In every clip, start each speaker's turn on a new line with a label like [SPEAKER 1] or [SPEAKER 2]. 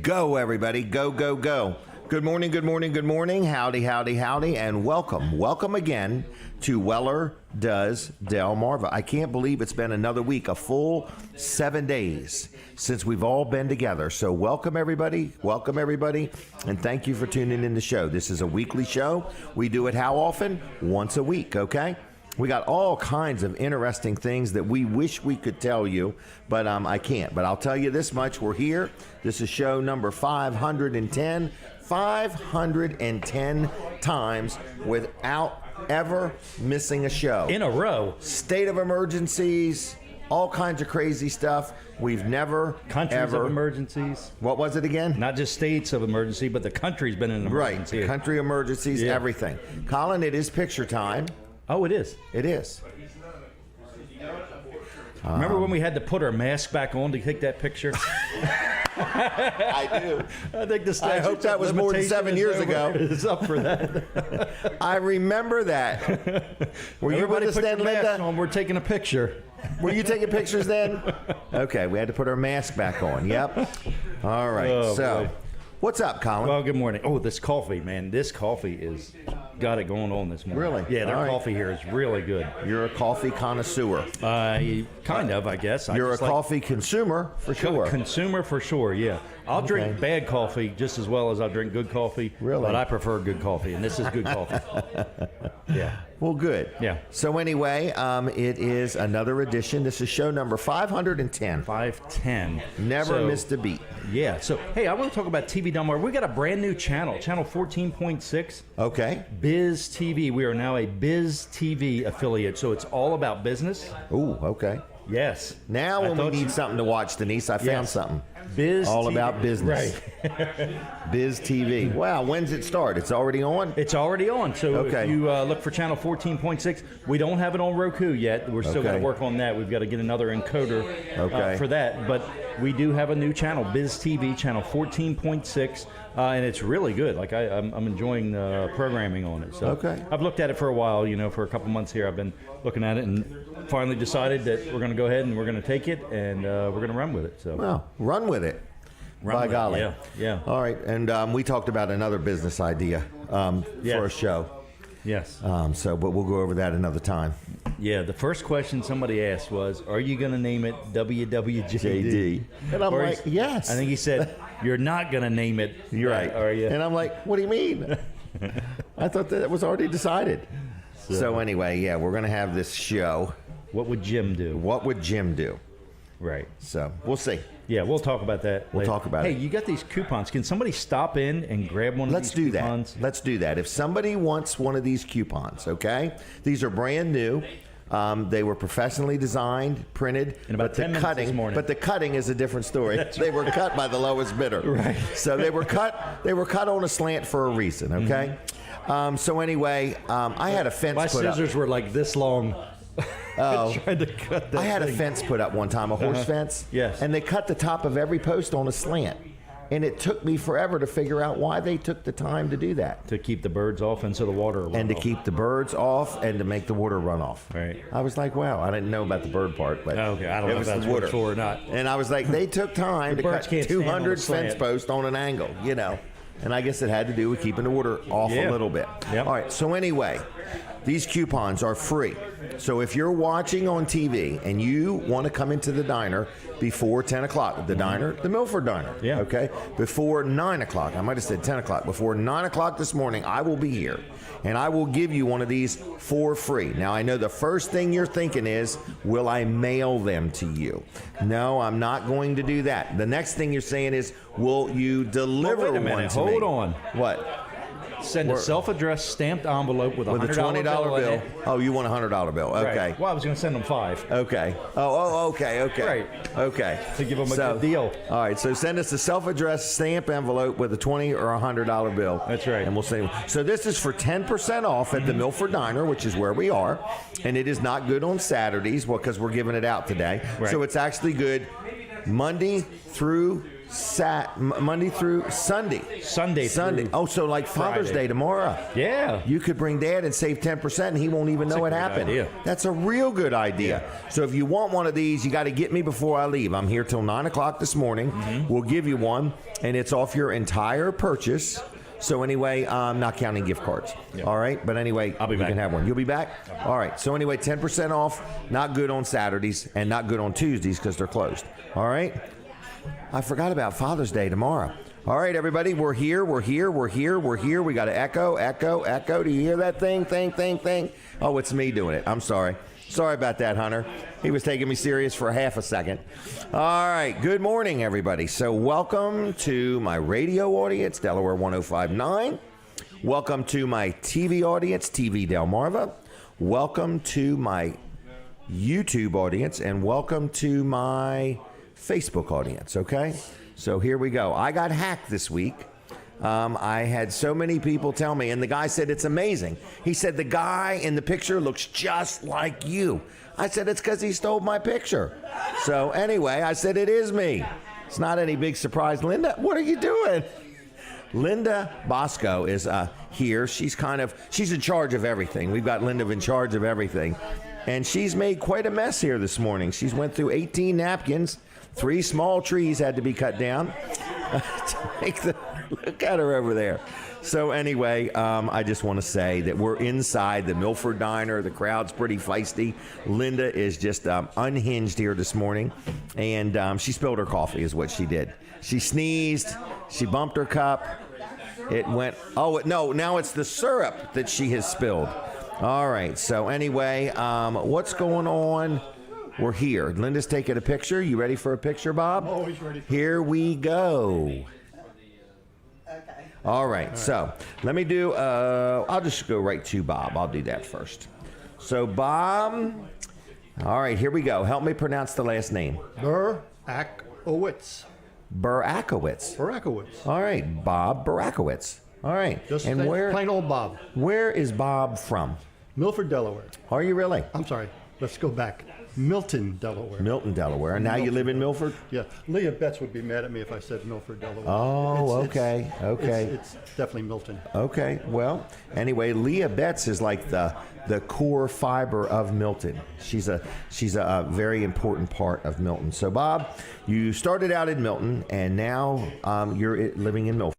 [SPEAKER 1] Go, everybody. Go, go, go. Good morning, good morning, good morning. Howdy, howdy, howdy, and welcome. Welcome again to Weller Does Delmarva. I can't believe it's been another week, a full 7 days since we've all been together. So welcome, everybody, and thank you for tuning in the show. This is a weekly show. We do it how often? Once a week, okay? We got all kinds of interesting things that we wish we could tell you, but I can't. But I'll tell you this much. We're here. This is show number 510. 510 times without ever missing a show.
[SPEAKER 2] In a row.
[SPEAKER 1] State of emergencies, all kinds of crazy stuff. We've never,
[SPEAKER 2] Countries of emergencies.
[SPEAKER 1] What was it again?
[SPEAKER 2] Not just states of emergency, but the country's been in an emergency.
[SPEAKER 1] Right, country emergencies, everything. Colin, it is picture time.
[SPEAKER 2] Oh, it is.
[SPEAKER 1] It is.
[SPEAKER 2] Remember when we had to put our mask back on to take that picture?
[SPEAKER 1] I do.
[SPEAKER 2] I think the statute
[SPEAKER 1] I hope that was more than 7 years ago.
[SPEAKER 2] It's up for that.
[SPEAKER 1] I remember that. Were you with us then, Linda?
[SPEAKER 2] On, we're taking a picture.
[SPEAKER 1] Were you taking pictures then? Okay, we had to put our mask back on. Yep. All right.
[SPEAKER 2] Oh,
[SPEAKER 1] so,
[SPEAKER 2] boy.
[SPEAKER 1] What's up, Colin?
[SPEAKER 2] Well, good morning. Oh, this coffee, man. This coffee is got it going on this morning.
[SPEAKER 1] Really?
[SPEAKER 2] Yeah, their
[SPEAKER 1] All right.
[SPEAKER 2] coffee here is really good.
[SPEAKER 1] You're a coffee connoisseur.
[SPEAKER 2] Kind of, I guess.
[SPEAKER 1] You're a coffee consumer for sure.
[SPEAKER 2] Consumer for sure, yeah. I'll drink bad coffee just as well as I'll drink good coffee.
[SPEAKER 1] Really?
[SPEAKER 2] But I prefer good coffee, and this is good coffee. Yeah.
[SPEAKER 1] Well, good.
[SPEAKER 2] Yeah.
[SPEAKER 1] So anyway, it is another edition. This is show number 510.
[SPEAKER 2] 510.
[SPEAKER 1] Never missed a beat.
[SPEAKER 2] Yeah. So, hey, I want to talk about TV Delmarva. We got a brand new channel, channel 14.6.
[SPEAKER 1] Okay.
[SPEAKER 2] Biz TV. We are now a Biz TV affiliate, so it's all about business.
[SPEAKER 1] Ooh, okay.
[SPEAKER 2] Yes.
[SPEAKER 1] Now when we need something to watch, Denise, I found something.
[SPEAKER 2] Biz
[SPEAKER 1] all
[SPEAKER 2] TV.
[SPEAKER 1] about business.
[SPEAKER 2] Right.
[SPEAKER 1] Biz TV. Wow, when's it start? It's already on?
[SPEAKER 2] It's already on. So if you look for channel 14.6, we don't have it on Roku yet. We're still going to work on that. We've got to get another encoder for that. But we do have a new channel, Biz TV, channel 14.6, and it's really good. Like I'm enjoying the programming on it. So I've looked at it for a while. For a couple months here, I've been looking at it and finally decided that we're going to go ahead and we're going to take it and we're going to run with it. So
[SPEAKER 1] well, run with it. By golly.
[SPEAKER 2] Yeah.
[SPEAKER 1] All right, and we talked about another business idea for a show.
[SPEAKER 2] Yes.
[SPEAKER 1] But we'll go over that another time.
[SPEAKER 2] Yeah, the first question somebody asked was, are you going to name it WWJD?
[SPEAKER 1] And I'm like, yes.
[SPEAKER 2] I think he said, you're not going to name it.
[SPEAKER 1] You're right.
[SPEAKER 2] Are you?
[SPEAKER 1] And I'm like, what do you mean? I thought that it was already decided. So anyway, yeah, we're going to have this show.
[SPEAKER 2] What would Jim do?
[SPEAKER 1] What would Jim do?
[SPEAKER 2] Right.
[SPEAKER 1] So we'll see.
[SPEAKER 2] Yeah, we'll talk about that.
[SPEAKER 1] We'll talk about it.
[SPEAKER 2] Hey, you got these coupons. Can somebody stop in and grab one of these coupons?
[SPEAKER 1] Let's do that. If somebody wants one of these coupons, okay? These are brand new. They were professionally designed, printed,
[SPEAKER 2] in about 10 minutes this morning.
[SPEAKER 1] But the cutting is a different story. They were cut by the lowest bidder.
[SPEAKER 2] Right.
[SPEAKER 1] So they were cut on a slant for a reason, okay? So anyway, I had a fence put up.
[SPEAKER 2] My scissors were like this long. Trying to cut that
[SPEAKER 1] I had a fence put up one time, a horse fence.
[SPEAKER 2] Yes.
[SPEAKER 1] And they cut the top of every post on a slant. And it took me forever to figure out why they took the time to do that.
[SPEAKER 2] To keep the birds off and so the water runs off.
[SPEAKER 1] And to keep the birds off and to make the water run off.
[SPEAKER 2] Right.
[SPEAKER 1] I was like, wow, I didn't know about the bird part. But
[SPEAKER 2] I don't know if that's what it's for or not.
[SPEAKER 1] And I was like, they took time to cut 200 fence posts on an angle, And I guess it had to do with keeping the water off a little bit.
[SPEAKER 2] Yep.
[SPEAKER 1] All right, so anyway, these coupons are free. So if you're watching on TV and you want to come into the diner before 10 o'clock, the diner, the Milford Diner, okay, before 9 o'clock, I might have said 10 o'clock, before 9 o'clock this morning, I will be here. And I will give you one of these for free. Now, I know the first thing you're thinking is, will I mail them to you? No, I'm not going to do that. The next thing you're saying is, will you deliver one to me?
[SPEAKER 2] Hold on.
[SPEAKER 1] What?
[SPEAKER 2] Send a self-addressed stamped envelope with a $20
[SPEAKER 1] bill. Oh, you want a $100 bill? Okay.
[SPEAKER 2] Right. Well, I was going to send them 5.
[SPEAKER 1] Okay. Okay.
[SPEAKER 2] Right.
[SPEAKER 1] Okay.
[SPEAKER 2] To give them a good deal.
[SPEAKER 1] All right. So send us a self-addressed stamp envelope with a $20 or $100 bill.
[SPEAKER 2] That's right.
[SPEAKER 1] And we'll send. So this is for 10% off at the Milford Diner, which is where we are, and it is not good on Saturdays, because we're giving it out today.
[SPEAKER 2] Right.
[SPEAKER 1] So it's actually good Monday through Monday through Sunday.
[SPEAKER 2] Sunday.
[SPEAKER 1] Oh, so like Father's Day tomorrow.
[SPEAKER 2] Yeah.
[SPEAKER 1] You could bring Dad and save 10%, and he won't even know it happened.
[SPEAKER 2] Idea.
[SPEAKER 1] That's a real good idea. Yeah. So if you want one of these, you got to get me before I leave. I'm here till 9 o'clock this morning. Mm-hmm. We'll give you one, and it's off your entire purchase. So anyway, not counting gift cards. Yeah. All right? But anyway,
[SPEAKER 2] I'll be back.
[SPEAKER 1] You can have one. You'll be back? All right. So anyway, 10% off. Not good on Saturdays and not good on Tuesdays because they're closed. All right? I forgot about Father's Day tomorrow. All right, everybody. We're here. We got to echo. Do you hear that thing? Oh, it's me doing it. I'm sorry. Sorry about that, Hunter. He was taking me serious for half a second. All right. Good morning, everybody. So welcome to my radio audience, Delaware 105.9. Welcome to my TV audience, TV Delmarva. Welcome to my YouTube audience, and welcome to my Facebook audience, okay? So here we go. I got hacked this week. I had so many people tell me, and the guy said it's amazing. He said the guy in the picture looks just like you. I said it's because he stole my picture. So anyway, I said it is me. It's not any big surprise. Linda, what are you doing? Linda Bosco is here. She's in charge of everything. We've got Linda in charge of everything. And she's made quite a mess here this morning. She's went through 18 napkins. 3 small trees had to be cut down. Look at her over there. So anyway, I just want to say that we're inside the Milford Diner. The crowd's pretty feisty. Linda is just unhinged here this morning. And she spilled her coffee is what she did. She sneezed. She bumped her cup. It went, now it's the syrup that she has spilled. All right. So anyway, what's going on? We're here. Linda's taking a picture. You ready for a picture, Bob?
[SPEAKER 3] I'm always ready.
[SPEAKER 1] Here we go.
[SPEAKER 3] Okay.
[SPEAKER 1] All right. So let me do, I'll just go right to Bob. I'll do that first. So Bob, all right, here we go. Help me pronounce the last name.
[SPEAKER 3] Burakiewics.
[SPEAKER 1] Burakiewics. All right. Bob Burakiewics. All right.
[SPEAKER 3] Just
[SPEAKER 1] and where?
[SPEAKER 3] Plain old Bob.
[SPEAKER 1] Where is Bob from?
[SPEAKER 3] Milford, Delaware.
[SPEAKER 1] Are you really?
[SPEAKER 3] I'm sorry. Let's go back. Milton, Delaware.
[SPEAKER 1] Milton, Delaware. And now you live in Milford?
[SPEAKER 3] Yeah. Leah Betts would be mad at me if I said Milford, Delaware.
[SPEAKER 1] Oh, okay.
[SPEAKER 3] It's definitely Milton.
[SPEAKER 1] Okay. Well, anyway, Leah Betts is like the core fiber of Milton. She's a very important part of Milton. So, Bob, you started out in Milton, and now you're living in Milford.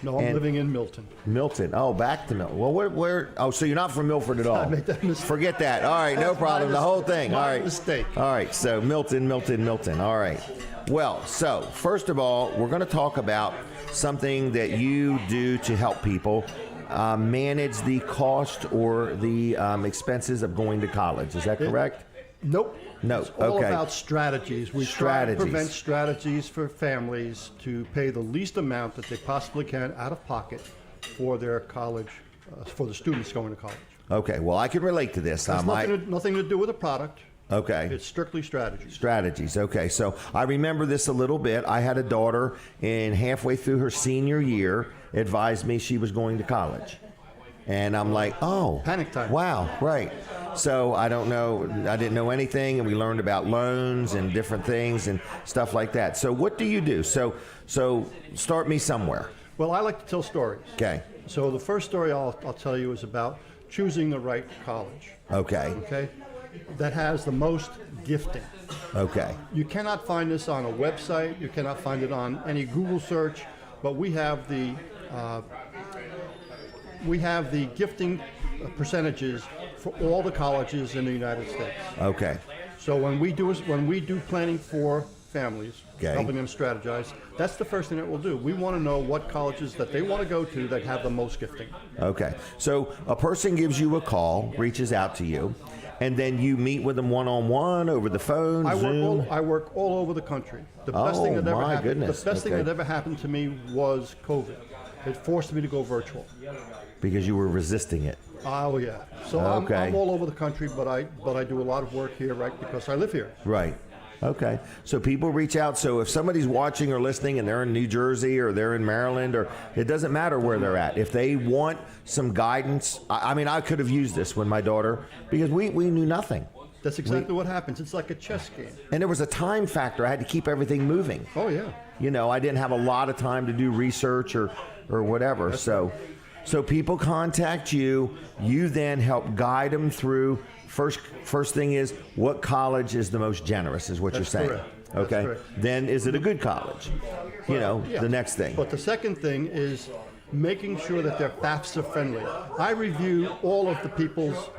[SPEAKER 3] No, I'm living in Milton.
[SPEAKER 1] Milton. Oh, back to Milton. Well, where? Oh, so you're not from Milford at all.
[SPEAKER 3] I made that mistake.
[SPEAKER 1] Forget that. All right, no problem. The whole thing. All right.
[SPEAKER 3] Mistake.
[SPEAKER 1] All right. So Milton. All right. Well, so first of all, we're going to talk about something that you do to help people manage the cost or the expenses of going to college. Is that correct?
[SPEAKER 3] Nope.
[SPEAKER 1] No.
[SPEAKER 3] It's all about strategies. We try to prevent strategies for families to pay the least amount that they possibly can out of pocket for their college, for the students going to college.
[SPEAKER 1] Okay. Well, I can relate to this.
[SPEAKER 3] It's nothing to do with the product.
[SPEAKER 1] Okay.
[SPEAKER 3] It's strictly strategies.
[SPEAKER 1] Strategies. Okay. So I remember this a little bit. I had a daughter, and halfway through her senior year, advised me she was going to college. And I'm like, oh.
[SPEAKER 3] Panic time.
[SPEAKER 1] Wow. Right. So I don't know. I didn't know anything, and we learned about loans and different things and stuff like that. So what do you do? So start me somewhere.
[SPEAKER 3] Well, I like to tell stories.
[SPEAKER 1] Okay.
[SPEAKER 3] So the first story I'll tell you is about choosing the right college.
[SPEAKER 1] Okay.
[SPEAKER 3] Okay. That has the most gifting.
[SPEAKER 1] Okay.
[SPEAKER 3] You cannot find this on a website. You cannot find it on any Google search. But we have the gifting percentages for all the colleges in the United States.
[SPEAKER 1] Okay.
[SPEAKER 3] So when we do planning for families,
[SPEAKER 1] Okay.
[SPEAKER 3] helping them strategize, that's the first thing that we'll do. We want to know what colleges that they want to go to that have the most gifting.
[SPEAKER 1] Okay. So a person gives you a call, reaches out to you, and then you meet with them one-on-one over the phone, Zoom?
[SPEAKER 3] I work all over the country. The best thing that ever happened.
[SPEAKER 1] Goodness.
[SPEAKER 3] The best thing that ever happened to me was COVID. It forced me to go virtual.
[SPEAKER 1] Because you were resisting it.
[SPEAKER 3] Oh yeah. So
[SPEAKER 1] Okay.
[SPEAKER 3] I'm all over the country, but I do a lot of work here, right? Because I live here.
[SPEAKER 1] Right. Okay. So people reach out. So if somebody's watching or listening and they're in New Jersey or they're in Maryland, or it doesn't matter where they're at, if they want some guidance, I mean, I could have used this when my daughter, because we knew nothing.
[SPEAKER 3] That's exactly what happens. It's like a chess game.
[SPEAKER 1] And there was a time factor. I had to keep everything moving.
[SPEAKER 3] Oh, yeah.
[SPEAKER 1] You know, I didn't have a lot of time to do research or whatever. So people contact you. You then help guide them through. First thing is, what college is the most generous, is what you're saying.
[SPEAKER 3] Correct.
[SPEAKER 1] Okay.
[SPEAKER 3] That's correct.
[SPEAKER 1] Then is it a good college? You know,
[SPEAKER 3] Yeah.
[SPEAKER 1] the next thing.
[SPEAKER 3] But the second thing is making sure that they're FAFSA friendly. I review all of the people's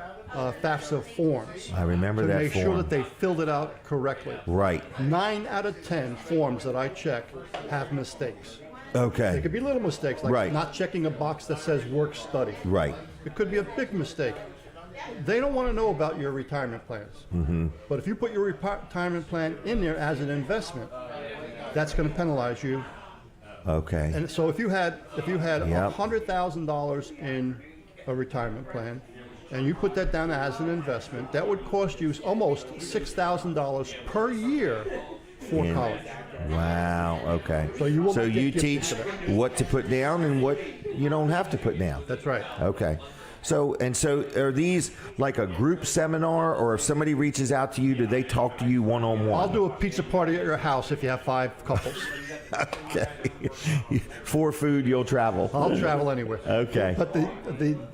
[SPEAKER 3] FAFSA forms.
[SPEAKER 1] I remember
[SPEAKER 3] to
[SPEAKER 1] that
[SPEAKER 3] make sure
[SPEAKER 1] form.
[SPEAKER 3] that they filled it out correctly.
[SPEAKER 1] Right.
[SPEAKER 3] 9 out of 10 forms that I check have mistakes.
[SPEAKER 1] Okay.
[SPEAKER 3] They could be little mistakes, like
[SPEAKER 1] Right.
[SPEAKER 3] not checking a box that says work study.
[SPEAKER 1] Right.
[SPEAKER 3] It could be a big mistake. They don't want to know about your retirement plans.
[SPEAKER 1] Mm-hmm.
[SPEAKER 3] But if you put your retirement plan in there as an investment, that's going to penalize you.
[SPEAKER 1] Okay.
[SPEAKER 3] And so if you had
[SPEAKER 1] Yep.
[SPEAKER 3] $100,000 in a retirement plan, and you put that down as an investment, that would cost you almost $6,000 per year for college.
[SPEAKER 1] Wow. Okay.
[SPEAKER 3] So you will
[SPEAKER 1] So
[SPEAKER 3] get
[SPEAKER 1] you
[SPEAKER 3] gifted
[SPEAKER 1] teach
[SPEAKER 3] for that.
[SPEAKER 1] what to put down and what you don't have to put down.
[SPEAKER 3] That's right.
[SPEAKER 1] Okay. So are these like a group seminar, or if somebody reaches out to you, do they talk to you one-on-one?
[SPEAKER 3] I'll do a pizza party at your house if you have 5 couples.
[SPEAKER 1] Okay. For food, you'll travel.
[SPEAKER 3] I'll travel anywhere.
[SPEAKER 1] Okay.
[SPEAKER 3] But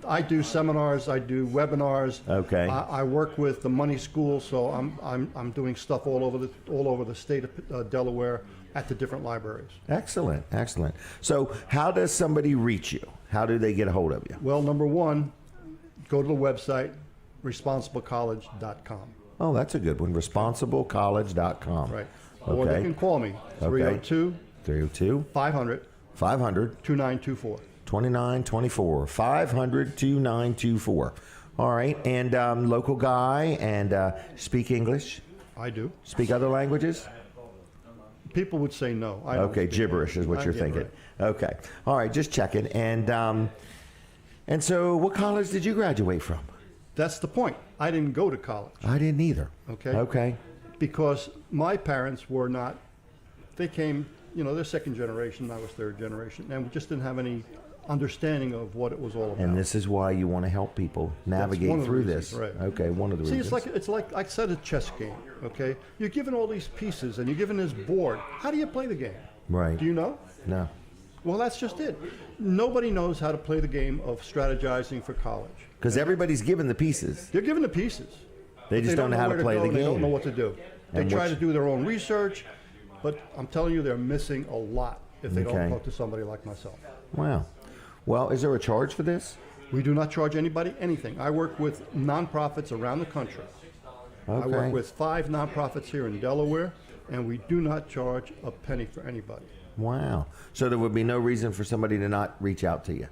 [SPEAKER 3] I do seminars, I do webinars.
[SPEAKER 1] Okay.
[SPEAKER 3] I work with the money school, so I'm doing stuff all over the state of Delaware at the different libraries.
[SPEAKER 1] Excellent. Excellent. So how does somebody reach you? How do they get a hold of you?
[SPEAKER 3] Well, number one, go to the website, responsiblecollege.com.
[SPEAKER 1] Oh, that's a good one. Responsiblecollege.com.
[SPEAKER 3] Right.
[SPEAKER 1] Okay.
[SPEAKER 3] Or they can call me, 302 500 2924.
[SPEAKER 1] 2924 500 2924. All right. And local guy, and speak English?
[SPEAKER 3] I do.
[SPEAKER 1] Speak other languages?
[SPEAKER 3] People would say no. I don't
[SPEAKER 1] Okay,
[SPEAKER 3] speak
[SPEAKER 1] gibberish is what
[SPEAKER 3] English.
[SPEAKER 1] you're
[SPEAKER 3] Yeah,
[SPEAKER 1] thinking.
[SPEAKER 3] right.
[SPEAKER 1] Okay. All right, just checking. And so what college did you graduate from?
[SPEAKER 3] That's the point. I didn't go to college.
[SPEAKER 1] I didn't either.
[SPEAKER 3] Okay.
[SPEAKER 1] Okay.
[SPEAKER 3] Because my parents were not, they came, they're second generation, I was third generation, and we just didn't have any understanding of what it was all about.
[SPEAKER 1] And this is why you want to help people navigate
[SPEAKER 3] one of the
[SPEAKER 1] through
[SPEAKER 3] reasons,
[SPEAKER 1] this.
[SPEAKER 3] right.
[SPEAKER 1] Okay, one of the
[SPEAKER 3] See,
[SPEAKER 1] reasons.
[SPEAKER 3] it's like I said, a chess game, okay? You're given all these pieces and you're given this board. How do you play the game?
[SPEAKER 1] Right.
[SPEAKER 3] Do you know?
[SPEAKER 1] No.
[SPEAKER 3] Well, that's just it. Nobody knows how to play the game of strategizing for college.
[SPEAKER 1] Because everybody's given the pieces.
[SPEAKER 3] They're given the pieces.
[SPEAKER 1] They just don't know how to
[SPEAKER 3] where
[SPEAKER 1] play
[SPEAKER 3] go
[SPEAKER 1] the
[SPEAKER 3] and They don't know
[SPEAKER 1] game.
[SPEAKER 3] what to do. They
[SPEAKER 1] And
[SPEAKER 3] try
[SPEAKER 1] which-
[SPEAKER 3] to do their own research, but I'm telling you, they're missing a lot if they
[SPEAKER 1] Okay.
[SPEAKER 3] don't talk to somebody like myself.
[SPEAKER 1] Wow. Well, is there a charge for this?
[SPEAKER 3] We do not charge anybody anything. I work with nonprofits around the country. I
[SPEAKER 1] Okay.
[SPEAKER 3] work with 5 nonprofits here in Delaware, and we do not charge a penny for anybody.
[SPEAKER 1] Wow. So there would be no reason for somebody to not reach out to you.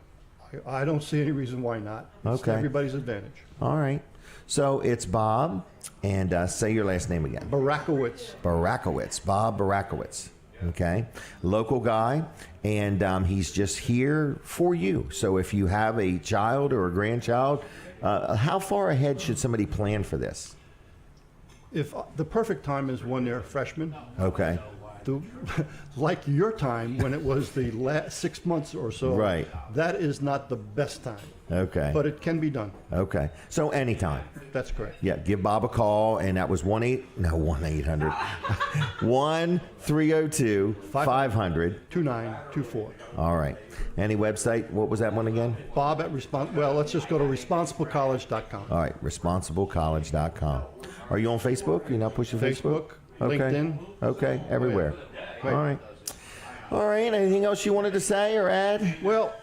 [SPEAKER 3] I don't see any reason why not. It's to
[SPEAKER 1] Okay.
[SPEAKER 3] everybody's advantage.
[SPEAKER 1] All right. So it's Bob, and say your last name again.
[SPEAKER 3] Burakiewics.
[SPEAKER 1] Burakiewics, Bob Burakiewics. Okay, local guy, and he's just here for you. So if you have a child or a grandchild, how far ahead should somebody plan for this?
[SPEAKER 3] If the perfect time is when they're freshmen,
[SPEAKER 1] Okay,
[SPEAKER 3] like your time when it was the last 6 months or so.
[SPEAKER 1] Right.
[SPEAKER 3] That is not the best time,
[SPEAKER 1] okay,
[SPEAKER 3] but it can be done.
[SPEAKER 1] okay. So anytime.
[SPEAKER 3] That's correct.
[SPEAKER 1] Yeah, give Bob a call, and that was 1-800 1-302 500.
[SPEAKER 3] 2924.
[SPEAKER 1] All right. Any website? What was that one again?
[SPEAKER 3] Bob at well, let's just go to responsiblecollege.com.
[SPEAKER 1] All right, responsiblecollege.com. Are you on Facebook? You're not pushing Facebook?
[SPEAKER 3] Facebook, LinkedIn.
[SPEAKER 1] Okay, everywhere.
[SPEAKER 3] Right.
[SPEAKER 1] All right. All right, anything else you wanted to say or add?
[SPEAKER 3] Well,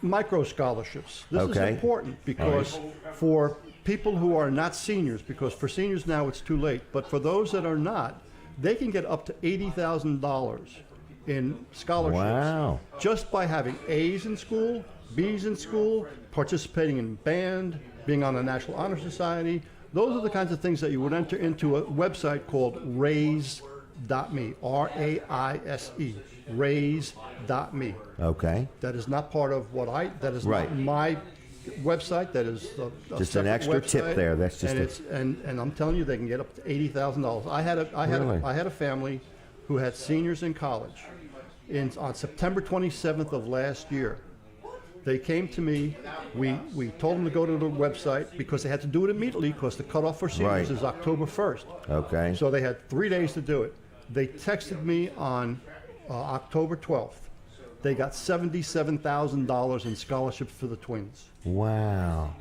[SPEAKER 3] micro scholarships. This is
[SPEAKER 1] Okay.
[SPEAKER 3] important because for people who are not seniors, because for seniors now it's too late, but for those that are not, they can get up to $80,000 in scholarships.
[SPEAKER 1] Wow.
[SPEAKER 3] Just by having A's in school, B's in school, participating in band, being on the National Honor Society. Those are the kinds of things that you would enter into a website called raise.me, R-A-I-S-E, raise.me.
[SPEAKER 1] Okay.
[SPEAKER 3] That is not part of that is
[SPEAKER 1] Right.
[SPEAKER 3] not my website. That is a
[SPEAKER 1] Just an
[SPEAKER 3] separate
[SPEAKER 1] extra tip
[SPEAKER 3] website.
[SPEAKER 1] there. That's just
[SPEAKER 3] and
[SPEAKER 1] it.
[SPEAKER 3] it's and I'm telling you, they can get up to $80,000. I had a family who had seniors in college. On September 27th of last year, They came to me. We told them to go to the website because they had to do it immediately because the cutoff for seniors is October 1st.
[SPEAKER 1] Okay.
[SPEAKER 3] So they had 3 days to do it. They texted me on October 12th. They got $77,000 in scholarships for the twins.
[SPEAKER 1] Wow.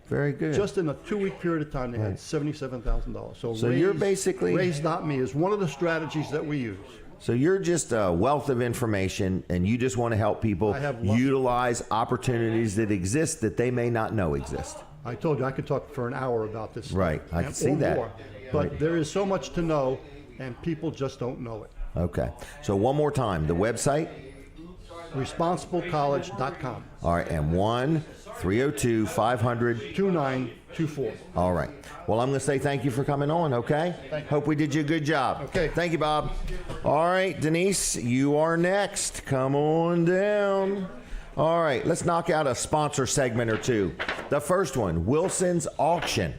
[SPEAKER 1] Very good.
[SPEAKER 3] Just in a 2-week period of time, they had $77,000. So
[SPEAKER 1] you're basically...
[SPEAKER 3] Raise.me is one of the strategies that we use.
[SPEAKER 1] So you're just a wealth of information, and you just want to help people utilize opportunities that exist that they may not know exist.
[SPEAKER 3] I told you I could talk for an hour about this.
[SPEAKER 1] Right, I can see that.
[SPEAKER 3] More. But there is so much to know, and people just don't know it.
[SPEAKER 1] Okay. So one more time, the website?
[SPEAKER 3] ResponsibleCollege.com.
[SPEAKER 1] All right, and 1-302-500...
[SPEAKER 3] 2924.
[SPEAKER 1] All right. Well, I'm going to say thank you for coming on, okay?
[SPEAKER 3] Thank you.
[SPEAKER 1] Hope we did you a good job.
[SPEAKER 3] Okay.
[SPEAKER 1] Thank you, Bob. All right, Denise, you are next. Come on down. All right, let's knock out a sponsor segment or two. The first one, Wilson's Auction.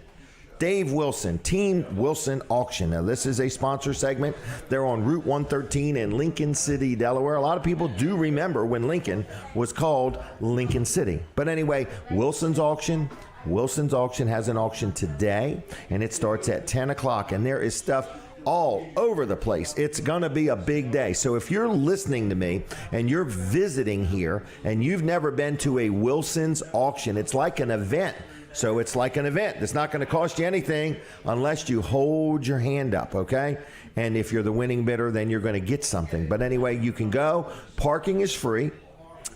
[SPEAKER 1] Dave Wilson, Team Wilson Auction. Now, this is a sponsor segment. They're on Route 113 in Lincoln City, Delaware. A lot of people do remember when Lincoln was called Lincoln City. But anyway, Wilson's Auction. Wilson's Auction has an auction today, and it starts at 10 o'clock, and there is stuff all over the place. It's going to be a big day. So if you're listening to me and you're visiting here and you've never been to a Wilson's Auction, it's like an event. So it's like an event. It's not going to cost you anything unless you hold your hand up, okay? And if you're the winning bidder, then you're going to get something. But anyway, you can go. Parking is free.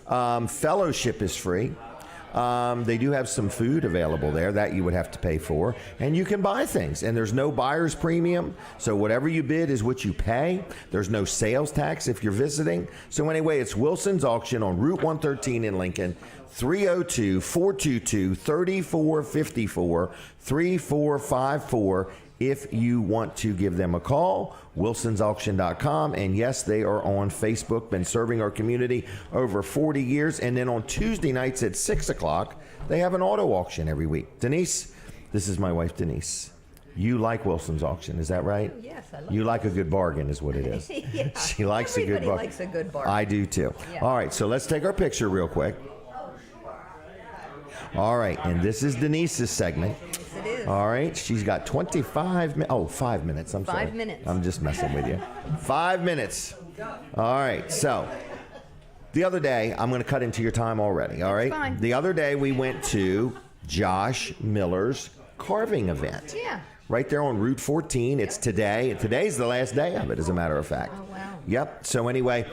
[SPEAKER 1] Fellowship is free. They do have some food available there that you would have to pay for. And you can buy things. And there's no buyer's premium. So whatever you bid is what you pay. There's no sales tax if you're visiting. So anyway, it's Wilson's Auction on Route 113 in Lincoln. 302-422-3454, 3454 if you want to give them a call. wilsonsauction.com. And yes, they are on Facebook, been serving our community over 40 years. And then on Tuesday nights at 6 o'clock, they have an auto auction every week. Denise, this is my wife, Denise. You like Wilson's Auction, is that right?
[SPEAKER 4] Yes, I like
[SPEAKER 1] You like a good bargain is what it is.
[SPEAKER 4] Yeah.
[SPEAKER 1] She likes a good bargain.
[SPEAKER 4] Everybody likes a good bargain.
[SPEAKER 1] I do too.
[SPEAKER 4] Yeah.
[SPEAKER 1] All right, so let's take our picture real quick. All right, and this is Denise's segment.
[SPEAKER 4] Yes, it is.
[SPEAKER 1] All right, she's got 5 minutes. I'm sorry.
[SPEAKER 4] 5 minutes.
[SPEAKER 1] I'm just messing with you. 5 minutes. All right, so the other day, I'm going to cut into your time already, all right?
[SPEAKER 4] Fine.
[SPEAKER 1] The other day, we went to Josh Miller's carving event.
[SPEAKER 4] Yeah.
[SPEAKER 1] Right there on Route 14. It's today. Today's the last day of it, as a matter of fact.
[SPEAKER 4] Oh, wow.
[SPEAKER 1] Yep. So anyway,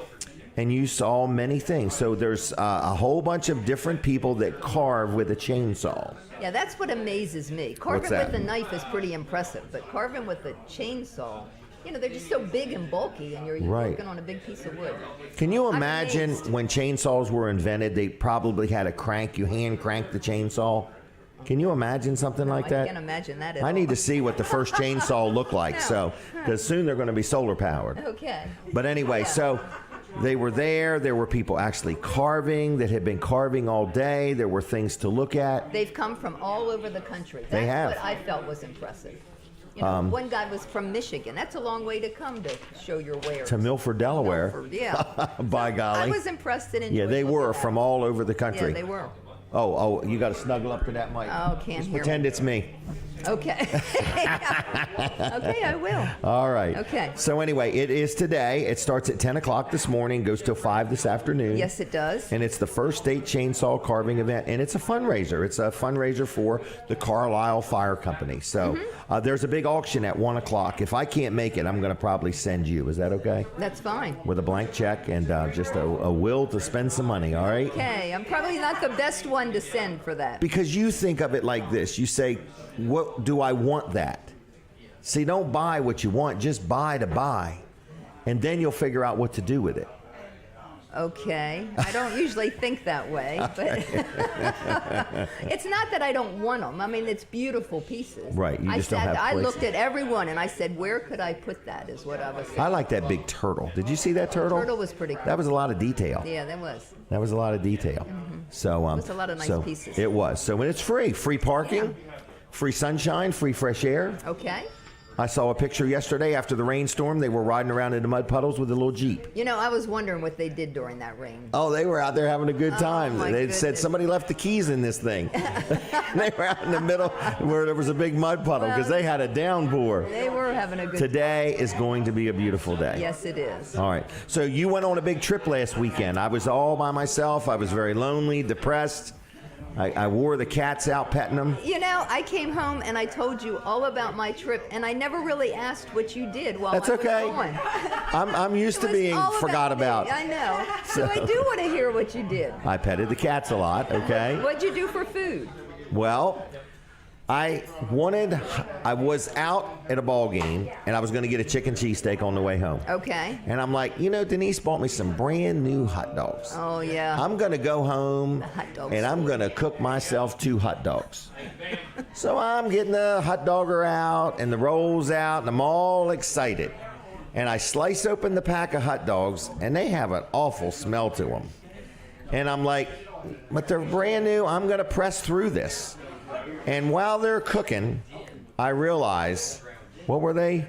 [SPEAKER 1] and you saw many things. So there's a whole bunch of different people that carve with a chainsaw.
[SPEAKER 4] Yeah, that's what amazes me. Carving with a knife is pretty impressive, but carving with a chainsaw, you know, they're just so big and bulky, and you're working on a big piece of wood.
[SPEAKER 1] Can you imagine when chainsaws were invented, they probably had a crank, you hand crank the chainsaw? Can you imagine something like that?
[SPEAKER 4] I can't imagine that at all.
[SPEAKER 1] I need to see what the first chainsaw looked like, because soon they're going to be solar powered.
[SPEAKER 4] Okay.
[SPEAKER 1] But anyway, so they were there. There were people actually carving that had been carving all day. There were things to look at.
[SPEAKER 4] They've come from all over the country.
[SPEAKER 1] They have.
[SPEAKER 4] That's what I felt was impressive. You know, one guy was from Michigan. That's a long way to come to show your wares.
[SPEAKER 1] To Milford, Delaware.
[SPEAKER 4] Milford, yeah.
[SPEAKER 1] By golly.
[SPEAKER 4] I was impressed and enjoyed.
[SPEAKER 1] Yeah, they were
[SPEAKER 4] looking at
[SPEAKER 1] from
[SPEAKER 4] it.
[SPEAKER 1] all over the country.
[SPEAKER 4] Yeah, they were.
[SPEAKER 1] Oh, you got to snuggle up to that mic.
[SPEAKER 4] Oh, can't
[SPEAKER 1] Just
[SPEAKER 4] hear
[SPEAKER 1] pretend
[SPEAKER 4] me.
[SPEAKER 1] it's me.
[SPEAKER 4] Okay. Okay, I will.
[SPEAKER 1] All right.
[SPEAKER 4] Okay.
[SPEAKER 1] So anyway, it is today. It starts at 10 o'clock this morning, goes till 5 this afternoon.
[SPEAKER 4] Yes, it does.
[SPEAKER 1] And it's the first state chainsaw carving event, and it's a fundraiser. It's a fundraiser for the Carlisle Fire Company. So there's a big auction at 1 o'clock. If I can't make it, I'm going to probably send you. Is that okay?
[SPEAKER 4] That's fine.
[SPEAKER 1] With a blank check and just a will to spend some money, all right?
[SPEAKER 4] Okay, I'm probably not the best one to send for that.
[SPEAKER 1] Because you think of it like this. You say, what do I want that? See, don't buy what you want. Just buy to buy. And then you'll figure out what to do with it.
[SPEAKER 4] Okay. I don't usually think that way, but it's not that I don't want them. I mean, it's beautiful pieces.
[SPEAKER 1] Right. You just don't have
[SPEAKER 4] I
[SPEAKER 1] places.
[SPEAKER 4] looked at every one and I said, where could I put that is what I was saying.
[SPEAKER 1] I like that big turtle. Did you see that turtle?
[SPEAKER 4] The turtle was pretty cool.
[SPEAKER 1] That was a lot of detail.
[SPEAKER 4] Yeah, that was.
[SPEAKER 1] That was a lot of detail. So
[SPEAKER 4] It was a lot of nice pieces.
[SPEAKER 1] It was. So when it's free parking, free sunshine, free fresh air.
[SPEAKER 4] Okay.
[SPEAKER 1] I saw a picture yesterday after the rainstorm. They were riding around in the mud puddles with a little Jeep.
[SPEAKER 4] You know, I was wondering what they did during that rain.
[SPEAKER 1] Oh, they were out there having a good time.
[SPEAKER 4] my
[SPEAKER 1] They
[SPEAKER 4] goodness.
[SPEAKER 1] said somebody left the keys in this thing. They were out in the middle where there was a big mud puddle because they had a downpour.
[SPEAKER 4] They were having a good
[SPEAKER 1] Today is going to be a beautiful day.
[SPEAKER 4] Yes, it is.
[SPEAKER 1] All right. So you went on a big trip last weekend. I was all by myself. I was very lonely, depressed. I wore the cats out petting them.
[SPEAKER 4] You know, I came home and I told you all about my trip, and I never really asked what you did while
[SPEAKER 1] That's
[SPEAKER 4] I was
[SPEAKER 1] okay.
[SPEAKER 4] gone.
[SPEAKER 1] I'm used to
[SPEAKER 4] It was
[SPEAKER 1] being
[SPEAKER 4] all
[SPEAKER 1] forgot
[SPEAKER 4] me.
[SPEAKER 1] about.
[SPEAKER 4] I know. So I do want to hear what you did.
[SPEAKER 1] I petted the cats a lot, okay?
[SPEAKER 4] What'd you do for food?
[SPEAKER 1] Well, I was out at a ball game, and I was going to get a chicken cheesesteak on the way home.
[SPEAKER 4] Okay.
[SPEAKER 1] And I'm like, you know, Denise bought me some brand new hot dogs.
[SPEAKER 4] Oh, yeah.
[SPEAKER 1] I'm going to go home,
[SPEAKER 4] hot dog
[SPEAKER 1] and I'm going to cook myself 2 hot dogs. So I'm getting the hot dogger out and the rolls out, and I'm all excited. And I slice open the pack of hot dogs, and they have an awful smell to them. And I'm like, but they're brand new. I'm going to press through this. And while they're cooking, I realize, what were they?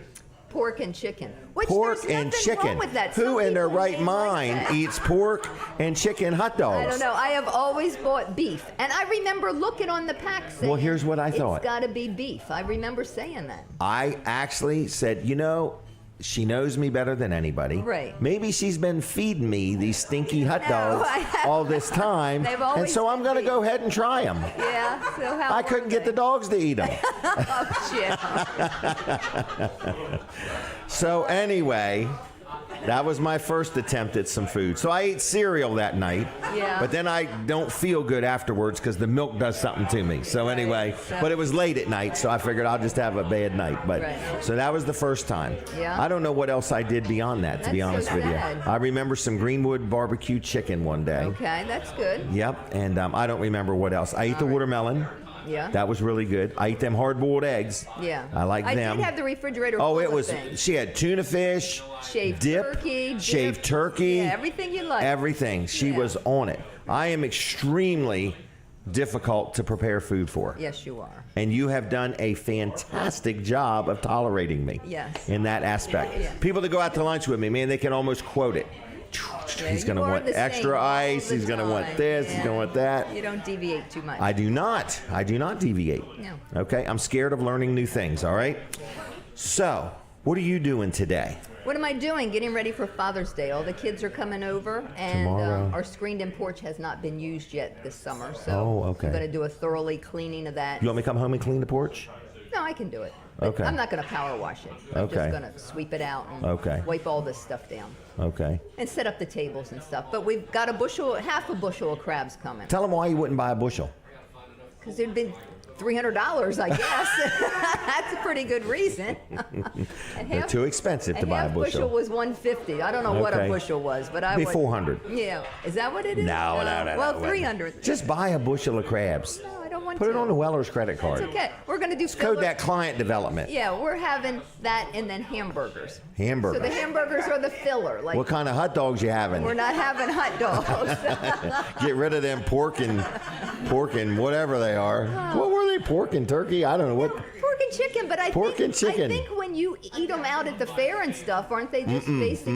[SPEAKER 4] Pork and chicken. Which
[SPEAKER 1] Pork
[SPEAKER 4] there's
[SPEAKER 1] and
[SPEAKER 4] nothing
[SPEAKER 1] chicken.
[SPEAKER 4] wrong with that.
[SPEAKER 1] Who
[SPEAKER 4] Some
[SPEAKER 1] in their
[SPEAKER 4] people
[SPEAKER 1] right
[SPEAKER 4] may like
[SPEAKER 1] mind
[SPEAKER 4] that.
[SPEAKER 1] eats pork and chicken hot dogs?
[SPEAKER 4] I don't know. I have always bought beef. And I remember looking on the pack saying,
[SPEAKER 1] Well, here's what I thought.
[SPEAKER 4] It's got to be beef. I remember saying that.
[SPEAKER 1] I actually said, you know, she knows me better than anybody.
[SPEAKER 4] Right.
[SPEAKER 1] Maybe she's been feeding me these stinky hot
[SPEAKER 4] No,
[SPEAKER 1] dogs
[SPEAKER 4] I haven't.
[SPEAKER 1] all this time.
[SPEAKER 4] They've
[SPEAKER 1] And
[SPEAKER 4] always
[SPEAKER 1] so I'm
[SPEAKER 4] been
[SPEAKER 1] going to
[SPEAKER 4] beef.
[SPEAKER 1] go ahead and try them.
[SPEAKER 4] Yeah. So how
[SPEAKER 1] I couldn't get the dogs to eat them.
[SPEAKER 4] Oh, shit.
[SPEAKER 1] So anyway, that was my first attempt at some food. So I ate cereal that night.
[SPEAKER 4] Yeah.
[SPEAKER 1] But then I don't feel good afterwards because the milk does something to me. So anyway,
[SPEAKER 4] So-
[SPEAKER 1] but it was late at night, so I figured I'll just have a bad night. But
[SPEAKER 4] Right.
[SPEAKER 1] so that was the first time.
[SPEAKER 4] Yeah.
[SPEAKER 1] I don't know what else I did beyond that, to be
[SPEAKER 4] That's
[SPEAKER 1] honest
[SPEAKER 4] so
[SPEAKER 1] with
[SPEAKER 4] sad.
[SPEAKER 1] you. I remember some Greenwood barbecue chicken one day.
[SPEAKER 4] Okay, that's good.
[SPEAKER 1] Yep, and I don't remember what else. I ate the watermelon.
[SPEAKER 4] Yeah.
[SPEAKER 1] That was really good. I ate them hard-boiled eggs.
[SPEAKER 4] Yeah.
[SPEAKER 1] I like them.
[SPEAKER 4] I did have the refrigerator
[SPEAKER 1] Oh,
[SPEAKER 4] full
[SPEAKER 1] it
[SPEAKER 4] of
[SPEAKER 1] was.
[SPEAKER 4] things.
[SPEAKER 1] She had tuna fish,
[SPEAKER 4] Shaved
[SPEAKER 1] dip,
[SPEAKER 4] turkey,
[SPEAKER 1] shaved
[SPEAKER 4] dip.
[SPEAKER 1] turkey,
[SPEAKER 4] Yeah, everything you like.
[SPEAKER 1] everything. She
[SPEAKER 4] Yeah.
[SPEAKER 1] was on it. I am extremely difficult to prepare food for,
[SPEAKER 4] Yes, you are.
[SPEAKER 1] and you have done a fantastic job of tolerating me.
[SPEAKER 4] Yes.
[SPEAKER 1] In that aspect,
[SPEAKER 4] Yeah.
[SPEAKER 1] people that go out to lunch with me, man, they can almost quote it. He's
[SPEAKER 4] you
[SPEAKER 1] going to
[SPEAKER 4] are
[SPEAKER 1] want
[SPEAKER 4] the same
[SPEAKER 1] extra
[SPEAKER 4] all
[SPEAKER 1] ice.
[SPEAKER 4] the
[SPEAKER 1] He's going to want
[SPEAKER 4] time.
[SPEAKER 1] this. He's
[SPEAKER 4] Yeah.
[SPEAKER 1] going to want that.
[SPEAKER 4] You don't deviate too much.
[SPEAKER 1] I do not. I do not deviate.
[SPEAKER 4] No.
[SPEAKER 1] Okay. I'm scared of learning new things. All right. So, what are you doing today?
[SPEAKER 4] What am I doing? Getting ready for Father's Day. All the kids are coming over, and
[SPEAKER 1] Tomorrow.
[SPEAKER 4] our screened-in porch has not been used yet this summer. So
[SPEAKER 1] Oh, okay.
[SPEAKER 4] I'm going to do a thoroughly cleaning of that.
[SPEAKER 1] You want me to come home and clean the porch?
[SPEAKER 4] No, I can do it. But
[SPEAKER 1] Okay.
[SPEAKER 4] I'm not going to power wash it. I'm
[SPEAKER 1] Okay.
[SPEAKER 4] just going to sweep it out and
[SPEAKER 1] Okay.
[SPEAKER 4] wipe all this stuff down
[SPEAKER 1] Okay.
[SPEAKER 4] and set up the tables and stuff. But we've got half a bushel of crabs coming.
[SPEAKER 1] Tell them why you wouldn't buy a bushel.
[SPEAKER 4] Because it'd been $300, I guess. That's a pretty good reason.
[SPEAKER 1] They're too expensive to buy a
[SPEAKER 4] half bushel
[SPEAKER 1] bushel.
[SPEAKER 4] was $150. I don't know what a
[SPEAKER 1] Okay.
[SPEAKER 4] bushel was, but I
[SPEAKER 1] Be
[SPEAKER 4] would.
[SPEAKER 1] 400.
[SPEAKER 4] Yeah, is that what it is?
[SPEAKER 1] No.
[SPEAKER 4] Well, 300.
[SPEAKER 1] Just buy a bushel of crabs.
[SPEAKER 4] No, I don't want
[SPEAKER 1] Put
[SPEAKER 4] to.
[SPEAKER 1] it on the Weller's credit card.
[SPEAKER 4] It's okay. We're gonna do
[SPEAKER 1] Code that client development.
[SPEAKER 4] Yeah, we're having that and then hamburgers.
[SPEAKER 1] Hamburgers.
[SPEAKER 4] So the hamburgers are the filler. Like
[SPEAKER 1] What kind of hot dogs you having?
[SPEAKER 4] we're not having hot dogs.
[SPEAKER 1] Get rid of them pork and whatever they are. What were they? Pork and turkey? I don't know what.
[SPEAKER 4] Pork and chicken, but I
[SPEAKER 1] Pork
[SPEAKER 4] think
[SPEAKER 1] and chicken.
[SPEAKER 4] I think when you eat them out at the fair and stuff, aren't they just basic?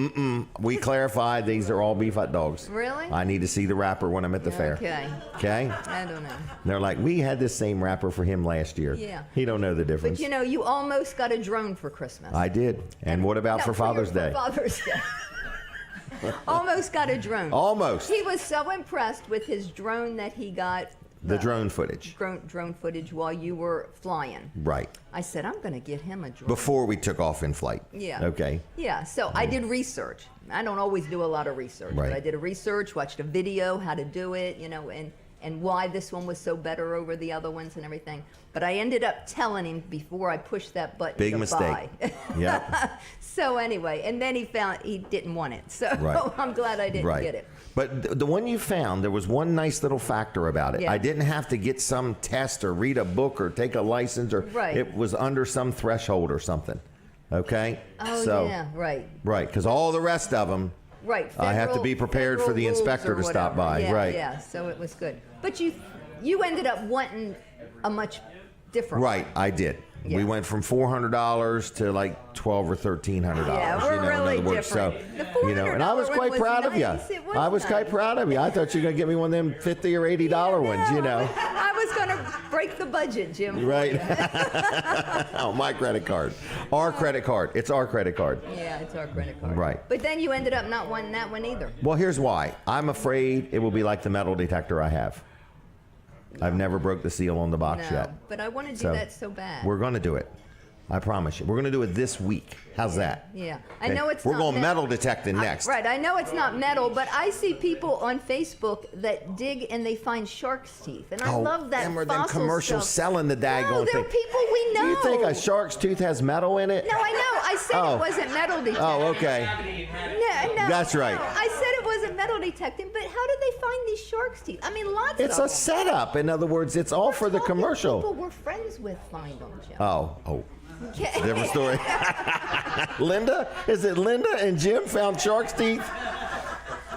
[SPEAKER 1] We clarified these are all beef hot dogs.
[SPEAKER 4] Really?
[SPEAKER 1] I need to see the wrapper when I'm at the fair.
[SPEAKER 4] Okay.
[SPEAKER 1] Okay?
[SPEAKER 4] I don't know.
[SPEAKER 1] They're like, we had this same wrapper for him last year.
[SPEAKER 4] Yeah.
[SPEAKER 1] He don't know the difference.
[SPEAKER 4] But you know, you almost got a drone for Christmas.
[SPEAKER 1] I did. And what about
[SPEAKER 4] No,
[SPEAKER 1] for Father's Day?
[SPEAKER 4] For Father's Day. Almost got a drone.
[SPEAKER 1] Almost.
[SPEAKER 4] He was so impressed with his drone that he got
[SPEAKER 1] The drone footage.
[SPEAKER 4] drone footage while you were flying.
[SPEAKER 1] Right.
[SPEAKER 4] I said, I'm going to get him a drone.
[SPEAKER 1] Before we took off in flight.
[SPEAKER 4] Yeah.
[SPEAKER 1] Okay.
[SPEAKER 4] Yeah, so I did research. I don't always do a lot of research,
[SPEAKER 1] Right.
[SPEAKER 4] but I did a research, watched a video, how to do it, you know, and why this one was so better over the other ones and everything. But I ended up telling him before I pushed that button
[SPEAKER 1] Big
[SPEAKER 4] to
[SPEAKER 1] mistake.
[SPEAKER 4] buy.
[SPEAKER 1] Yeah.
[SPEAKER 4] So anyway, and then he found he didn't want it. So
[SPEAKER 1] Right.
[SPEAKER 4] I'm glad I didn't
[SPEAKER 1] Right.
[SPEAKER 4] get it.
[SPEAKER 1] But the one you found, there was one nice little factor about it.
[SPEAKER 4] Yeah.
[SPEAKER 1] I didn't have to get some test or read a book or take a license or
[SPEAKER 4] Right.
[SPEAKER 1] it was under some threshold or something. Okay?
[SPEAKER 4] Oh,
[SPEAKER 1] so,
[SPEAKER 4] yeah, right.
[SPEAKER 1] Right, because all the rest of them,
[SPEAKER 4] Right.
[SPEAKER 1] I have to be prepared for the
[SPEAKER 4] federal rules
[SPEAKER 1] inspector
[SPEAKER 4] or
[SPEAKER 1] to stop
[SPEAKER 4] whatever.
[SPEAKER 1] by,
[SPEAKER 4] Yeah,
[SPEAKER 1] right.
[SPEAKER 4] Yeah, so it was good. But you ended up wanting a much different
[SPEAKER 1] right, I did.
[SPEAKER 4] Yeah.
[SPEAKER 1] We went from $400 to like $1,200 or $1,300.
[SPEAKER 4] Yeah, we're really
[SPEAKER 1] in other words.
[SPEAKER 4] different.
[SPEAKER 1] So,
[SPEAKER 4] The
[SPEAKER 1] and I was
[SPEAKER 4] $400
[SPEAKER 1] quite
[SPEAKER 4] one was
[SPEAKER 1] proud of you.
[SPEAKER 4] nice. It was
[SPEAKER 1] I was quite
[SPEAKER 4] nice.
[SPEAKER 1] proud of you. I thought you were going to get me one of them $50 or $80 ones,
[SPEAKER 4] I was going to break the budget, Jim.
[SPEAKER 1] Right. Oh, my credit card. Our credit card. It's our credit card.
[SPEAKER 4] Yeah, it's our credit card.
[SPEAKER 1] Right.
[SPEAKER 4] But then you ended up not wanting that one either.
[SPEAKER 1] Well, here's why. I'm afraid it will be like the metal detector I have. I've never broke the seal on the box
[SPEAKER 4] No,
[SPEAKER 1] yet.
[SPEAKER 4] but I want to do
[SPEAKER 1] So,
[SPEAKER 4] that so bad.
[SPEAKER 1] We're going to do it. I promise you. We're going to do it this week. How's that?
[SPEAKER 4] Yeah, I
[SPEAKER 1] Okay?
[SPEAKER 4] know it's
[SPEAKER 1] We're
[SPEAKER 4] not
[SPEAKER 1] going metal detecting next.
[SPEAKER 4] Right, I know it's not metal, but I see people on Facebook that dig and they find shark's teeth, and I love that
[SPEAKER 1] them are
[SPEAKER 4] fossil
[SPEAKER 1] them commercials
[SPEAKER 4] stuff.
[SPEAKER 1] selling the daggone
[SPEAKER 4] No, they're
[SPEAKER 1] thing.
[SPEAKER 4] people we know.
[SPEAKER 1] Do you think a shark's tooth has metal in it?
[SPEAKER 4] No, I know. I said
[SPEAKER 1] Oh.
[SPEAKER 4] it wasn't metal detecting.
[SPEAKER 1] Oh, okay.
[SPEAKER 4] No,
[SPEAKER 1] That's right.
[SPEAKER 4] No, I said it wasn't metal detecting, but how did they find these shark's teeth? I mean, lots
[SPEAKER 1] It's
[SPEAKER 4] of
[SPEAKER 1] a
[SPEAKER 4] them.
[SPEAKER 1] setup. In other words, it's all for the
[SPEAKER 4] Talking
[SPEAKER 1] commercial.
[SPEAKER 4] People we're friends with find them, Jim.
[SPEAKER 1] Oh.
[SPEAKER 4] Okay.
[SPEAKER 1] Different story. Linda? Is it Linda and Jim found shark's teeth?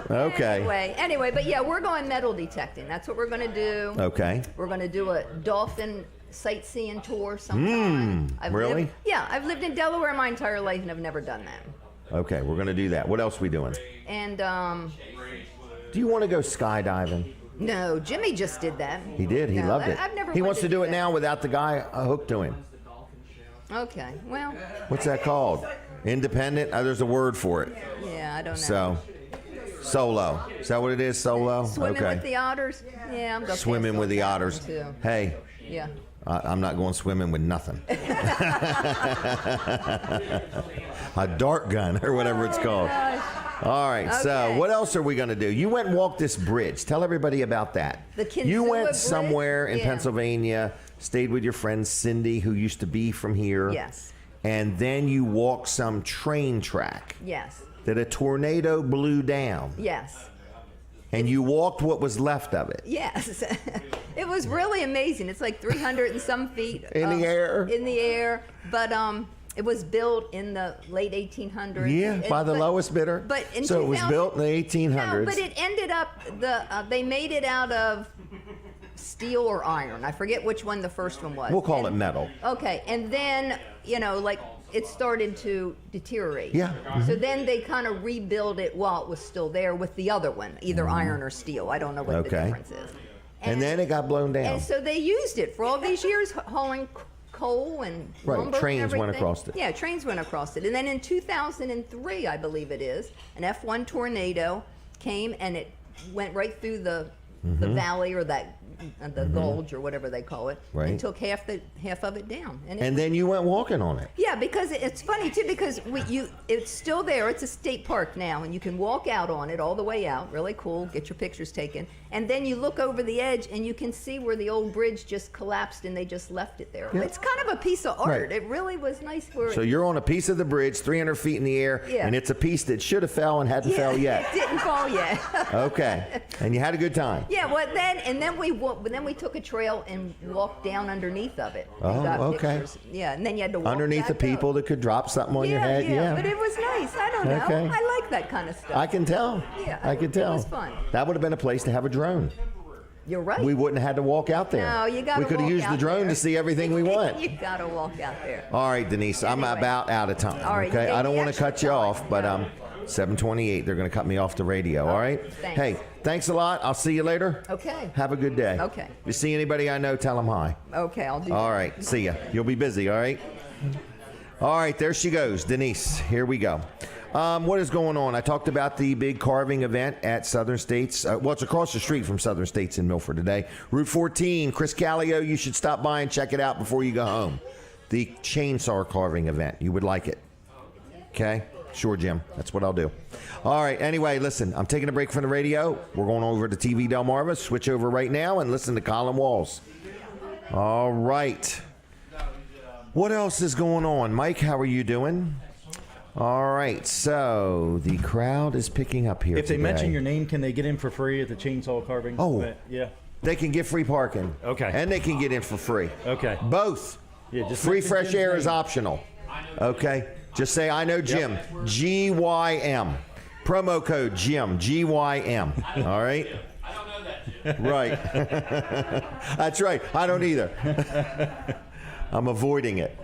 [SPEAKER 1] Okay.
[SPEAKER 4] Anyway, but yeah, we're going metal detecting. That's what we're going to do.
[SPEAKER 1] Okay.
[SPEAKER 4] We're going to do a dolphin sightseeing tour sometime.
[SPEAKER 1] Really?
[SPEAKER 4] I've lived in Delaware my entire life and I've never done that.
[SPEAKER 1] Okay, we're going to do that. What else are we doing?
[SPEAKER 4] And
[SPEAKER 1] Do you want to go skydiving?
[SPEAKER 4] no, Jimmy just did that.
[SPEAKER 1] He did. He
[SPEAKER 4] No,
[SPEAKER 1] loved it.
[SPEAKER 4] I've never
[SPEAKER 1] He
[SPEAKER 4] wanted
[SPEAKER 1] wants to do it
[SPEAKER 4] that.
[SPEAKER 1] now without the guy hooked to him.
[SPEAKER 4] Okay, well,
[SPEAKER 1] What's that called? Independent? There's a word for it.
[SPEAKER 4] yeah, I don't know.
[SPEAKER 1] So, solo. Is that what it is? Solo?
[SPEAKER 4] Swimming
[SPEAKER 1] okay.
[SPEAKER 4] with the otters? Yeah, I'm going
[SPEAKER 1] Swimming with the otters.
[SPEAKER 4] Too.
[SPEAKER 1] Hey,
[SPEAKER 4] Yeah.
[SPEAKER 1] I'm not going swimming with nothing. A dart gun or whatever it's called. All right, so
[SPEAKER 4] Okay.
[SPEAKER 1] what else are we going to do? You went and walked this bridge. Tell everybody about that.
[SPEAKER 4] The
[SPEAKER 1] You
[SPEAKER 4] Kinsua
[SPEAKER 1] went
[SPEAKER 4] Bridge?
[SPEAKER 1] somewhere in
[SPEAKER 4] Yeah.
[SPEAKER 1] Pennsylvania, stayed with your friend Cindy, who used to be from here.
[SPEAKER 4] Yes.
[SPEAKER 1] And then you walked some train track
[SPEAKER 4] Yes.
[SPEAKER 1] that a tornado blew down.
[SPEAKER 4] Yes.
[SPEAKER 1] And you walked what was left of it.
[SPEAKER 4] Yes. It was really amazing. It's like 300 and some feet.
[SPEAKER 1] In the air?
[SPEAKER 4] In the air. But it was built in the late 1800s.
[SPEAKER 1] Yeah, by the
[SPEAKER 4] but-
[SPEAKER 1] lowest bidder.
[SPEAKER 4] But in
[SPEAKER 1] so it was
[SPEAKER 4] 2000
[SPEAKER 1] built in the 1800s.
[SPEAKER 4] No, but it ended up, they made it out of steel or iron. I forget which one the first one was.
[SPEAKER 1] We'll call
[SPEAKER 4] And-
[SPEAKER 1] it metal.
[SPEAKER 4] Okay, and then, like it started to deteriorate.
[SPEAKER 1] Yeah.
[SPEAKER 4] So then they kind of rebuilt it while it was still there with the other one, either iron or steel. I don't know what the
[SPEAKER 1] Okay.
[SPEAKER 4] difference is.
[SPEAKER 1] And then it got blown down.
[SPEAKER 4] And so they used it for all these years, hauling coal and
[SPEAKER 1] Right,
[SPEAKER 4] lumber.
[SPEAKER 1] trains
[SPEAKER 4] and
[SPEAKER 1] went
[SPEAKER 4] everything.
[SPEAKER 1] across it.
[SPEAKER 4] Yeah, trains went across it. And then in 2003, I believe it is, an F1 tornado came and it went right through the valley or the gulch or whatever they call it,
[SPEAKER 1] Right.
[SPEAKER 4] and took half of it down.
[SPEAKER 1] And then you went walking on it.
[SPEAKER 4] Yeah, because it's funny too, because it's still there. It's a state park now, and you can walk out on it all the way out. Really cool. Get your pictures taken, and then you look over the edge, and you can see where the old bridge just collapsed, and they just left it there.
[SPEAKER 1] Yeah.
[SPEAKER 4] It's kind of a piece of art.
[SPEAKER 1] Right.
[SPEAKER 4] It really was nice.
[SPEAKER 1] So you're on a piece of the bridge, 300 feet in the air,
[SPEAKER 4] Yeah.
[SPEAKER 1] and it's a piece that should have fell and hadn't fell yet.
[SPEAKER 4] It didn't fall yet.
[SPEAKER 1] Okay. And you had a good time.
[SPEAKER 4] Yeah, well then we took a trail and walked down underneath of it. and
[SPEAKER 1] Oh,
[SPEAKER 4] got
[SPEAKER 1] okay.
[SPEAKER 4] pictures. Yeah, and then you had to walk
[SPEAKER 1] Underneath the
[SPEAKER 4] back up.
[SPEAKER 1] people that could drop something on your head. Yeah.
[SPEAKER 4] But it was nice. I don't know.
[SPEAKER 1] Okay.
[SPEAKER 4] I like that kind of stuff.
[SPEAKER 1] I can tell.
[SPEAKER 4] Yeah,
[SPEAKER 1] I can tell.
[SPEAKER 4] It was fun.
[SPEAKER 1] That would have been a place to have a drone.
[SPEAKER 4] You're right.
[SPEAKER 1] We wouldn't have had to walk out there.
[SPEAKER 4] No, you got to
[SPEAKER 1] We could have used the drone to see everything we want.
[SPEAKER 4] You got to walk out there.
[SPEAKER 1] All right, Denise, I'm
[SPEAKER 4] Anyway.
[SPEAKER 1] about out of time.
[SPEAKER 4] All right, you
[SPEAKER 1] okay,
[SPEAKER 4] gave
[SPEAKER 1] I don't
[SPEAKER 4] me
[SPEAKER 1] want to
[SPEAKER 4] extra
[SPEAKER 1] cut you
[SPEAKER 4] time.
[SPEAKER 1] off, but
[SPEAKER 4] No.
[SPEAKER 1] 7:28, they're going to cut me off the radio. All right.
[SPEAKER 4] Thanks.
[SPEAKER 1] Hey, thanks a lot. I'll see you later.
[SPEAKER 4] Okay.
[SPEAKER 1] Have a good day.
[SPEAKER 4] Okay.
[SPEAKER 1] If you see anybody I know, tell them hi.
[SPEAKER 4] Okay, I'll do
[SPEAKER 1] All
[SPEAKER 4] that.
[SPEAKER 1] right. See ya. You'll be busy. All right. All right. There she goes, Denise. Here we go. What is going on? I talked about the big carving event at Southern States. Well, it's across the street from Southern States in Milford today. Route 14, Chris Callio. You should stop by and check it out before you go home. The chainsaw carving event. You would like it. Okay? Sure, Jim. That's what I'll do. All right. Anyway, listen, I'm taking a break from the radio. We're going over to TV Delmarva. Switch over right now and listen to Colin Walls. All right. What else is going on? Mike, how are you doing? All right. So the crowd is picking up here
[SPEAKER 2] If they
[SPEAKER 1] today.
[SPEAKER 2] mention your name, can they get in for free at the chainsaw carving?
[SPEAKER 1] Oh.
[SPEAKER 2] event? Yeah.
[SPEAKER 1] They can get free parking.
[SPEAKER 2] Okay.
[SPEAKER 1] And they can get in for free.
[SPEAKER 2] Okay.
[SPEAKER 1] Both.
[SPEAKER 2] Yeah, just
[SPEAKER 1] Free
[SPEAKER 2] mention
[SPEAKER 1] fresh
[SPEAKER 2] Jim's
[SPEAKER 1] air
[SPEAKER 2] name.
[SPEAKER 1] is optional. Okay. Just say, I know Jim. GYM. Promo code Jim. GYM. All right?
[SPEAKER 5] I don't know that, Jim.
[SPEAKER 1] Right. That's right. I don't either. I'm avoiding it.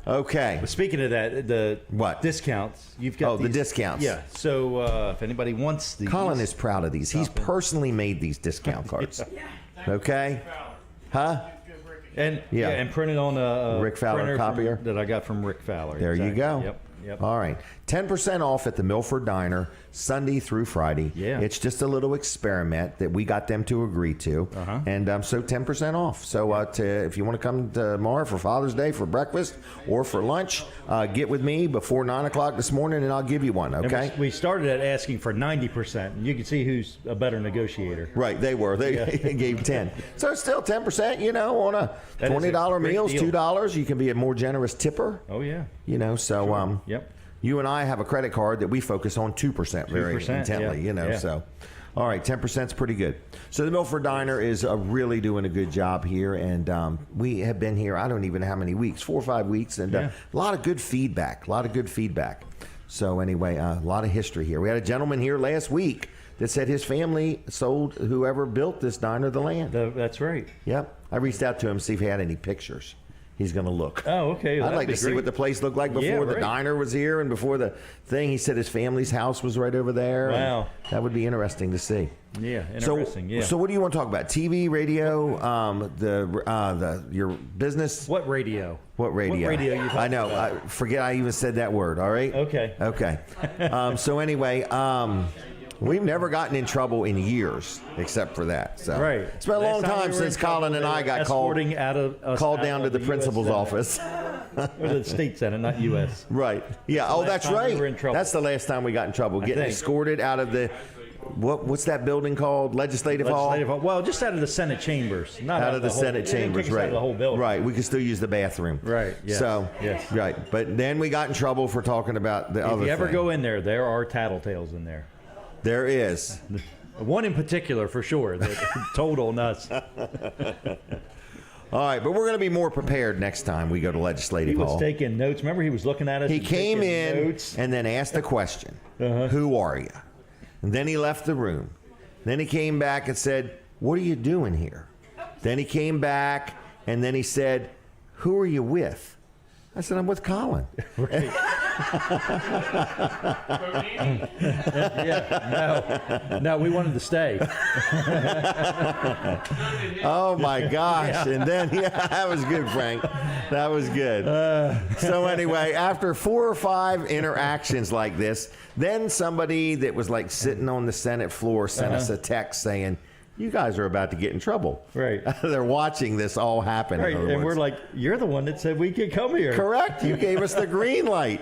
[SPEAKER 1] Okay.
[SPEAKER 2] But speaking of that, the
[SPEAKER 1] What?
[SPEAKER 2] discounts, you've got
[SPEAKER 1] the discounts.
[SPEAKER 2] Yeah. So if anybody wants these.
[SPEAKER 1] Colin is proud of these. He's personally made these discount cards. Okay? Huh?
[SPEAKER 2] And and printed on a
[SPEAKER 1] Rick Fowler
[SPEAKER 2] printer
[SPEAKER 1] copier
[SPEAKER 2] that I got from Rick Fowler.
[SPEAKER 1] There you go.
[SPEAKER 2] Yep.
[SPEAKER 1] All right. 10% off at the Milford Diner, Sunday through Friday.
[SPEAKER 2] Yeah.
[SPEAKER 1] It's just a little experiment that we got them to agree to. And so 10% off. So if you want to come tomorrow for Father's Day for breakfast or for lunch, get with me before 9 o'clock this morning and I'll give you one, okay?
[SPEAKER 2] And we started at asking for 90%. And you can see who's a better negotiator.
[SPEAKER 1] Right, they were. They gave 10. So it's still 10%, on a $20 meals, $2. You can be a more generous tipper.
[SPEAKER 2] Oh, yeah.
[SPEAKER 1] So
[SPEAKER 2] Yep.
[SPEAKER 1] you and I have a credit card that we focus on 2% very
[SPEAKER 2] 2%,
[SPEAKER 1] intently,
[SPEAKER 2] yeah.
[SPEAKER 1] so. All right, 10% is pretty good. So the Milford Diner is really doing a good job here, and we have been here, I don't even know how many weeks, 4 or 5 weeks, and a lot of good feedback, So anyway, a lot of history here. We had a gentleman here last week that said his family sold whoever built this diner the land.
[SPEAKER 2] That's right.
[SPEAKER 1] Yep. I reached out to him to see if he had any pictures. He's going to look.
[SPEAKER 2] Oh, okay.
[SPEAKER 1] I'd like to see what the place looked like before the diner was here and before the thing. He said his family's house was right over there.
[SPEAKER 2] Wow.
[SPEAKER 1] That would be interesting to see.
[SPEAKER 2] Yeah, interesting.
[SPEAKER 1] So what do you want to talk about? TV, radio, your business?
[SPEAKER 2] What radio?
[SPEAKER 1] What radio?
[SPEAKER 2] What radio you talking
[SPEAKER 1] I know.
[SPEAKER 2] about?
[SPEAKER 1] I forget I even said that word, all right?
[SPEAKER 2] Okay.
[SPEAKER 1] So anyway, we've never gotten in trouble in years, except for that. So
[SPEAKER 2] Right.
[SPEAKER 1] It's been a long time since Colin and I got called down to the principal's office.
[SPEAKER 2] Or the state senate, not U.S.
[SPEAKER 1] Right. Yeah.
[SPEAKER 2] That's the
[SPEAKER 1] That's
[SPEAKER 2] last time
[SPEAKER 1] right.
[SPEAKER 2] we were in trouble.
[SPEAKER 1] That's the last time we got in trouble. Getting
[SPEAKER 2] think.
[SPEAKER 1] escorted out of the what's that building called? Legislative Hall.
[SPEAKER 2] Well, just out of the Senate chambers, not
[SPEAKER 1] Out of the Senate chambers, right?
[SPEAKER 2] Out of the whole building.
[SPEAKER 1] Right. We could still use the bathroom.
[SPEAKER 2] Right. Yes.
[SPEAKER 1] So.
[SPEAKER 2] Yes.
[SPEAKER 1] Right. But then we got in trouble for talking about the other.
[SPEAKER 2] If you ever
[SPEAKER 1] thing.
[SPEAKER 2] go in there are tattletales in there.
[SPEAKER 1] There is.
[SPEAKER 2] One in particular, for sure, that told on us.
[SPEAKER 1] All right, but we're going to be more prepared next time we go to Legislative
[SPEAKER 2] He
[SPEAKER 1] Hall.
[SPEAKER 2] was taking notes. Remember, he was looking at us.
[SPEAKER 1] He
[SPEAKER 2] and
[SPEAKER 1] came
[SPEAKER 2] taking
[SPEAKER 1] in
[SPEAKER 2] notes.
[SPEAKER 1] and then asked a question. Who are you? And then he left the room. Then he came back and said, what are you doing here? Then he came back and then he said, who are you with? I said, I'm with Colin.
[SPEAKER 2] No, we wanted to stay.
[SPEAKER 1] Oh my gosh. And then, that was good, Frank. That was good. So anyway, after 4 or 5 interactions like this, then somebody that was like sitting on the Senate floor sent us a text saying, you guys are about to get in trouble.
[SPEAKER 2] Right.
[SPEAKER 1] They're watching this all happen.
[SPEAKER 2] Right, and we're like, you're the one that said we could come here.
[SPEAKER 1] Correct. You gave us the green light.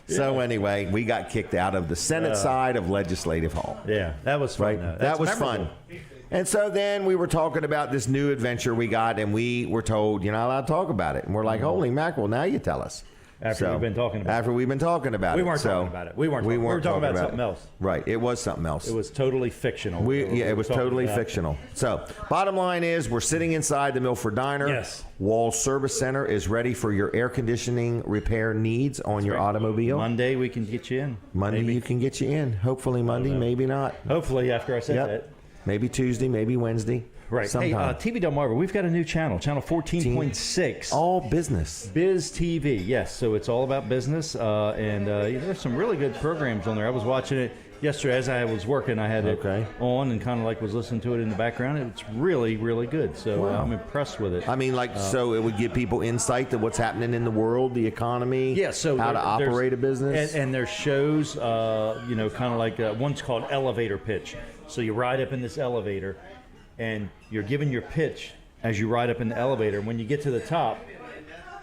[SPEAKER 1] So anyway, we got kicked out of the Senate side of Legislative Hall.
[SPEAKER 2] Yeah, that was fun.
[SPEAKER 1] Right. That was
[SPEAKER 2] memorable.
[SPEAKER 1] fun. And so then we were talking about this new adventure we got, and we were told you're not allowed to talk about it. And we're like, holy mackerel, now you tell us.
[SPEAKER 2] After we've been talking about it.
[SPEAKER 1] After we've been talking about it.
[SPEAKER 2] We weren't talking about it. We were talking about something else.
[SPEAKER 1] Right. It was something else.
[SPEAKER 2] It was totally fictional.
[SPEAKER 1] It was totally fictional. So, bottom line is, we're sitting inside the Milford Diner.
[SPEAKER 2] Yes.
[SPEAKER 1] Wall Service Center is ready for your air conditioning repair needs on your automobile.
[SPEAKER 2] Monday we can get you in.
[SPEAKER 1] Monday you can get you in. Hopefully Monday, maybe not.
[SPEAKER 2] Hopefully after I said that.
[SPEAKER 1] Maybe Tuesday, maybe Wednesday.
[SPEAKER 2] Right.
[SPEAKER 1] Sometime.
[SPEAKER 2] Hey, TV Delmarva, we've got a new channel 14.6.
[SPEAKER 1] All business.
[SPEAKER 2] Biz TV, yes. So it's all about business, and there's some really good programs on there. I was watching it yesterday as I was working. I had it on and kind of like was listening to it in the background. It's really, really good. So I'm impressed with it.
[SPEAKER 1] I mean, so it would give people insight to what's happening in the world, the economy,
[SPEAKER 2] so
[SPEAKER 1] how to operate a business.
[SPEAKER 2] And there's shows, kind of like one's called Elevator Pitch. So you ride up in this elevator, and you're given your pitch as you ride up in the elevator. When you get to the top,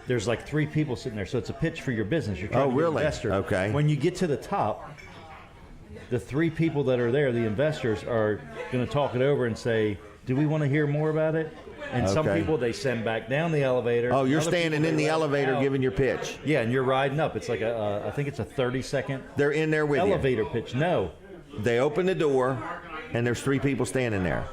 [SPEAKER 2] there's like 3 people sitting there. So it's a pitch for your business. You're trying to get investors.
[SPEAKER 1] Okay.
[SPEAKER 2] When you get to the top, the 3 people that are there, the investors, are going to talk it over and say, do we want to hear more about it? And some people, they send back down the elevator.
[SPEAKER 1] Oh, you're
[SPEAKER 2] Other
[SPEAKER 1] standing
[SPEAKER 2] people,
[SPEAKER 1] in the
[SPEAKER 2] they let
[SPEAKER 1] elevator
[SPEAKER 2] out.
[SPEAKER 1] giving your pitch.
[SPEAKER 2] Yeah, and you're riding up. It's like I think it's a 30-second
[SPEAKER 1] They're in there with
[SPEAKER 2] elevator pitch. No.
[SPEAKER 1] They open the door, and there's 3 people standing there.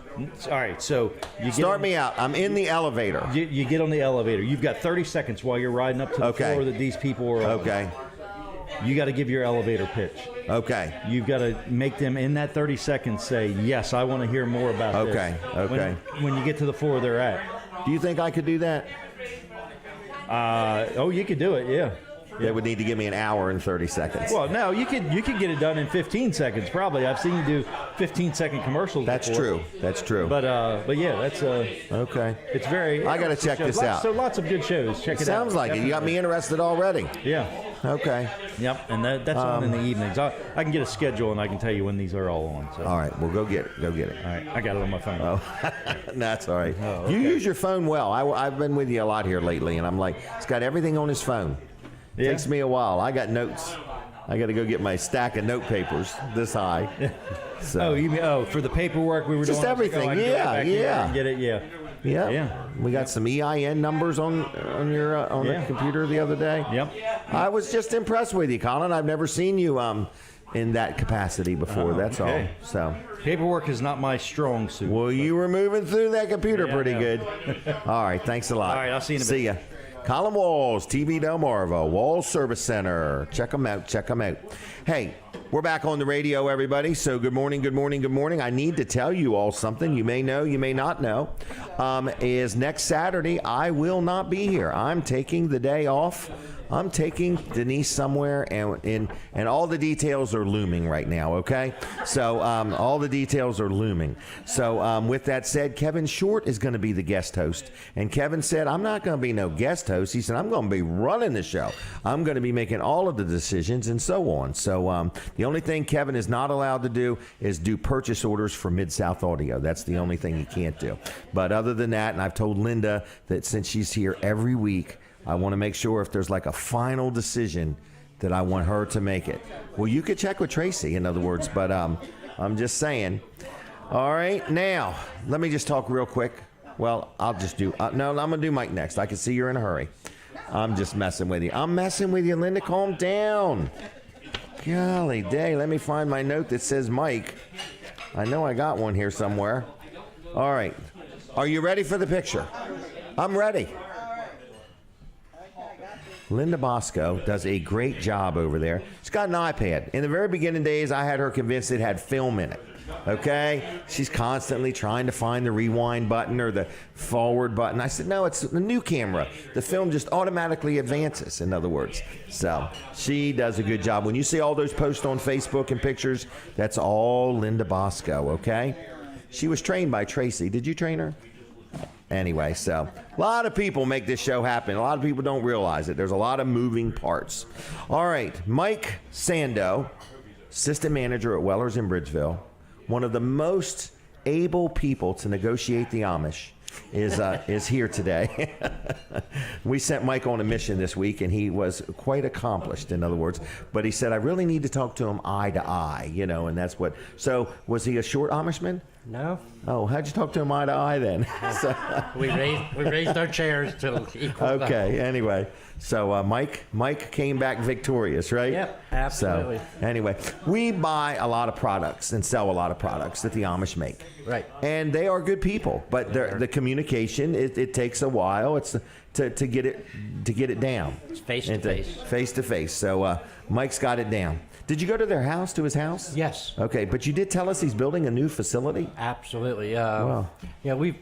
[SPEAKER 2] All right, so you
[SPEAKER 1] Start me out. I'm in the elevator.
[SPEAKER 2] You get on the elevator. You've got 30 seconds while you're riding up to the floor that these people are on.
[SPEAKER 1] Okay.
[SPEAKER 2] You got to give your elevator pitch.
[SPEAKER 1] Okay.
[SPEAKER 2] You've got to make them in that 30 seconds say, yes, I want to hear more about this.
[SPEAKER 1] Okay.
[SPEAKER 2] When you get to the floor they're at.
[SPEAKER 1] Do you think I could do that?
[SPEAKER 2] You could do it, yeah.
[SPEAKER 1] They would need to give me an hour and 30 seconds.
[SPEAKER 2] Well, no, you could get it done in 15 seconds probably. I've seen you do 15-second commercials.
[SPEAKER 1] That's
[SPEAKER 2] before.
[SPEAKER 1] true. That's true.
[SPEAKER 2] But yeah, that's
[SPEAKER 1] okay.
[SPEAKER 2] It's very.
[SPEAKER 1] I got to check this out.
[SPEAKER 2] So lots of good shows. Check it out.
[SPEAKER 1] Sounds like it. You got me interested already.
[SPEAKER 2] Yeah.
[SPEAKER 1] Okay.
[SPEAKER 2] Yep, and that's on in the evenings. I can get a schedule and I can tell you when these are all on. So.
[SPEAKER 1] All right, well, go get it. Go get it.
[SPEAKER 2] All right, I got it on my phone.
[SPEAKER 1] Oh, that's all right.
[SPEAKER 2] Oh, okay.
[SPEAKER 1] You use your phone well. I've been with you a lot here lately, and I'm like, it's got everything on his phone.
[SPEAKER 2] Yeah.
[SPEAKER 1] Takes me a while. I got notes. I got to go get my stack of note papers this high. So.
[SPEAKER 2] For the paperwork we were
[SPEAKER 1] just
[SPEAKER 2] doing.
[SPEAKER 1] everything.
[SPEAKER 2] I go back here
[SPEAKER 1] Yeah.
[SPEAKER 2] and get it. Yeah.
[SPEAKER 1] Yeah. We got some EIN numbers on your the computer the other day.
[SPEAKER 2] Yep.
[SPEAKER 1] I was just impressed with you, Colin. I've never seen you in that capacity before. That's all. So
[SPEAKER 2] paperwork is not my strong suit.
[SPEAKER 1] well, you were moving through that computer pretty good. All right. Thanks a lot.
[SPEAKER 2] All right. I'll see you in a bit.
[SPEAKER 1] See ya. Colin Walls, TV Delmarva, Walls Service Center. Check them out. Check them out. Hey, we're back on the radio, everybody. So good morning, good morning, good morning. I need to tell you all something. You may know, you may not know. Is next Saturday, I will not be here. I'm taking the day off. I'm taking Denise somewhere, and all the details are looming right now, okay? So all the details are looming. So with that said, Kevin Short is going to be the guest host. And Kevin said, I'm not going to be no guest host. He said, I'm going to be running the show. I'm going to be making all of the decisions and so on. So the only thing Kevin is not allowed to do is do purchase orders for Mid-South Audio. That's the only thing he can't do. But other than that, and I've told Linda that since she's here every week, I want to make sure if there's like a final decision that I want her to make it. Well, you could check with Tracy, in other words, but I'm just saying. All right, now, let me just talk real quick. Well, I'll just do, no, I'm going to do Mike next. I can see you're in a hurry. I'm just messing with you. I'm messing with you, Linda. Calm down. Golly day, let me find my note that says Mike. I know I got one here somewhere. All right. Are you ready for the picture? I'm ready. Linda Bosco does a great job over there. She's got an iPad. In the very beginning days, I had her convinced it had film in it. Okay? She's constantly trying to find the rewind button or the forward button. I said, no, it's the new camera. The film just automatically advances, in other words. So she does a good job. When you see all those posts on Facebook and pictures, that's all Linda Bosco, okay? She was trained by Tracy. Did you train her? Anyway, so a lot of people make this show happen. A lot of people don't realize it. There's a lot of moving parts. All right, Mike Sandoe, assistant manager at Weller's in Bridgeville, one of the most able people to negotiate the Amish, is here today. We sent Mike on a mission this week, and he was quite accomplished, in other words. But he said, I really need to talk to him eye to eye, and that's what. So was he a short Amishman?
[SPEAKER 5] No.
[SPEAKER 1] Oh, how'd you talk to him eye to eye then? So,
[SPEAKER 5] we raised our chairs to equal.
[SPEAKER 1] Okay. Anyway, so Mike came back victorious, right?
[SPEAKER 5] Yep, absolutely.
[SPEAKER 1] So anyway, we buy a lot of products and sell a lot of products that the Amish make.
[SPEAKER 5] Right.
[SPEAKER 1] And they are good people, but the communication it takes a while. It's to get it down.
[SPEAKER 5] It's face to face.
[SPEAKER 1] Face to face. So Mike's got it down. Did you go to their house, to his house?
[SPEAKER 5] Yes.
[SPEAKER 1] Okay, but you did tell us he's building a new facility?
[SPEAKER 5] Absolutely.
[SPEAKER 1] Wow.
[SPEAKER 5] Yeah, we've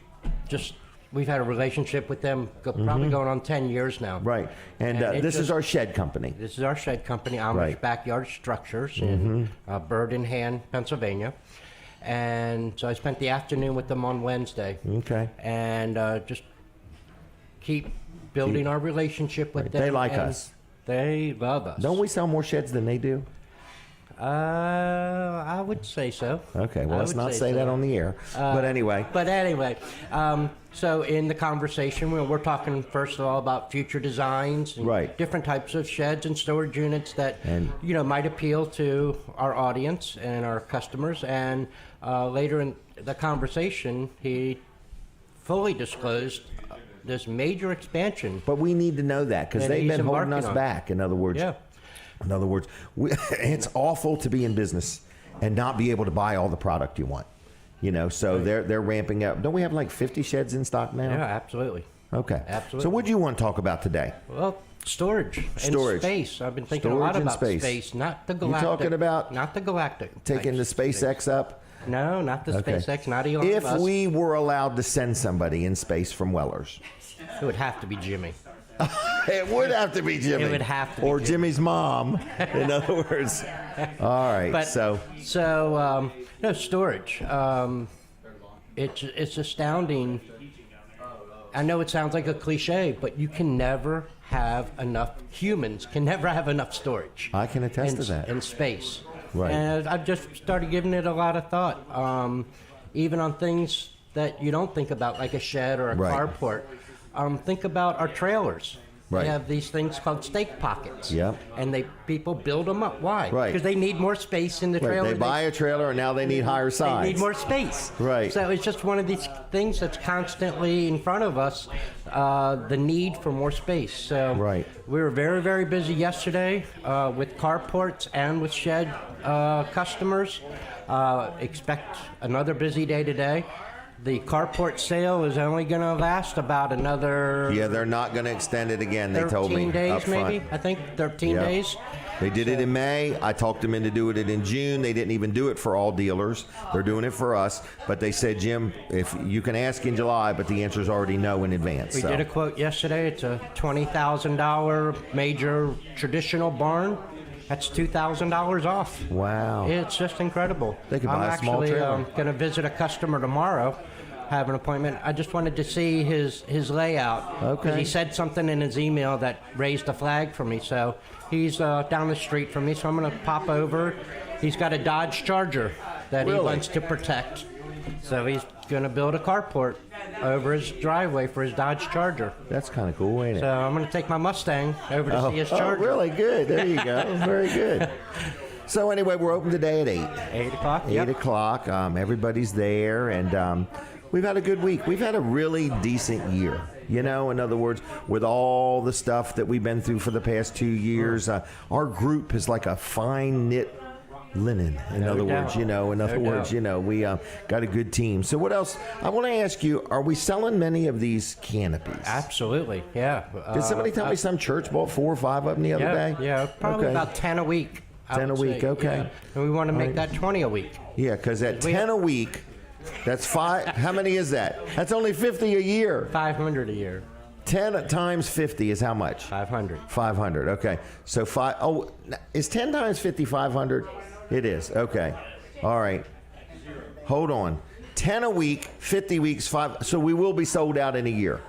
[SPEAKER 5] had a relationship with them probably going on 10 years now.
[SPEAKER 1] Right. And this is our shed company.
[SPEAKER 5] This is our shed company, Amish
[SPEAKER 1] Right.
[SPEAKER 5] Backyard Structures in Bird in Hand, Pennsylvania. And so I spent the afternoon with them on Wednesday.
[SPEAKER 1] Okay.
[SPEAKER 5] And just keep building our relationship with them.
[SPEAKER 1] They like
[SPEAKER 5] and
[SPEAKER 1] us.
[SPEAKER 5] They love us.
[SPEAKER 1] Don't we sell more sheds than they do?
[SPEAKER 5] I would say so.
[SPEAKER 1] Okay, well,
[SPEAKER 5] I
[SPEAKER 1] let's
[SPEAKER 5] would
[SPEAKER 1] not say
[SPEAKER 5] so.
[SPEAKER 1] that on the air. But anyway.
[SPEAKER 5] So in the conversation, we're talking first of all about future designs and
[SPEAKER 1] Right.
[SPEAKER 5] different types of sheds and storage units that might appeal to our audience and our customers. And later in the conversation, he fully disclosed this major expansion.
[SPEAKER 1] But we need to know that because
[SPEAKER 5] And
[SPEAKER 1] they've
[SPEAKER 5] he's
[SPEAKER 1] been holding
[SPEAKER 5] embarking
[SPEAKER 1] us
[SPEAKER 5] on.
[SPEAKER 1] back, in other words.
[SPEAKER 5] Yeah.
[SPEAKER 1] In other words, it's awful to be in business and not be able to buy all the product you want. So they're ramping up. Don't we have like 50 sheds in stock now?
[SPEAKER 5] Yeah, absolutely.
[SPEAKER 1] Okay.
[SPEAKER 5] Absolutely.
[SPEAKER 1] So what do you want to talk about today?
[SPEAKER 5] Well, storage
[SPEAKER 1] Storage.
[SPEAKER 5] and space. I've been thinking
[SPEAKER 1] Storage
[SPEAKER 5] a lot
[SPEAKER 1] and
[SPEAKER 5] about
[SPEAKER 1] space.
[SPEAKER 5] not the galactic.
[SPEAKER 1] talking about
[SPEAKER 5] not the galactic.
[SPEAKER 1] Taking the
[SPEAKER 5] type
[SPEAKER 1] SpaceX up?
[SPEAKER 5] No, not the
[SPEAKER 1] Okay.
[SPEAKER 5] SpaceX, not Elon
[SPEAKER 1] If
[SPEAKER 5] Musk.
[SPEAKER 1] we were allowed to send somebody in space from Weller's,
[SPEAKER 5] It would have to be Jimmy.
[SPEAKER 1] It would have to be Jimmy.
[SPEAKER 5] It would have to be
[SPEAKER 1] or
[SPEAKER 5] Jimmy.
[SPEAKER 1] Jimmy's mom. In other words. All right.
[SPEAKER 5] But,
[SPEAKER 1] so
[SPEAKER 5] no, storage. It's astounding. I know it sounds like a cliche, but you can never have enough. Humans can never have enough storage.
[SPEAKER 1] I can attest to that.
[SPEAKER 5] In space.
[SPEAKER 1] Right.
[SPEAKER 5] And I've just started giving it a lot of thought. Even on things that you don't think about, like a shed or a
[SPEAKER 1] Right.
[SPEAKER 5] carport. Think about our trailers.
[SPEAKER 1] Right.
[SPEAKER 5] They have these things called stake pockets.
[SPEAKER 1] Yep.
[SPEAKER 5] And people build them up. Why?
[SPEAKER 1] Right.
[SPEAKER 5] Because they need more space in the
[SPEAKER 1] right,
[SPEAKER 5] trailer.
[SPEAKER 1] they buy a trailer and now they need higher sides.
[SPEAKER 5] They need more space.
[SPEAKER 1] Right.
[SPEAKER 5] So it's just one of these things that's constantly in front of us, the need for more space. So
[SPEAKER 1] Right.
[SPEAKER 5] we were very, very busy yesterday with carports and with shed customers. Expect another busy day today. The carport sale is only going to last about another
[SPEAKER 1] Yeah, they're not going to extend it again, they told me.
[SPEAKER 5] 13 days,
[SPEAKER 1] up front.
[SPEAKER 5] maybe. I think 13
[SPEAKER 1] Yep.
[SPEAKER 5] days.
[SPEAKER 1] They did it in May. I talked them into doing it in June. They didn't even do it for all dealers. They're doing it for us. But they said, Jim, if you can ask in July, but the answer's already no in advance.
[SPEAKER 5] We did a quote yesterday. It's a $20,000 major traditional barn. That's $2,000 off.
[SPEAKER 1] Wow.
[SPEAKER 5] It's just incredible.
[SPEAKER 1] They could buy
[SPEAKER 5] I'm
[SPEAKER 1] a small
[SPEAKER 5] actually
[SPEAKER 1] trailer.
[SPEAKER 5] going to visit a customer tomorrow, have an appointment. I just wanted to see his layout.
[SPEAKER 1] Okay.
[SPEAKER 5] 'Cause he said something in his email that raised a flag for me. So he's down the street from me, so I'm going to pop over. He's got a Dodge Charger that he
[SPEAKER 1] Really?
[SPEAKER 5] wants to protect. So he's going to build a carport over his driveway for his Dodge Charger.
[SPEAKER 1] That's kind of cool, ain't it?
[SPEAKER 5] So I'm going to take my Mustang over to see his Charger.
[SPEAKER 1] really good. There you go. Very good. So anyway, we're open today at 8.
[SPEAKER 5] 8 o'clock?
[SPEAKER 1] 8 o'clock. Everybody's there, and we've had a good week. We've had a really decent year. You know, in other words, with all the stuff that we've been through for the past 2 years, our group is like a fine knit linen. In other words, we got a good team. So what else? I want to ask you, are we selling many of these canopies?
[SPEAKER 5] Absolutely, yeah.
[SPEAKER 1] Did somebody tell me some church bought 4 or 5 of them the other day?
[SPEAKER 5] Yeah, probably
[SPEAKER 1] Okay.
[SPEAKER 5] about 10 a week. I
[SPEAKER 1] 10 a
[SPEAKER 5] would
[SPEAKER 1] week,
[SPEAKER 5] say,
[SPEAKER 1] okay.
[SPEAKER 5] yeah. And we want to make that 20 a week.
[SPEAKER 1] Yeah, because at
[SPEAKER 5] We
[SPEAKER 1] 10
[SPEAKER 5] have-
[SPEAKER 1] a week, that's 5. How many is that? That's only 50 a year.
[SPEAKER 5] 500 a year.
[SPEAKER 1] 10 times 50 is how much?
[SPEAKER 5] 500.
[SPEAKER 1] 500. Okay. So is 10 times 50 500? It is. Okay. All right. Hold on. 10 a week, 50 weeks, 5. So we will be sold out in a year.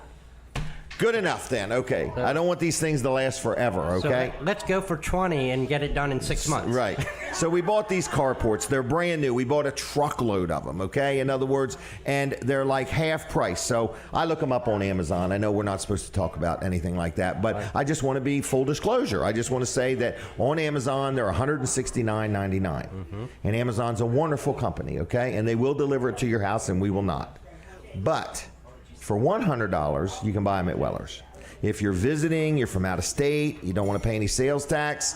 [SPEAKER 1] Good enough then. Okay. I don't want these things to last forever. Okay.
[SPEAKER 5] So let's go for 20 and get it done in 6 months.
[SPEAKER 1] Right. So we bought these carports. They're brand new. We bought a truckload of them, okay? In other words, and they're like half price. So I look them up on Amazon. I know we're not supposed to talk about anything like that, but I just want to be full disclosure. I just want to say that on Amazon, they're $169.99. And Amazon's a wonderful company, okay? And they will deliver it to your house, and we will not. But for $100, you can buy them at Weller's. If you're visiting, you're from out of state, you don't want to pay any sales tax,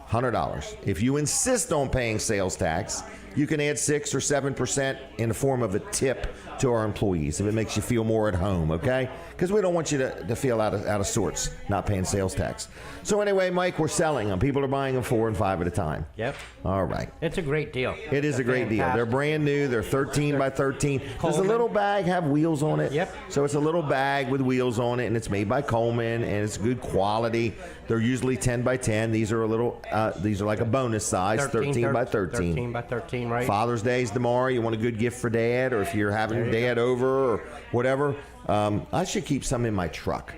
[SPEAKER 1] $100. If you insist on paying sales tax, you can add 6 or 7% in the form of a tip to our employees if it makes you feel more at home, okay? Because we don't want you to feel out of sorts not paying sales tax. So anyway, Mike, we're selling them. People are buying them 4 and 5 at a time.
[SPEAKER 5] Yep.
[SPEAKER 1] All right.
[SPEAKER 5] It's a great deal.
[SPEAKER 1] It is a great deal. They're brand new. They're 13 by 13. Does the
[SPEAKER 5] Coleman.
[SPEAKER 1] little bag have wheels on it?
[SPEAKER 5] Yep.
[SPEAKER 1] So it's a little bag with wheels on it, and it's made by Coleman, and it's good quality. They're usually 10 by 10. These are like a bonus size, 13 by 13.
[SPEAKER 5] 13 by 13, right?
[SPEAKER 1] Father's Day's tomorrow. You want a good gift for Dad, or if you're having Dad over or whatever. I should keep some in my truck.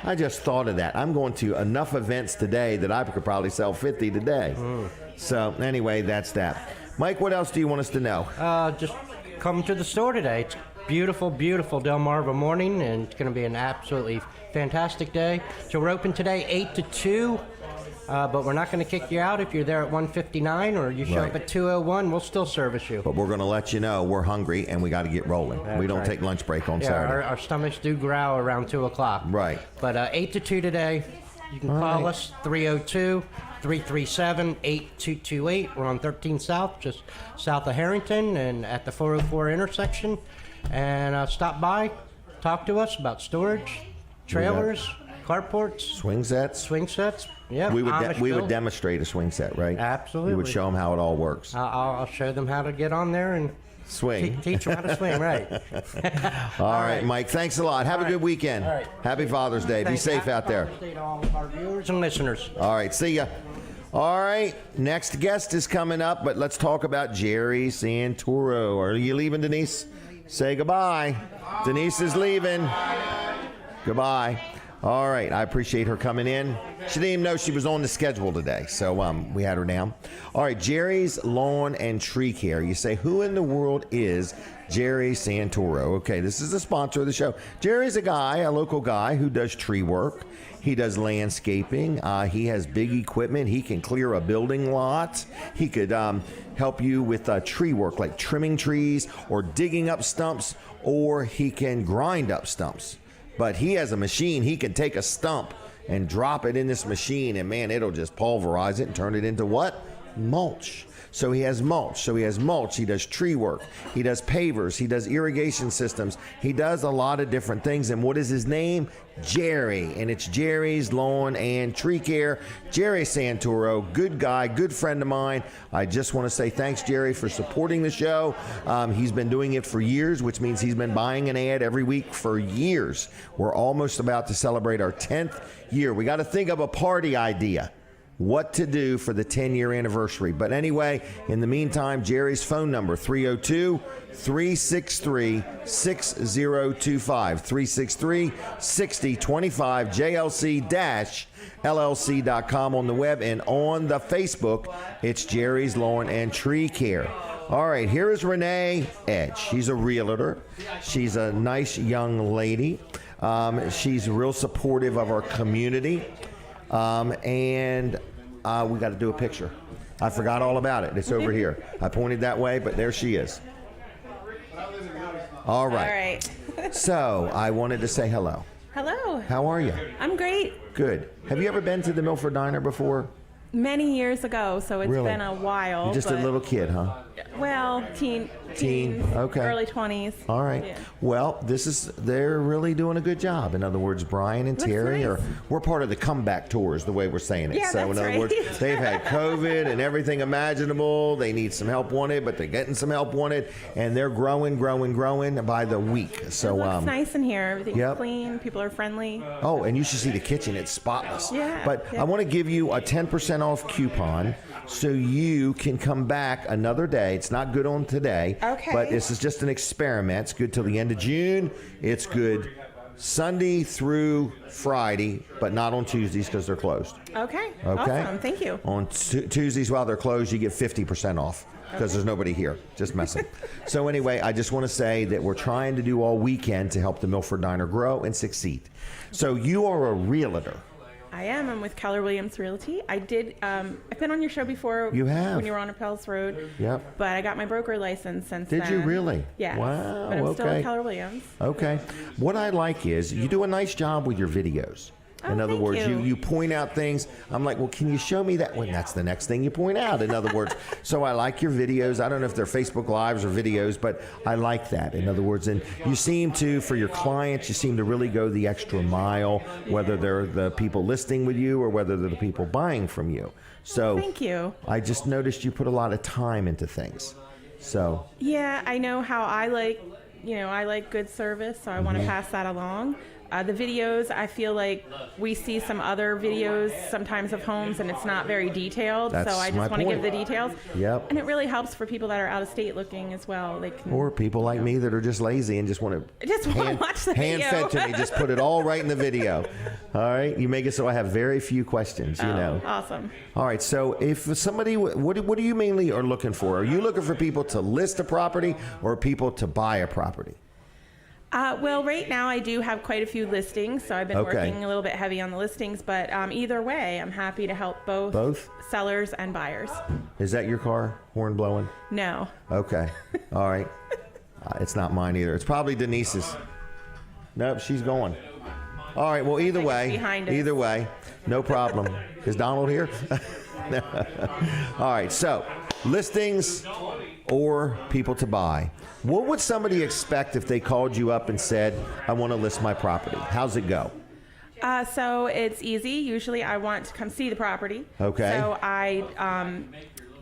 [SPEAKER 1] I just thought of that. I'm going to enough events today that I could probably sell 50 today. So anyway, that's that. Mike, what else do you want us to know?
[SPEAKER 5] Just come to the store today. It's beautiful, beautiful Delmarva morning, and it's going to be an absolutely fantastic day. So we're open today 8 to 2. But we're not going to kick you out if you're there at 1:59 or you show
[SPEAKER 1] Right.
[SPEAKER 5] up at 2:01. We'll still service you.
[SPEAKER 1] But we're going to let you know we're hungry and we got to get rolling.
[SPEAKER 5] That's
[SPEAKER 1] We don't
[SPEAKER 5] right.
[SPEAKER 1] take lunch break on
[SPEAKER 5] Yeah,
[SPEAKER 1] Saturday.
[SPEAKER 5] our stomachs do growl around 2 o'clock.
[SPEAKER 1] Right.
[SPEAKER 5] But 8 to 2 today. You can call us 302-337-8228. We're on 13 South, just south of Harrington and at the 404 intersection. And stop by, talk to us about storage, trailers, carports,
[SPEAKER 1] Swing sets.
[SPEAKER 5] swing sets. Yeah,
[SPEAKER 1] We would
[SPEAKER 5] Amish
[SPEAKER 1] we would
[SPEAKER 5] build.
[SPEAKER 1] demonstrate a swing set, right?
[SPEAKER 5] Absolutely.
[SPEAKER 1] We would show them how it all works.
[SPEAKER 5] I'll show them how to get on there and
[SPEAKER 1] Swing.
[SPEAKER 5] Teach them how to swing, right.
[SPEAKER 1] All right, Mike. Thanks a lot. Have a good weekend.
[SPEAKER 5] All right.
[SPEAKER 1] Happy Father's Day. Be safe out there.
[SPEAKER 5] Father's Day to all of our viewers and listeners.
[SPEAKER 1] All right. See ya. All right. Next guest is coming up, but let's talk about Jerry Santoro. Are you leaving, Denise? Say goodbye. Denise is leaving. Goodbye. All right. I appreciate her coming in. She didn't even know she was on the schedule today, so we had her down. All right. Jerry's Lawn and Tree Care. You say, who in the world is Jerry Santoro? Okay, this is the sponsor of the show. Jerry's a local guy who does tree work. He does landscaping. He has big equipment. He can clear a building lot. He could help you with tree work, like trimming trees or digging up stumps, or he can grind up stumps. But he has a machine. He can take a stump and drop it in this machine, and man, it'll just pulverize it and turn it into what? Mulch. So he has mulch. He does tree work. He does pavers. He does irrigation systems. He does a lot of different things. And what is his name? Jerry. And it's Jerry's Lawn and Tree Care. Jerry Santoro, good guy, good friend of mine. I just want to say thanks, Jerry, for supporting the show. He's been doing it for years, which means he's been buying an ad every week for years. We're almost about to celebrate our 10th year. We got to think of a party idea. What to do for the 10-year anniversary. But anyway, in the meantime, Jerry's phone number, 302-363-6025, 363-6025, JLC-LLC.com on the web, and on the Facebook, it's Jerry's Lawn and Tree Care. All right, here is Renee Edge. She's a realtor. She's a nice young lady. She's real supportive of our community. And we got to do a picture. I forgot all about it. It's over here. I pointed that way, but there she is. All right. So I wanted to say hello.
[SPEAKER 6] Hello.
[SPEAKER 1] How are you?
[SPEAKER 6] I'm great.
[SPEAKER 1] Good. Have you ever been to the Milford Diner before?
[SPEAKER 6] Many years ago, so it's
[SPEAKER 1] Really?
[SPEAKER 6] been a while.
[SPEAKER 1] You're just a little kid, huh?
[SPEAKER 6] Well, teen,
[SPEAKER 1] Okay.
[SPEAKER 6] early 20s.
[SPEAKER 1] All right.
[SPEAKER 6] Yeah.
[SPEAKER 1] Well, they're really doing a good job. In other words, Brian and
[SPEAKER 6] That's
[SPEAKER 1] Terri
[SPEAKER 6] nice.
[SPEAKER 1] we're part of the comeback tours, the way we're saying it.
[SPEAKER 6] Yeah,
[SPEAKER 1] So in
[SPEAKER 6] that's
[SPEAKER 1] other
[SPEAKER 6] right.
[SPEAKER 1] words, they've had COVID and everything imaginable. They need some help wanted, but they're getting some help wanted, and they're growing by the week. So
[SPEAKER 6] It looks nice in here. Everything's
[SPEAKER 1] Yep.
[SPEAKER 6] clean. People are friendly.
[SPEAKER 1] Oh, and you should see the kitchen. It's spotless.
[SPEAKER 6] Yeah,
[SPEAKER 1] But
[SPEAKER 6] yeah.
[SPEAKER 1] I want to give you a 10% off coupon so you can come back another day. It's not good on today.
[SPEAKER 6] Okay.
[SPEAKER 1] But this is just an experiment. It's good till the end of June. It's good Sunday through Friday, but not on Tuesdays because they're closed.
[SPEAKER 6] Okay.
[SPEAKER 1] Okay?
[SPEAKER 6] Awesome. Thank you.
[SPEAKER 1] On Tuesdays while they're closed, you get 50% off because there's nobody here. Just messing. So anyway, I just want to say that we're trying to do all weekend to help the Milford Diner grow and succeed. So you are a realtor.
[SPEAKER 6] I am. I'm with Keller Williams Realty. I've been on your show before.
[SPEAKER 1] You have?
[SPEAKER 6] When you were on Appels Road.
[SPEAKER 1] Yep.
[SPEAKER 6] But I got my broker license since then.
[SPEAKER 1] Did you really?
[SPEAKER 6] Yeah.
[SPEAKER 1] Wow,
[SPEAKER 6] But I'm still
[SPEAKER 1] okay.
[SPEAKER 6] at Keller Williams.
[SPEAKER 1] Okay. What I like is you do a nice job with your videos. In
[SPEAKER 6] Oh,
[SPEAKER 1] other
[SPEAKER 6] thank
[SPEAKER 1] words,
[SPEAKER 6] you.
[SPEAKER 1] you point out things. I'm like, well, can you show me that? Well, that's the next thing you point out. In other words, so I like your videos. I don't know if they're Facebook Lives or videos, but I like that. In other words, and you seem to, for your clients, you seem to really go the extra mile, whether they're the people listing with you or whether they're the people buying from you. So
[SPEAKER 6] Thank you.
[SPEAKER 1] I just noticed you put a lot of time into things. So
[SPEAKER 6] Yeah, I know how I like good service, so I want to
[SPEAKER 1] Mm-hmm.
[SPEAKER 6] pass that along. The videos, I feel like we see some other videos sometimes of homes and it's not very detailed,
[SPEAKER 1] That's
[SPEAKER 6] so I
[SPEAKER 1] my
[SPEAKER 6] just want to give
[SPEAKER 1] point.
[SPEAKER 6] the details.
[SPEAKER 1] Yep.
[SPEAKER 6] And it really helps for people that are out of state looking as well. They can,
[SPEAKER 1] or people like me that are just lazy and just want to
[SPEAKER 6] Just wanna watch the
[SPEAKER 1] hand
[SPEAKER 6] video.
[SPEAKER 1] fed to me. Just put it all right in the video. All right, you make it so I have very few questions. You know.
[SPEAKER 6] Awesome.
[SPEAKER 1] All right. So if somebody, what do you mainly are looking for? Are you looking for people to list a property or people to buy a property?
[SPEAKER 6] Well, right now I do have quite a few listings, so I've been
[SPEAKER 1] Okay.
[SPEAKER 6] working a little bit heavy on the listings, but either way, I'm happy to help both sellers and buyers.
[SPEAKER 1] Is that your car horn blowing?
[SPEAKER 6] No.
[SPEAKER 1] Okay. All right. It's not mine either. It's probably Denise's. Nope, she's going. All right. Well, either
[SPEAKER 6] Like it's
[SPEAKER 1] way,
[SPEAKER 6] behind us.
[SPEAKER 1] either way, no problem. Is Donald here? All right. So, listings or people to buy. What would somebody expect if they called you up and said, "I want to list my property"? How's it go?
[SPEAKER 6] So it's easy. Usually I want to come see the property.
[SPEAKER 1] Okay.
[SPEAKER 6] So I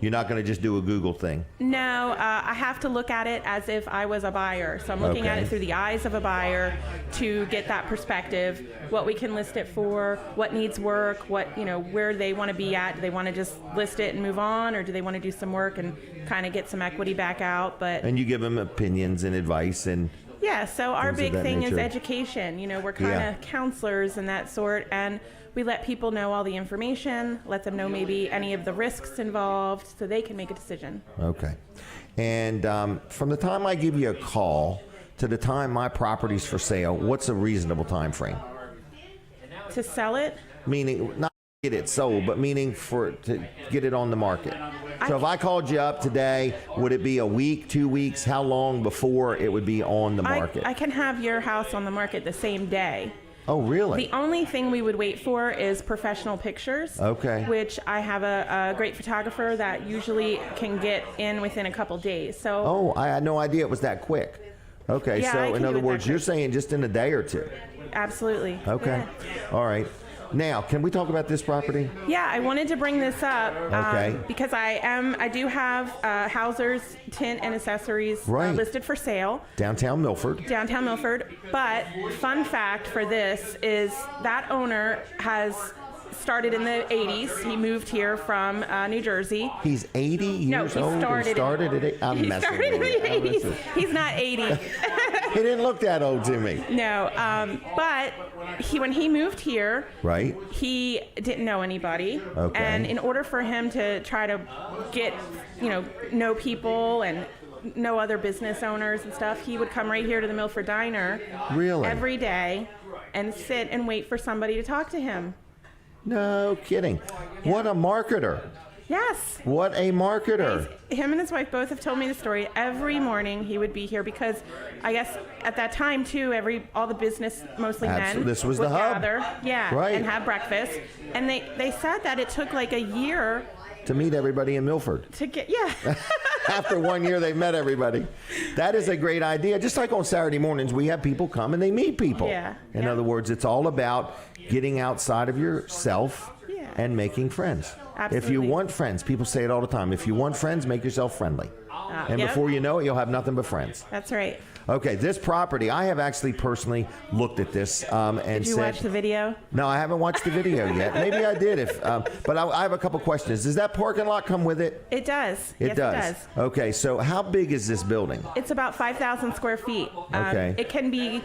[SPEAKER 1] You're not going to just do a Google thing.
[SPEAKER 6] No, I have to look at it as if I was a buyer. So I'm looking at it through the eyes of a buyer to get that perspective, what we can list it for, what needs work, what, where they want to be at. Do they want to just list it and move on, or do they want to do some work and kind of get some equity back out? And
[SPEAKER 1] you give them opinions and advice and
[SPEAKER 6] yeah, so our big thing
[SPEAKER 1] nature.
[SPEAKER 6] is education. We're kind of counselors and that sort, and we let people know all the information, let them know maybe any of the risks involved so they can make a decision.
[SPEAKER 1] Okay. And from the time I give you a call to the time my property's for sale, what's a reasonable time frame?
[SPEAKER 6] To sell it?
[SPEAKER 1] Meaning, not get it sold, but meaning to get it on the market. So if I called you up today, would it be a week, 2 weeks? How long before it would be on the market?
[SPEAKER 6] I can have your house on the market the same day.
[SPEAKER 1] Oh, really?
[SPEAKER 6] The only thing we would wait for is professional pictures.
[SPEAKER 1] Okay.
[SPEAKER 6] Which I have a great photographer that usually can get in within a couple days. So.
[SPEAKER 1] Oh, I had no idea it was that quick. Okay,
[SPEAKER 6] yeah,
[SPEAKER 1] so in other words, you're saying just in a day or two?
[SPEAKER 6] Absolutely.
[SPEAKER 1] Okay.
[SPEAKER 6] Yeah.
[SPEAKER 1] All right. Now, can we talk about this property?
[SPEAKER 6] Yeah, I wanted to bring this up because I do have Hauser's Tint and Accessories listed for sale.
[SPEAKER 1] Downtown Milford.
[SPEAKER 6] But fun fact for this is that owner has started in the 80s. He moved here from New Jersey.
[SPEAKER 1] He's 80 years old and started at 8?
[SPEAKER 6] I'm messing with you. He started in the 80s. He's not 80.
[SPEAKER 1] He didn't look that old to me.
[SPEAKER 6] No, but when he moved here, he didn't know anybody.
[SPEAKER 1] Okay.
[SPEAKER 6] And in order for him to try to get, know people and know other business owners and stuff, he would come right here to the Milford Diner every day and sit and wait for somebody to talk to him.
[SPEAKER 1] No kidding. Yeah. What a marketer.
[SPEAKER 6] Yes.
[SPEAKER 1] What a marketer.
[SPEAKER 6] Him and his wife both have told me the story. Every morning he would be here because I guess at that time too, all the business, mostly men,
[SPEAKER 1] this was
[SPEAKER 6] would
[SPEAKER 1] the hub.
[SPEAKER 6] gather, and have breakfast. And they said that it took like a year
[SPEAKER 1] to meet everybody in Milford. After 1 year, they've met everybody. That is a great idea. Just like on Saturday mornings, we have people come and they meet people. In other words, it's all about getting outside of yourself and making friends.
[SPEAKER 6] Absolutely.
[SPEAKER 1] If you want friends, people say it all the time. If you want friends, make yourself friendly. And before you know it, you'll have nothing but friends.
[SPEAKER 6] That's right.
[SPEAKER 1] Okay, this property, I have actually personally looked at this and said...
[SPEAKER 6] Did you watch the video?
[SPEAKER 1] No, I haven't watched the video yet. Maybe I did, but I have a couple questions. Does that parking lot come with it?
[SPEAKER 6] It does.
[SPEAKER 1] It does. Okay, so how big is this building?
[SPEAKER 6] It's about 5,000 square feet.
[SPEAKER 1] Okay.
[SPEAKER 6] It can be...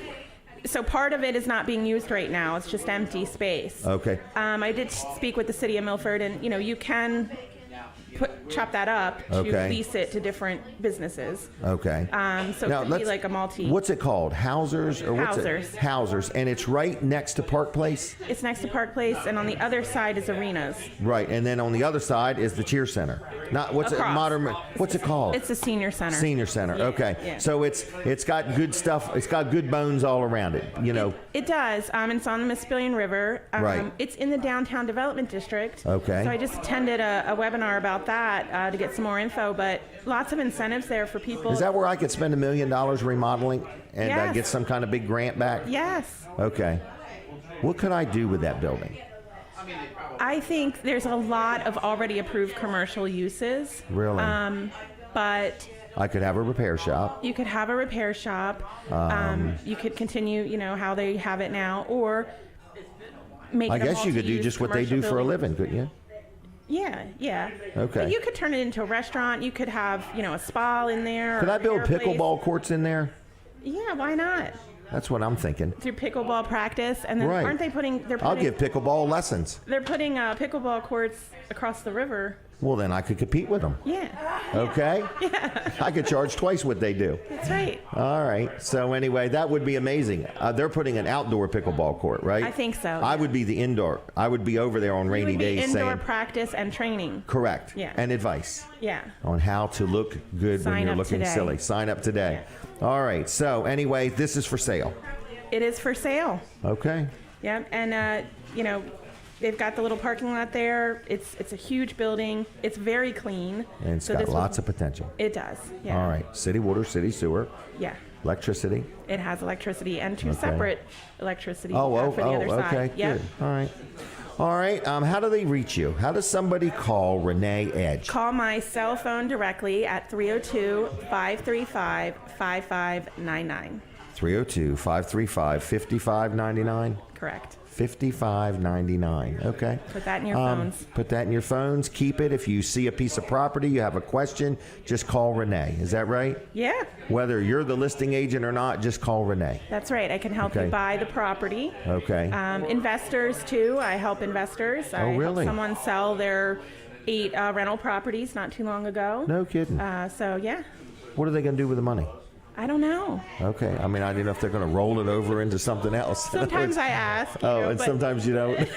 [SPEAKER 6] So part of it is not being used right now. It's just empty space.
[SPEAKER 1] Okay.
[SPEAKER 6] I did speak with the city of Milford, and you can chop that up to lease it to different businesses.
[SPEAKER 1] Okay.
[SPEAKER 6] So it could be like a multi.
[SPEAKER 1] What's it called? Hauser's or what's
[SPEAKER 6] Hauser's.
[SPEAKER 1] it? Hauser's, and it's right next to Park Place.
[SPEAKER 6] It's next to Park Place, and on the other side is Arenas.
[SPEAKER 1] Right, and then on the other side is the Cheer Center. Not what's
[SPEAKER 6] Across.
[SPEAKER 1] it modern? What's it called?
[SPEAKER 6] It's a senior center.
[SPEAKER 1] Senior Center.
[SPEAKER 6] Yeah,
[SPEAKER 1] Okay.
[SPEAKER 6] yeah.
[SPEAKER 1] So it's got good stuff. It's got good bones all around it.
[SPEAKER 6] It does. And it's on the Mississippi River.
[SPEAKER 1] Right.
[SPEAKER 6] It's in the downtown development district.
[SPEAKER 1] Okay.
[SPEAKER 6] So I just attended a webinar about that to get some more info. But lots of incentives there for people.
[SPEAKER 1] Is that where I could spend $1 million remodeling and
[SPEAKER 6] Yes.
[SPEAKER 1] get some kind of big grant back?
[SPEAKER 6] Yes.
[SPEAKER 1] Okay. What could I do with that building?
[SPEAKER 6] I think there's a lot of already approved commercial uses.
[SPEAKER 1] Really?
[SPEAKER 6] But
[SPEAKER 1] I could have a repair shop.
[SPEAKER 6] you could have a repair shop. You could continue, how they have it now, or make
[SPEAKER 1] I
[SPEAKER 6] it a
[SPEAKER 1] guess you could do
[SPEAKER 6] multi-use
[SPEAKER 1] just what they do
[SPEAKER 6] commercial
[SPEAKER 1] for a
[SPEAKER 6] building.
[SPEAKER 1] living, couldn't you?
[SPEAKER 6] Yeah.
[SPEAKER 1] Okay.
[SPEAKER 6] But you could turn it into a restaurant. You could have, a spa in there.
[SPEAKER 1] Could
[SPEAKER 6] or
[SPEAKER 1] I
[SPEAKER 6] a
[SPEAKER 1] build
[SPEAKER 6] hair place.
[SPEAKER 1] pickleball courts in there?
[SPEAKER 6] Yeah, why not?
[SPEAKER 1] That's what I'm thinking.
[SPEAKER 6] Through pickleball practice, and then
[SPEAKER 1] Right.
[SPEAKER 6] aren't they putting?
[SPEAKER 1] I'll give pickleball lessons.
[SPEAKER 6] They're putting pickleball courts across the river.
[SPEAKER 1] Well, then I could compete with them.
[SPEAKER 6] Yeah.
[SPEAKER 1] Okay? Yeah. I could charge twice what they do.
[SPEAKER 6] That's right.
[SPEAKER 1] All right. So anyway, that would be amazing. They're putting an outdoor pickleball court, right?
[SPEAKER 6] I think so.
[SPEAKER 1] I would be the indoor. I would be over there on
[SPEAKER 6] You
[SPEAKER 1] rainy
[SPEAKER 6] would be
[SPEAKER 1] days
[SPEAKER 6] indoor
[SPEAKER 1] saying...
[SPEAKER 6] practice and training.
[SPEAKER 1] Correct.
[SPEAKER 6] Yeah.
[SPEAKER 1] And advice.
[SPEAKER 6] Yeah.
[SPEAKER 1] On how to look good when
[SPEAKER 6] Sign
[SPEAKER 1] you're
[SPEAKER 6] up
[SPEAKER 1] looking
[SPEAKER 6] today.
[SPEAKER 1] silly. Sign up today.
[SPEAKER 6] Yeah.
[SPEAKER 1] All right. So anyway, this is for sale.
[SPEAKER 6] It is for sale.
[SPEAKER 1] Okay.
[SPEAKER 6] Yeah, and they've got the little parking lot there. It's a huge building. It's very clean.
[SPEAKER 1] And it's got lots of potential.
[SPEAKER 6] It does. Yeah.
[SPEAKER 1] All right. City water, city sewer,
[SPEAKER 6] Yeah.
[SPEAKER 1] electricity.
[SPEAKER 6] It has electricity and two separate electricity
[SPEAKER 1] Oh,
[SPEAKER 6] for the other
[SPEAKER 1] okay.
[SPEAKER 6] side. Yep.
[SPEAKER 1] Good. All right. All right. How do they reach you? How does somebody call Renee Edge?
[SPEAKER 6] Call my cell phone directly at 302-535-5599.
[SPEAKER 1] 302-535-5599?
[SPEAKER 6] Correct.
[SPEAKER 1] $55.99. Okay.
[SPEAKER 6] Put that in your phones.
[SPEAKER 1] Put that in your phones. Keep it. If you see a piece of property, you have a question, just call Renee. Is that right?
[SPEAKER 6] Yeah.
[SPEAKER 1] Whether you're the listing agent or not, just call Renee.
[SPEAKER 6] That's right. I can help you buy the property.
[SPEAKER 1] Okay.
[SPEAKER 6] Investors, too. I help investors. I
[SPEAKER 1] really?
[SPEAKER 6] helped someone sell their 8 rental properties not too long ago.
[SPEAKER 1] No kidding.
[SPEAKER 6] So, yeah.
[SPEAKER 1] What are they going to do with the money?
[SPEAKER 6] I don't know.
[SPEAKER 1] Okay. I mean, I didn't know if they're going to roll it over into something else.
[SPEAKER 6] Sometimes I ask.
[SPEAKER 1] And sometimes you don't.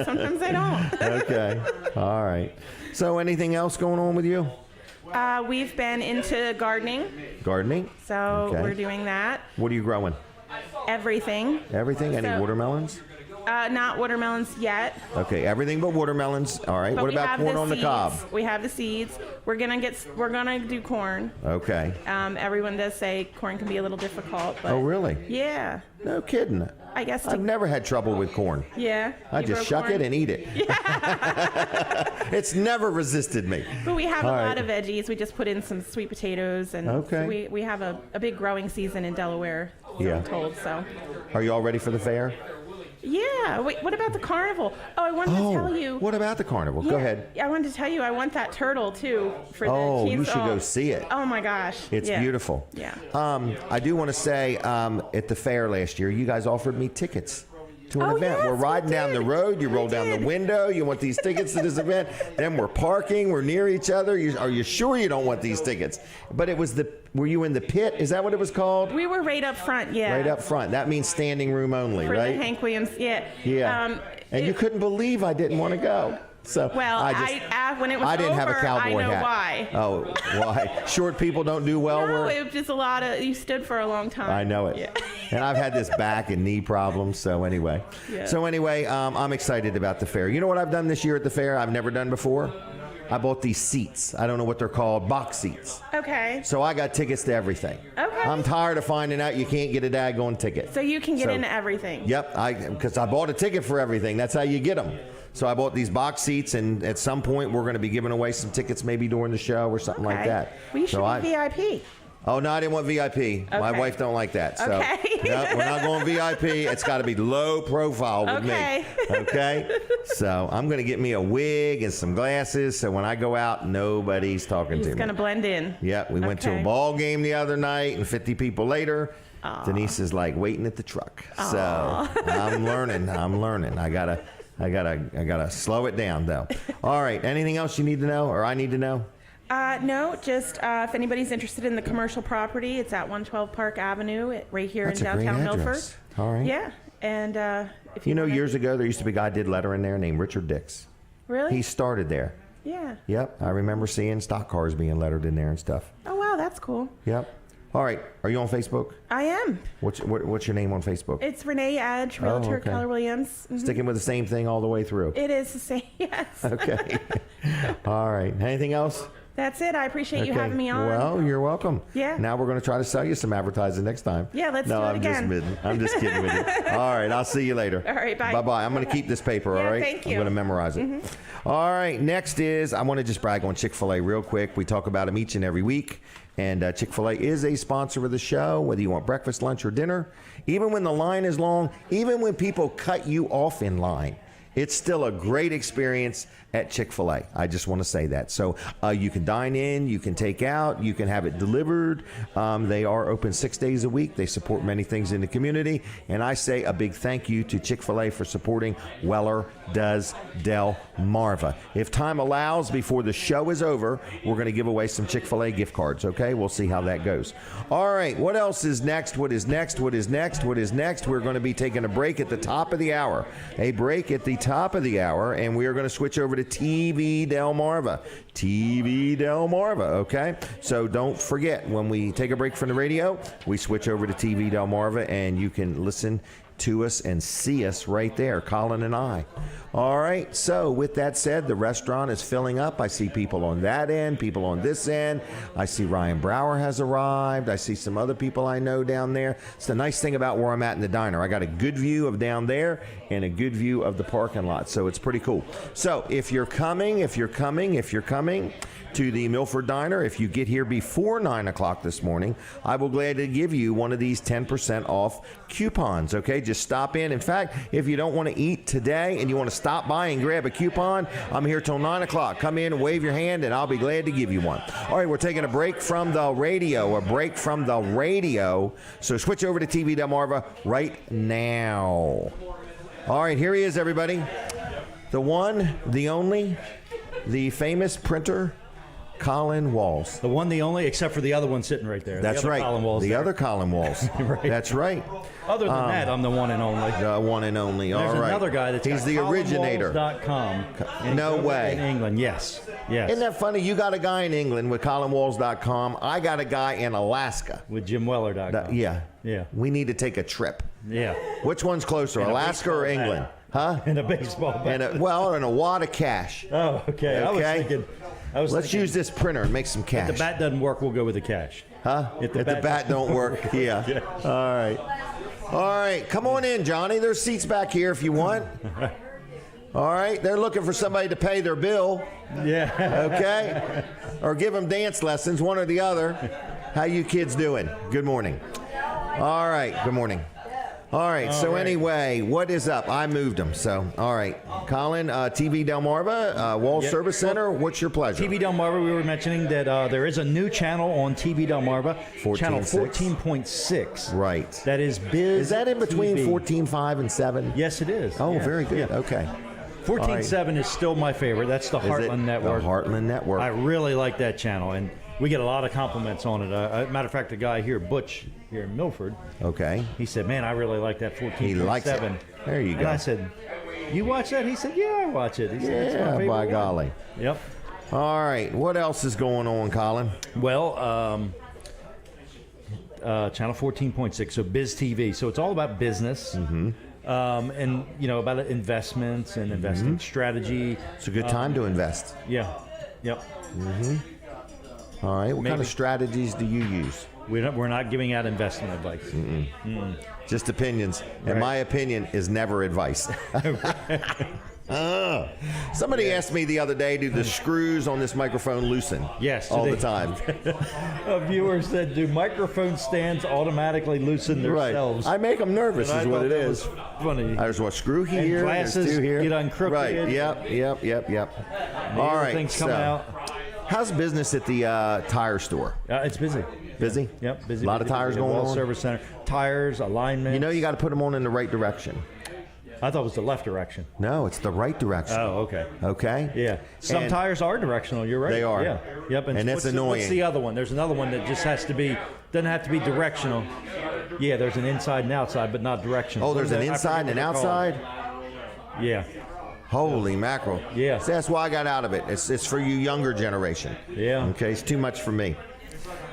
[SPEAKER 6] Sometimes I don't.
[SPEAKER 1] Okay. All right. So anything else going on with you?
[SPEAKER 6] We've been into gardening.
[SPEAKER 1] Gardening?
[SPEAKER 6] So we're doing that.
[SPEAKER 1] What are you growing?
[SPEAKER 6] Everything.
[SPEAKER 1] Everything? Any
[SPEAKER 6] So-
[SPEAKER 1] watermelons?
[SPEAKER 6] Not watermelons yet.
[SPEAKER 1] Okay, everything but watermelons. All right.
[SPEAKER 6] But
[SPEAKER 1] What
[SPEAKER 6] we
[SPEAKER 1] about
[SPEAKER 6] have
[SPEAKER 1] corn
[SPEAKER 6] the
[SPEAKER 1] on the
[SPEAKER 6] seeds.
[SPEAKER 1] cob?
[SPEAKER 6] We have the seeds. We're gonna do corn.
[SPEAKER 1] Okay.
[SPEAKER 6] Everyone does say corn can be a little difficult, but
[SPEAKER 1] Oh, really?
[SPEAKER 6] yeah,
[SPEAKER 1] No kidding.
[SPEAKER 6] I guess.
[SPEAKER 1] I've never had trouble with corn.
[SPEAKER 6] Yeah.
[SPEAKER 1] I
[SPEAKER 6] you
[SPEAKER 1] just
[SPEAKER 6] grow
[SPEAKER 1] shuck
[SPEAKER 6] corn?
[SPEAKER 1] it and eat it. It's never resisted me.
[SPEAKER 6] But we have
[SPEAKER 1] All
[SPEAKER 6] a
[SPEAKER 1] right.
[SPEAKER 6] lot of veggies. We just put in some sweet potatoes, and
[SPEAKER 1] Okay.
[SPEAKER 6] so we have a big growing season in Delaware. So
[SPEAKER 1] Yeah.
[SPEAKER 6] I'm told. So
[SPEAKER 1] Are you all ready for the fair?
[SPEAKER 6] yeah. Wait, what about the carnival? Oh, I wanted to tell you.
[SPEAKER 1] What about the carnival? Go
[SPEAKER 6] Yeah,
[SPEAKER 1] ahead.
[SPEAKER 6] I wanted to tell you I want that turtle too for the
[SPEAKER 1] Oh,
[SPEAKER 6] kids.
[SPEAKER 1] you should go see it.
[SPEAKER 6] Oh my gosh.
[SPEAKER 1] It's
[SPEAKER 6] Yeah.
[SPEAKER 1] beautiful.
[SPEAKER 6] Yeah.
[SPEAKER 1] I do want to say at the fair last year, you guys offered me tickets to an
[SPEAKER 6] Oh,
[SPEAKER 1] event.
[SPEAKER 6] yes,
[SPEAKER 1] We're
[SPEAKER 6] we
[SPEAKER 1] riding down the
[SPEAKER 6] did.
[SPEAKER 1] road. You
[SPEAKER 6] We
[SPEAKER 1] roll down the
[SPEAKER 6] did.
[SPEAKER 1] window. You want these tickets to this event. Then we're parking. We're near each other. Are you sure you don't want these tickets? But it was were you in the pit? Is that what it was called?
[SPEAKER 6] We were right up front, yeah.
[SPEAKER 1] Right up front. That means standing room only,
[SPEAKER 6] For
[SPEAKER 1] right?
[SPEAKER 6] the Hank Williams, yeah.
[SPEAKER 1] Yeah. And you couldn't believe I didn't want to go. So
[SPEAKER 6] Well, when it was
[SPEAKER 1] I didn't
[SPEAKER 6] over,
[SPEAKER 1] have a cowboy
[SPEAKER 6] I know
[SPEAKER 1] hat.
[SPEAKER 6] why.
[SPEAKER 1] Oh, why? Short people don't do well.
[SPEAKER 6] No,
[SPEAKER 1] where-
[SPEAKER 6] it was just a lot of, you stood for a long time.
[SPEAKER 1] I know it.
[SPEAKER 6] Yeah.
[SPEAKER 1] And I've had this back and knee problems. So anyway,
[SPEAKER 6] Yeah.
[SPEAKER 1] I'm excited about the fair. You know what I've done this year at the fair? I've never done before. I bought these seats. I don't know what they're called, box seats.
[SPEAKER 6] Okay.
[SPEAKER 1] So I got tickets to everything.
[SPEAKER 6] Okay.
[SPEAKER 1] I'm tired of finding out you can't get a daggone ticket.
[SPEAKER 6] So you can get into everything.
[SPEAKER 1] Yep, because I bought a ticket for everything. That's how you get them. So I bought these box seats, and at some point we're going to be giving away some tickets, maybe during the show or something like
[SPEAKER 6] Okay.
[SPEAKER 1] that.
[SPEAKER 6] Well, you should
[SPEAKER 1] So
[SPEAKER 6] be VIP.
[SPEAKER 1] Oh no, I didn't want VIP. My
[SPEAKER 6] Okay.
[SPEAKER 1] wife don't like that. So
[SPEAKER 6] Okay.
[SPEAKER 1] no, we're not going VIP. It's got to be low profile with
[SPEAKER 6] Okay.
[SPEAKER 1] me. Okay. So I'm going to get me a wig and some glasses, so when I go out, nobody's talking
[SPEAKER 6] You're
[SPEAKER 1] to
[SPEAKER 6] just
[SPEAKER 1] me.
[SPEAKER 6] going to blend in.
[SPEAKER 1] Yeah, we went to a
[SPEAKER 6] Okay.
[SPEAKER 1] ball game the other night, and 50 people later, Denise is like waiting at the truck. So I'm learning. I gotta slow it down though. All right. Anything else you need to know, or I need to know?
[SPEAKER 6] No, just if anybody's interested in the commercial property, it's at 112 Park Avenue, right here
[SPEAKER 1] That's
[SPEAKER 6] in
[SPEAKER 1] a great
[SPEAKER 6] downtown Milford.
[SPEAKER 1] address. All right.
[SPEAKER 6] Yeah, and if
[SPEAKER 1] You know,
[SPEAKER 6] wanna-
[SPEAKER 1] years ago there used to be a guy did lettering there named Richard Dix.
[SPEAKER 6] Really?
[SPEAKER 1] He started there.
[SPEAKER 6] Yeah.
[SPEAKER 1] Yep, I remember seeing stock cars being lettered in there and stuff.
[SPEAKER 6] Oh wow, that's cool.
[SPEAKER 1] Yep. All right, are you on Facebook?
[SPEAKER 6] I am.
[SPEAKER 1] What's your name on Facebook?
[SPEAKER 6] It's Renee Edge, Realtor,
[SPEAKER 1] okay.
[SPEAKER 6] Keller Williams. Mhm.
[SPEAKER 1] Sticking with the same thing all the way through.
[SPEAKER 6] It is the same. Yes.
[SPEAKER 1] Okay. All right. Anything else?
[SPEAKER 6] That's it. I appreciate you having me on.
[SPEAKER 1] Well, you're welcome.
[SPEAKER 6] Yeah.
[SPEAKER 1] Now we're going to try to sell you some advertising next time.
[SPEAKER 6] Yeah, let's
[SPEAKER 1] no,
[SPEAKER 6] do it
[SPEAKER 1] I'm
[SPEAKER 6] again.
[SPEAKER 1] I'm just kidding with you. All right, I'll see you later.
[SPEAKER 6] All right, bye.
[SPEAKER 1] Bye-bye. I'm going to keep this paper,
[SPEAKER 6] Yeah,
[SPEAKER 1] all right?
[SPEAKER 6] thank you.
[SPEAKER 1] I'm going to memorize it. All right, next is, I want to just brag on Chick-fil-A real quick. We talk about them each and every week. And Chick-fil-A is a sponsor of the show, whether you want breakfast, lunch, or dinner. Even when the line is long, even when people cut you off in line, it's still a great experience at Chick-fil-A. I just want to say that. So you can dine in, you can take out, you can have it delivered. They are open 6 days a week. They support many things in the community. And I say a big thank you to Chick-fil-A for supporting Weller Does Delmarva. If time allows, before the show is over, we're going to give away some Chick-fil-A gift cards, okay? We'll see how that goes. All right, what else is next? What is next? What is next? What is next? We're going to be taking a break at the top of the hour. A break at the top of the hour, and we are going to switch over to TV Delmarva. TV Delmarva, okay? So don't forget, when we take a break from the radio, we switch over to TV Delmarva, and you can listen to us and see us right there, Colin and I. All right, so with that said, the restaurant is filling up. I see people on that end, people on this end. I see Ryan Brower has arrived. I see some other people I know down there. It's the nice thing about where I'm at in the diner. I got a good view of down there and a good view of the parking lot. So it's pretty cool. So if you're coming to the Milford Diner, if you get here before 9 o'clock this morning, I will gladly give you one of these 10% off coupons, okay? Just stop in. In fact, if you don't want to eat today and you want to stop by and grab a coupon, I'm here till 9 o'clock. Come in and wave your hand, and I'll be glad to give you one. All right, we're taking a break from the radio, So switch over to TV Delmarva right now. All right, here he is, everybody. The one, the only, the famous printer, Colin Walls.
[SPEAKER 2] The one, the only, except for the other one sitting right there.
[SPEAKER 1] That's right.
[SPEAKER 2] Colin Walls
[SPEAKER 1] the
[SPEAKER 2] there.
[SPEAKER 1] other Colin Walls.
[SPEAKER 2] Right.
[SPEAKER 1] That's right.
[SPEAKER 2] Other than that, I'm the one and only.
[SPEAKER 1] The one and only.
[SPEAKER 2] There's
[SPEAKER 1] All right.
[SPEAKER 2] another guy that's
[SPEAKER 1] He's
[SPEAKER 2] got
[SPEAKER 1] the originator.
[SPEAKER 2] ColinWalls.com.
[SPEAKER 1] No way.
[SPEAKER 2] In England, yes. Yes.
[SPEAKER 1] Isn't that funny? You got a guy in England with ColinWalls.com. I got a guy in Alaska.
[SPEAKER 2] With JimWeller.com.
[SPEAKER 1] Yeah.
[SPEAKER 2] Yeah.
[SPEAKER 1] We need to take a trip.
[SPEAKER 2] Yeah.
[SPEAKER 1] Which one's closer,
[SPEAKER 2] And a
[SPEAKER 1] Alaska or
[SPEAKER 2] baseball
[SPEAKER 1] England?
[SPEAKER 2] bat.
[SPEAKER 1] Huh?
[SPEAKER 2] And a baseball bat.
[SPEAKER 1] And a wad of cash.
[SPEAKER 2] Oh, okay.
[SPEAKER 1] Okay. Let's
[SPEAKER 2] thinking,
[SPEAKER 1] use this printer and make some cash.
[SPEAKER 2] If the bat doesn't work, we'll go with the cash.
[SPEAKER 1] Huh? If the bat don't work, yeah.
[SPEAKER 2] Yeah.
[SPEAKER 1] All right. All right. Come on in, Johnny. There's seats back here if you want. All right. They're looking for somebody to pay their bill.
[SPEAKER 2] Yeah.
[SPEAKER 1] Okay? Or give them dance lessons, one or the other. How you kids doing? Good morning. All right. Good morning. All right. So anyway, what is up? I moved them. So, all right. Colin, TV Delmarva, Wall Service Center, what's your pleasure?
[SPEAKER 2] TV Delmarva, we were mentioning that there is a new channel on TV Delmarva, channel 14.6.
[SPEAKER 1] Right.
[SPEAKER 2] That is Biz
[SPEAKER 1] Is that in between
[SPEAKER 2] TV.
[SPEAKER 1] 14.5 and 7?
[SPEAKER 2] Yes, it is.
[SPEAKER 1] Oh,
[SPEAKER 2] Yeah.
[SPEAKER 1] very good.
[SPEAKER 2] Yeah.
[SPEAKER 1] Okay.
[SPEAKER 2] 14.7 is still my favorite. That's the
[SPEAKER 1] Is it
[SPEAKER 2] Heartland Network.
[SPEAKER 1] The Heartland Network.
[SPEAKER 2] I really like that channel, and we get a lot of compliments on it. Matter of fact, the guy here, Butch, here in Milford,
[SPEAKER 1] Okay.
[SPEAKER 2] he said, man, I really like that 14.7.
[SPEAKER 1] He likes it. There you go.
[SPEAKER 2] And I said, you watch that? He said, yeah, I watch it. He said, "That's my
[SPEAKER 1] Yeah,
[SPEAKER 2] favorite
[SPEAKER 1] by
[SPEAKER 2] one."
[SPEAKER 1] golly.
[SPEAKER 2] Yep.
[SPEAKER 1] All right. What else is going on, Colin?
[SPEAKER 2] Well, channel 14.6, so Biz TV. So it's all about business.
[SPEAKER 1] Mm-hmm.
[SPEAKER 2] And, about investments and investing strategy.
[SPEAKER 1] It's a good time to invest.
[SPEAKER 2] Yeah. Yep.
[SPEAKER 1] All right. What kind
[SPEAKER 2] Maybe.
[SPEAKER 1] of strategies do you use?
[SPEAKER 2] We're not giving out investment advice.
[SPEAKER 1] Just opinions. And my opinion is never advice. Somebody asked me the other day, do the screws on this microphone loosen?
[SPEAKER 2] Yes.
[SPEAKER 1] All
[SPEAKER 2] do
[SPEAKER 1] the
[SPEAKER 2] they-
[SPEAKER 1] time.
[SPEAKER 2] A viewer said, do microphone stands automatically loosen
[SPEAKER 1] Right.
[SPEAKER 2] themselves?
[SPEAKER 1] I make them nervous
[SPEAKER 2] And I
[SPEAKER 1] is what
[SPEAKER 2] thought
[SPEAKER 1] it
[SPEAKER 2] that
[SPEAKER 1] is.
[SPEAKER 2] was funny.
[SPEAKER 1] There's one screw here.
[SPEAKER 2] And
[SPEAKER 1] there's
[SPEAKER 2] glasses
[SPEAKER 1] two here.
[SPEAKER 2] get uncrooked.
[SPEAKER 1] Right. Yep. All right.
[SPEAKER 2] Things coming out.
[SPEAKER 1] How's business at the tire store?
[SPEAKER 2] It's busy.
[SPEAKER 1] Busy?
[SPEAKER 2] Yep, busy.
[SPEAKER 1] A lot of
[SPEAKER 2] busy,
[SPEAKER 1] tires
[SPEAKER 2] busy.
[SPEAKER 1] going
[SPEAKER 2] Wall
[SPEAKER 1] on?
[SPEAKER 2] Service Center. Tires, alignment.
[SPEAKER 1] You know you got to put them on in the right direction.
[SPEAKER 2] I thought it was the left direction.
[SPEAKER 1] No, it's the right direction.
[SPEAKER 2] Oh, okay.
[SPEAKER 1] Okay?
[SPEAKER 2] Yeah. Some
[SPEAKER 1] And
[SPEAKER 2] tires are directional. You're right.
[SPEAKER 1] They are.
[SPEAKER 2] Yeah. Yep.
[SPEAKER 1] And that's
[SPEAKER 2] what's
[SPEAKER 1] annoying.
[SPEAKER 2] What's the other one? There's another one that just doesn't have to be directional. Yeah, there's an inside and outside, but not directional.
[SPEAKER 1] Oh, there's an inside and an outside?
[SPEAKER 2] Yeah.
[SPEAKER 1] Holy mackerel.
[SPEAKER 2] Yeah.
[SPEAKER 1] See, that's why I got out of it. It's for you younger generation.
[SPEAKER 2] Yeah.
[SPEAKER 1] Okay, it's too much for me.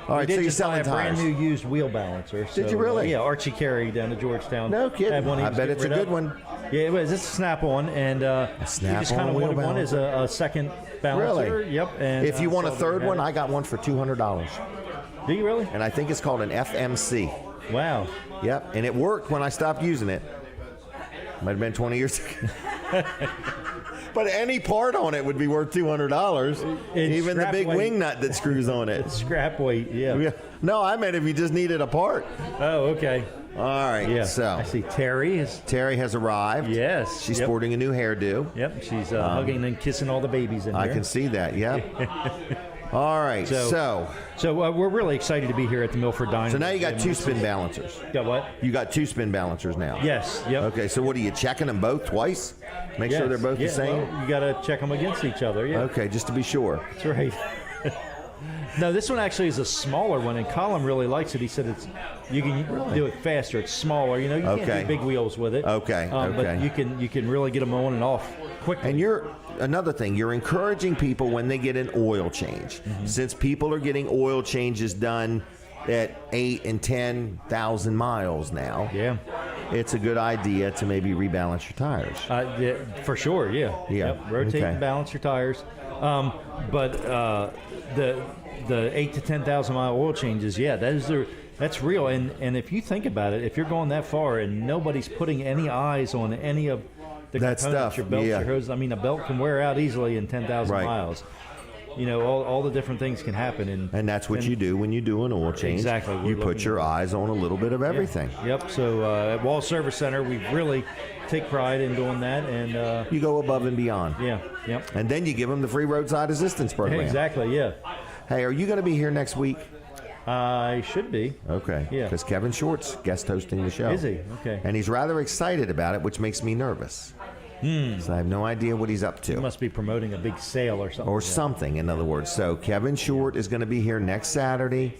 [SPEAKER 1] All right,
[SPEAKER 2] We
[SPEAKER 1] so
[SPEAKER 2] did
[SPEAKER 1] you're
[SPEAKER 2] just buy
[SPEAKER 1] selling
[SPEAKER 2] a brand
[SPEAKER 1] tires.
[SPEAKER 2] new used wheel balancer.
[SPEAKER 1] Did you really?
[SPEAKER 2] Yeah, Archie Carey down to Georgetown.
[SPEAKER 1] No kidding.
[SPEAKER 2] had one he
[SPEAKER 1] I
[SPEAKER 2] was
[SPEAKER 1] bet
[SPEAKER 2] getting
[SPEAKER 1] it's a
[SPEAKER 2] rid
[SPEAKER 1] good
[SPEAKER 2] of.
[SPEAKER 1] one.
[SPEAKER 2] Yeah, it was. It's a snap-on, and we just
[SPEAKER 1] snap-on
[SPEAKER 2] kind of
[SPEAKER 1] wheel
[SPEAKER 2] wanted one as a second balancer.
[SPEAKER 1] Really?
[SPEAKER 2] Yep. And
[SPEAKER 1] If you want a
[SPEAKER 2] saw that
[SPEAKER 1] third
[SPEAKER 2] we
[SPEAKER 1] one,
[SPEAKER 2] had
[SPEAKER 1] I got one for $200.
[SPEAKER 2] it. Do you really?
[SPEAKER 1] And I think it's called an FMC.
[SPEAKER 2] Wow.
[SPEAKER 1] Yep, and it worked when I stopped using it. Might have been 20 years ago. But any part on it would be worth $200.
[SPEAKER 2] In
[SPEAKER 1] Even the
[SPEAKER 2] scrap
[SPEAKER 1] big
[SPEAKER 2] weight.
[SPEAKER 1] wing nut that screws on it.
[SPEAKER 2] Scrap weight. Yeah.
[SPEAKER 1] Yeah. No, I meant if you just needed a part.
[SPEAKER 2] Oh, okay.
[SPEAKER 1] All right,
[SPEAKER 2] Yeah.
[SPEAKER 1] so
[SPEAKER 2] I see Terri is.
[SPEAKER 1] Terri has arrived.
[SPEAKER 2] Yes.
[SPEAKER 1] She's
[SPEAKER 2] Yep.
[SPEAKER 1] sporting a new hairdo.
[SPEAKER 2] Yep. She's hugging and kissing all the babies in
[SPEAKER 1] I
[SPEAKER 2] here.
[SPEAKER 1] can see that, yeah. All right, so
[SPEAKER 2] So we're really excited to be here at the Milford Diner.
[SPEAKER 1] now you got two spin balancers.
[SPEAKER 2] Got what?
[SPEAKER 1] You got two spin balancers now.
[SPEAKER 2] Yes. Yep.
[SPEAKER 1] Okay, so what are you checking them both twice? Make sure
[SPEAKER 2] Yes.
[SPEAKER 1] they're both
[SPEAKER 2] Yeah,
[SPEAKER 1] the same?
[SPEAKER 2] well, you got to check them against each other. Yeah.
[SPEAKER 1] Okay, just to be sure.
[SPEAKER 2] That's right. No, this one actually is a smaller one, and Colin really likes it. He said you can do it faster. It's smaller. You can't
[SPEAKER 1] Okay.
[SPEAKER 2] do big wheels with it.
[SPEAKER 1] Okay,
[SPEAKER 2] But
[SPEAKER 1] okay.
[SPEAKER 2] you can really get them on and off quickly.
[SPEAKER 1] And another thing, you're encouraging people when they get an oil change. Since people are getting oil changes done at 8 and 10,000 miles now,
[SPEAKER 2] yeah.
[SPEAKER 1] it's a good idea to maybe rebalance your tires.
[SPEAKER 2] Yeah, for sure. Yeah.
[SPEAKER 1] Yeah,
[SPEAKER 2] Yep. Rotate
[SPEAKER 1] okay.
[SPEAKER 2] and balance your tires. But the 8 to 10,000 mile oil changes, yeah, That's real. And if you think about it, if you're going that far and nobody's putting any eyes on any of the
[SPEAKER 1] that
[SPEAKER 2] components,
[SPEAKER 1] stuff,
[SPEAKER 2] your belts, your hoses, I mean, a belt can wear out easily in 10,000 miles. You know, all the different things can happen.
[SPEAKER 1] And that's what you do when you do an oil change.
[SPEAKER 2] Exactly.
[SPEAKER 1] You put your eyes on a little bit of everything.
[SPEAKER 2] Yep. So at Wall Service Center, we really take pride in doing that. And
[SPEAKER 1] you go above and beyond.
[SPEAKER 2] Yeah. Yep.
[SPEAKER 1] And then you give them the free roadside assistance program.
[SPEAKER 2] Exactly, yeah.
[SPEAKER 1] Hey, are you going to be here next week?
[SPEAKER 2] I should be.
[SPEAKER 1] Okay.
[SPEAKER 2] Yeah.
[SPEAKER 1] Because Kevin Short's guest hosting the show.
[SPEAKER 2] Is he? Okay.
[SPEAKER 1] And he's rather excited about it, which makes me nervous. So I have no idea what he's up to.
[SPEAKER 2] He must be promoting a big sale or something.
[SPEAKER 1] Or something, in other words. So Kevin Short is going to be here next Saturday.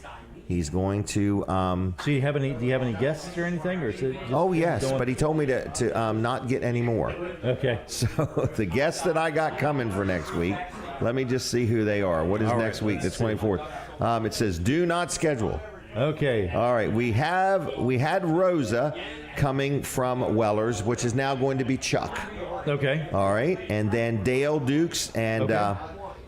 [SPEAKER 1] He's going to.
[SPEAKER 2] So do you have any guests or anything, or is it?
[SPEAKER 1] Oh yes, but he told me to not get any more.
[SPEAKER 2] Okay.
[SPEAKER 1] So the guests that I got coming for next week. Let me just see who they are. What is next week? The 24th. It says do not schedule.
[SPEAKER 2] Okay.
[SPEAKER 1] All right. We had Rosa coming from Weller's, which is now going to be Chuck.
[SPEAKER 2] Okay.
[SPEAKER 1] All right. And then Dale Dukes and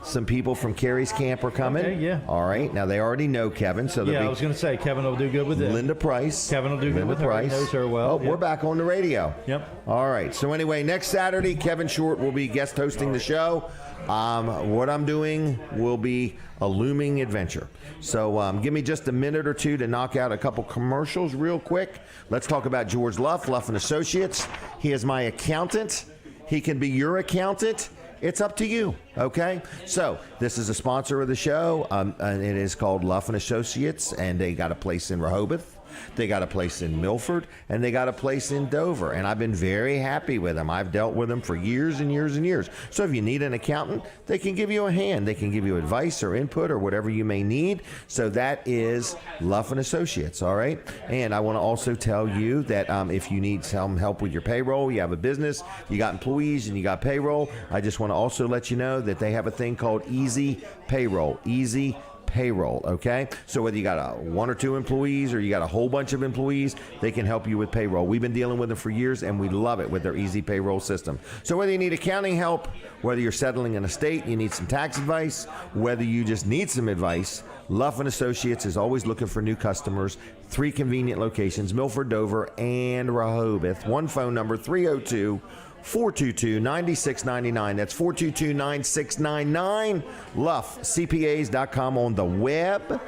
[SPEAKER 1] some people from Carrie's Camp are coming.
[SPEAKER 2] Okay, yeah.
[SPEAKER 1] All right. Now they already know Kevin, so
[SPEAKER 2] I was going to say Kevin will do good with it.
[SPEAKER 1] Linda Price.
[SPEAKER 2] Kevin will do good with her. He knows her well.
[SPEAKER 1] Oh, we're back on the radio.
[SPEAKER 2] Yep.
[SPEAKER 1] All right. So anyway, next Saturday, Kevin Short will be guest hosting the show. What I'm doing will be a looming adventure. So give me just a minute or two to knock out a couple commercials real quick. Let's talk about George Luff and Associates. He is my accountant. He can be your accountant. It's up to you, okay? So this is a sponsor of the show. And it is called Luff and Associates, and they got a place in Rehoboth. They got a place in Milford, and they got a place in Dover, and I've been very happy with them. I've dealt with them for years and years and years. So if you need an accountant, they can give you a hand. They can give you advice or input or whatever you may need. So that is Luff and Associates, all right? And I want to also tell you that if you need some help with your payroll, you have a business, you got employees, and you got payroll, I just want to also let you know that they have a thing called Easy Payroll. Easy Payroll, okay? So whether you got one or two employees or you got a whole bunch of employees, they can help you with payroll. We've been dealing with them for years, and we love it with their easy payroll system. So whether you need accounting help, whether you're settling an estate, you need some tax advice, whether you just need some advice, Luff and Associates is always looking for new customers. 3 convenient locations, Milford, Dover, and Rehoboth. One phone number, 302-422-9699. That's 422-9699. LuffCPAs.com on the web.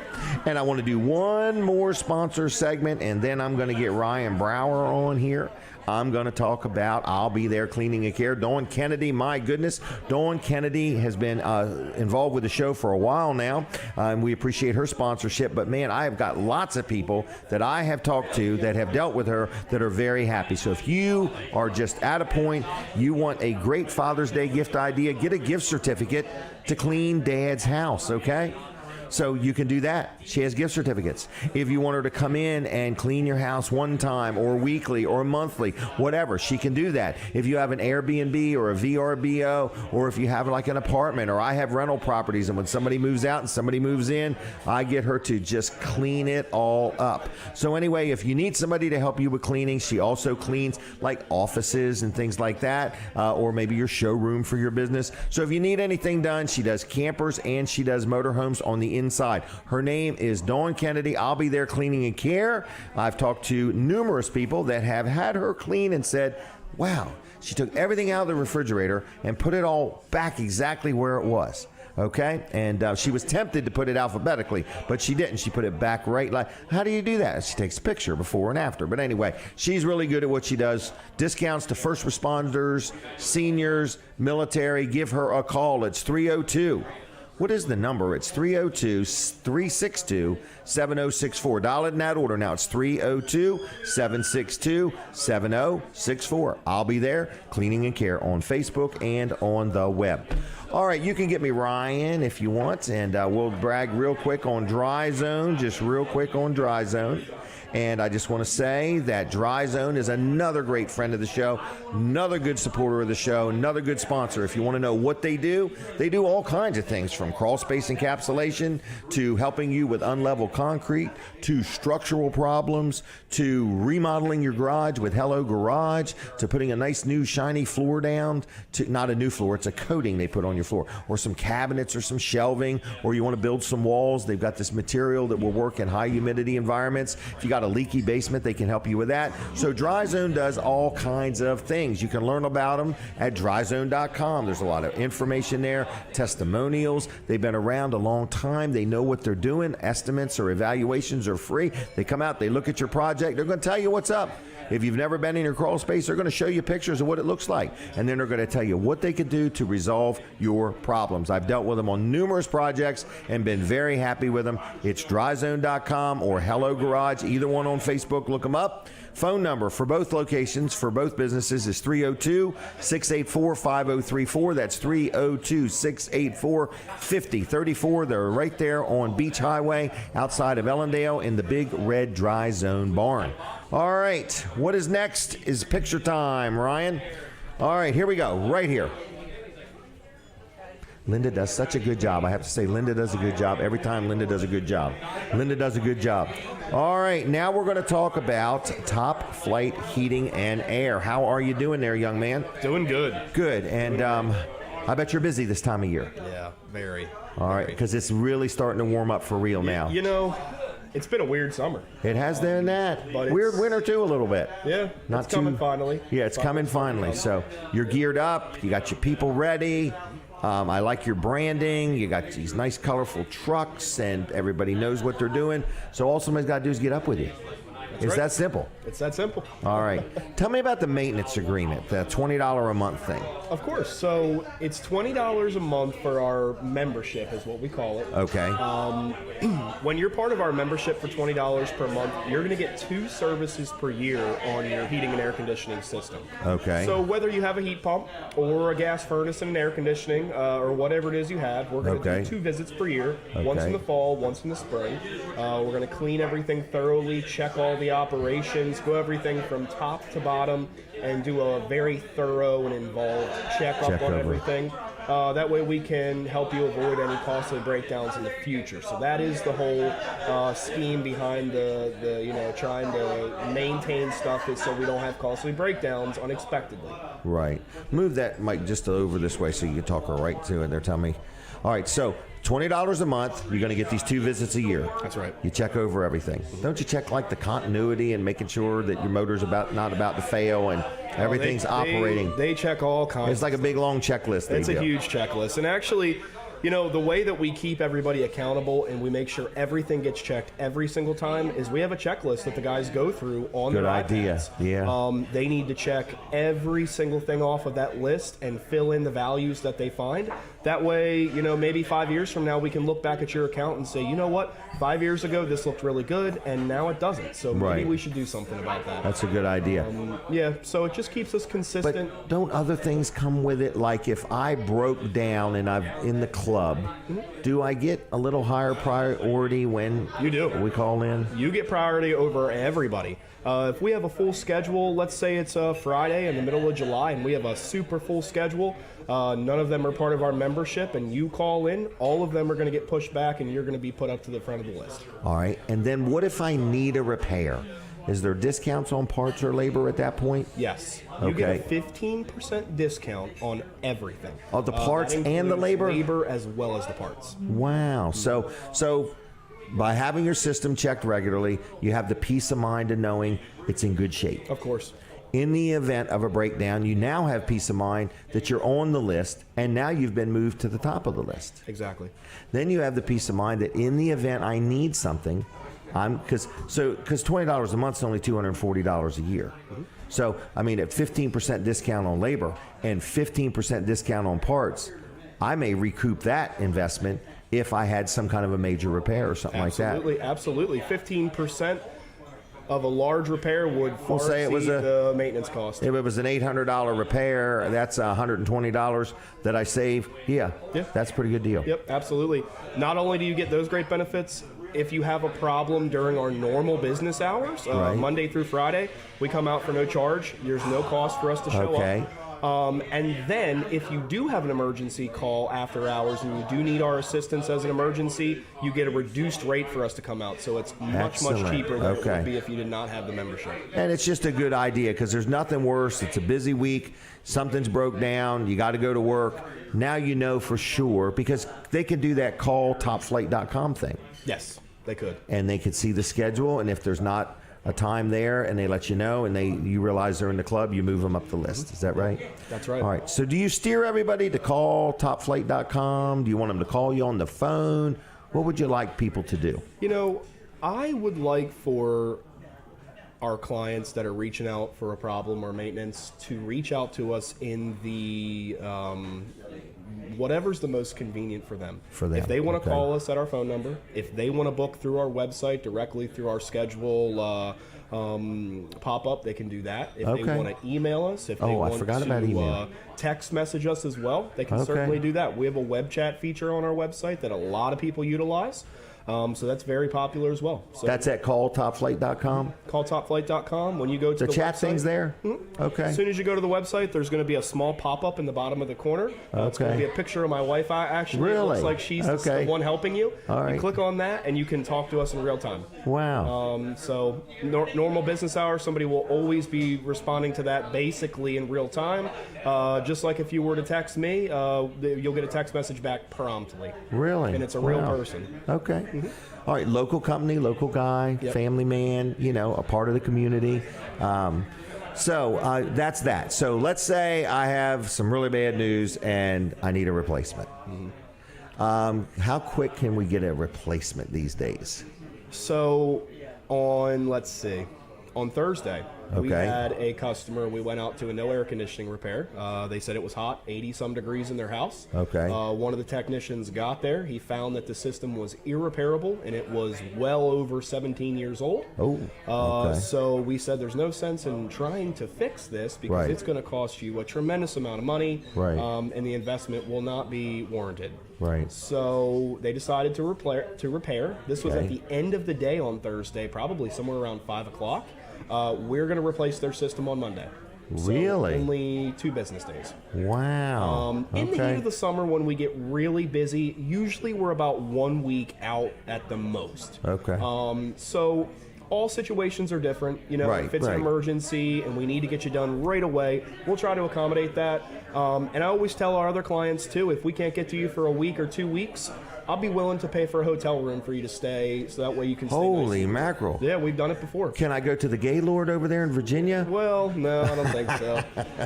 [SPEAKER 1] And I want to do one more sponsor segment, and then I'm going to get Ryan Brower on here. I'm going to talk about I'll Be There Cleaning and Care. Dawn Kennedy, my goodness. Dawn Kennedy has been involved with the show for a while now, and we appreciate her sponsorship. But, man, I have got lots of people that I have talked to that have dealt with her that are very happy. So if you are just at a point, you want a great Father's Day gift idea, get a gift certificate to clean Dad's house, okay? So you can do that. She has gift certificates. If you want her to come in and clean your house one time or weekly or monthly, whatever, she can do that. If you have an Airbnb or a VRBO, or if you have like an apartment, or I have rental properties, and when somebody moves out and somebody moves in, I get her to just clean it all up. So anyway, if you need somebody to help you with cleaning, she also cleans like offices and things like that, or maybe your showroom for your business. So if you need anything done, she does campers and she does motorhomes on the inside. Her name is Dawn Kennedy. I'll Be There Cleaning and Care. I've talked to numerous people that have had her clean and said, wow, she took everything out of the refrigerator and put it all back exactly where it was. Okay, and she was tempted to put it alphabetically, but she didn't. She put it back right. Like, how do you do that? She takes a picture before and after. But anyway, she's really good at what she does. Discounts to first responders, seniors, military. Give her a call. It's 302. What is the number? It's 302-362-7064. Dial it in that order now. It's 302-762-7064. I'll Be There Cleaning and Care on Facebook and on the web. All right, you can get me Ryan if you want, and we'll brag real quick on Dry Zone, just real quick on Dry Zone. And I just want to say that Dry Zone is another great friend of the show, another good supporter of the show, another good sponsor. If you want to know what they do all kinds of things, from crawl space encapsulation to helping you with unlevel concrete to structural problems to remodeling your garage with Hello Garage to putting a nice new shiny floor down to not a new floor, it's a coating they put on your floor, or some cabinets or some shelving, or you want to build some walls. They've got this material that will work in high humidity environments. If you got a leaky basement, they can help you with that. So Dry Zone does all kinds of things. You can learn about them at dryzone.com. There's a lot of information there, testimonials. They've been around a long time. They know what they're doing. Estimates or evaluations are free. They come out, they look at your project. They're going to tell you what's up. If you've never been in your crawl space, they're going to show you pictures of what it looks like. And then they're going to tell you what they could do to resolve your problems. I've dealt with them on numerous projects and been very happy with them. It's dryzone.com or Hello Garage, either one on Facebook. Look them up. Phone number for both locations, for both businesses, is 302-684-5034. That's 302-684-5034. They're right there on Beach Highway outside of Ellendale in the big red Dry Zone barn. All right, what is next is picture time, Ryan. All right, here we go, right here. Linda does such a good job. I have to say, Linda does a good job. Every time Linda does a good job. Linda does a good job. All right, now we're going to talk about Top Flight Heating and Air. How are you doing there, young man?
[SPEAKER 7] Doing good.
[SPEAKER 1] Good, and I bet you're busy this time of year.
[SPEAKER 7] Yeah, very.
[SPEAKER 1] All right, because it's really starting to warm up for real now.
[SPEAKER 7] You know, it's been a weird summer.
[SPEAKER 1] It has been that.
[SPEAKER 7] But
[SPEAKER 1] Weird winter, too, a little bit.
[SPEAKER 7] Yeah,
[SPEAKER 1] Not
[SPEAKER 7] it's coming finally.
[SPEAKER 1] Yeah, it's coming finally. So you're geared up. You got your people ready. I like your branding. You got these nice, colorful trucks, and everybody knows what they're doing. So all somebody's got to do is get up with you. It's
[SPEAKER 7] right.
[SPEAKER 1] that simple.
[SPEAKER 7] It's that simple.
[SPEAKER 1] All right. Tell me about the maintenance agreement, the $20 a month thing.
[SPEAKER 7] Of course. So it's $20 a month for our membership, is what we call it.
[SPEAKER 1] Okay.
[SPEAKER 7] When you're part of our membership for $20 per month, you're going to get 2 services per year on your heating and air conditioning system.
[SPEAKER 1] Okay.
[SPEAKER 7] So whether you have a heat pump or a gas furnace and an air conditioning or whatever it is you have, we're going to do 2 visits per year, once in the fall, once in the spring. We're going to clean everything thoroughly, check all the operations, go everything from top to bottom, and do a very thorough and involved check on everything. That way we can help you avoid any costly breakdowns in the future. So that is the whole scheme behind the trying to maintain stuff, is so we don't have costly breakdowns unexpectedly.
[SPEAKER 1] Right. Move that mic just over this way so you can talk right to it. They're telling me. All right, so $20 a month, you're going to get these 2 visits a year.
[SPEAKER 7] That's right.
[SPEAKER 1] You check over everything. Don't you check like the continuity and making sure that your motor's not about to fail and everything's operating?
[SPEAKER 7] They check all kinds.
[SPEAKER 1] It's like a big long checklist.
[SPEAKER 7] It's a huge checklist. And actually, you know, the way that we keep everybody accountable and we make sure everything gets checked every single time is we have a checklist that the guys go through on their iPads.
[SPEAKER 1] Good idea. Yeah.
[SPEAKER 7] They need to check every single thing off of that list and fill in the values that they find. That way, you know, maybe 5 years from now, we can look back at your account and say, you know what, 5 years ago, this looked really good, and now it doesn't. So maybe we should do something about that.
[SPEAKER 1] That's a good idea.
[SPEAKER 7] Yeah, so it just keeps us consistent.
[SPEAKER 1] But don't other things come with it? Like if I broke down and I'm in the club, do I get a little higher priority when
[SPEAKER 7] you do?
[SPEAKER 1] We call in?
[SPEAKER 7] You get priority over everybody. If we have a full schedule, let's say it's a Friday in the middle of July and we have a super full schedule, none of them are part of our membership, and you call in, all of them are going to get pushed back and you're going to be put up to the front of the list.
[SPEAKER 1] All right. And then what if I need a repair? Is there discounts on parts or labor at that point?
[SPEAKER 7] Yes. You get a 15% discount on everything.
[SPEAKER 1] Oh, the parts and the labor?
[SPEAKER 7] Labor as well as the parts.
[SPEAKER 1] Wow. So by having your system checked regularly, you have the peace of mind of knowing it's in good shape.
[SPEAKER 7] Of course.
[SPEAKER 1] In the event of a breakdown, you now have peace of mind that you're on the list, and now you've been moved to the top of the list.
[SPEAKER 7] Exactly.
[SPEAKER 1] Then you have the peace of mind that in the event I need something, because $20 a month is only $240 a year. Mm-hmm. So, I mean, at 15% discount on labor and 15% discount on parts, I may recoup that investment if I had some kind of a major repair or something like that.
[SPEAKER 7] Absolutely. 15% of a large repair would far exceed the maintenance cost.
[SPEAKER 1] If it was an $800 repair, that's $120 that I save. Yeah, that's a pretty good deal.
[SPEAKER 7] Yep, absolutely. Not only do you get those great benefits, if you have a problem during our normal business hours, Monday through Friday, we come out for no charge. There's no cost for us to show up. And then if you do have an emergency call after hours and you do need our assistance as an emergency, you get a reduced rate for us to come out. So it's much cheaper than it would be if you did not have the membership.
[SPEAKER 1] And it's just a good idea because there's nothing worse. It's a busy week. Something's broke down. You got to go to work. Now you know for sure because they can do that call topflight.com thing.
[SPEAKER 7] Yes, they could.
[SPEAKER 1] And they could see the schedule. And if there's not a time there and they let you know and you realize they're in the club, you move them up the list. Is that right?
[SPEAKER 7] That's right.
[SPEAKER 1] All right. So do you steer everybody to call topflight.com? Do you want them to call you on the phone? What would you like people to do?
[SPEAKER 7] You know, I would like for our clients that are reaching out for a problem or maintenance to reach out to us in the whatever's the most convenient for them. If they want to call us at our phone number, if they want to book through our website directly through our schedule pop-up, they can do that. If they want to email us, if they want to text message us as well, they can certainly do that. We have a web chat feature on our website that a lot of people utilize. So that's very popular as well. So
[SPEAKER 1] that's at calltopflight.com?
[SPEAKER 7] Calltopflight.com. When you go to the
[SPEAKER 1] chat
[SPEAKER 7] website,
[SPEAKER 1] thing's there? Okay.
[SPEAKER 7] As soon as you go to the website, there's going to be a small pop-up in the bottom of the corner. It's going to be a picture of my wife, actually.
[SPEAKER 1] Really?
[SPEAKER 7] It looks like she's the one helping you.
[SPEAKER 1] All right.
[SPEAKER 7] You click on that, and you can talk to us in real time.
[SPEAKER 1] Wow.
[SPEAKER 7] So normal business hours, somebody will always be responding to that basically in real time. Just like if you were to text me, you'll get a text message back promptly.
[SPEAKER 1] Really?
[SPEAKER 7] And it's a real person.
[SPEAKER 1] Okay. All right, local company, local guy, family man, a part of the community. So that's that. So let's say I have some really bad news and I need a replacement. How quick can we get a replacement these days?
[SPEAKER 7] So on Thursday, we had a customer. We went out to a no air conditioning repair. They said it was hot, 80-some degrees in their house. One of the technicians got there. He found that the system was irreparable, and it was well over 17 years old. So we said there's no sense in trying to fix this because it's going to cost you a tremendous amount of money, and the investment will not be warranted. So they decided to repair. This was at the end of the day on Thursday, probably somewhere around 5 o'clock. We're going to replace their system on Monday.
[SPEAKER 1] Really?
[SPEAKER 7] So only 2 business days.
[SPEAKER 1] Wow.
[SPEAKER 7] In the heat of the summer, when we get really busy, usually we're about 1 week out at the most. So all situations are different. If it's an emergency and we need to get you done right away, we'll try to accommodate that. And I always tell our other clients, too, if we can't get to you for a week or 2 weeks, I'll be willing to pay for a hotel room for you to stay, so that way you can stay.
[SPEAKER 1] Holy mackerel.
[SPEAKER 7] Yeah, we've done it before.
[SPEAKER 1] Can I go to the Gaylord over there in Virginia?
[SPEAKER 7] Well, no, I don't think so.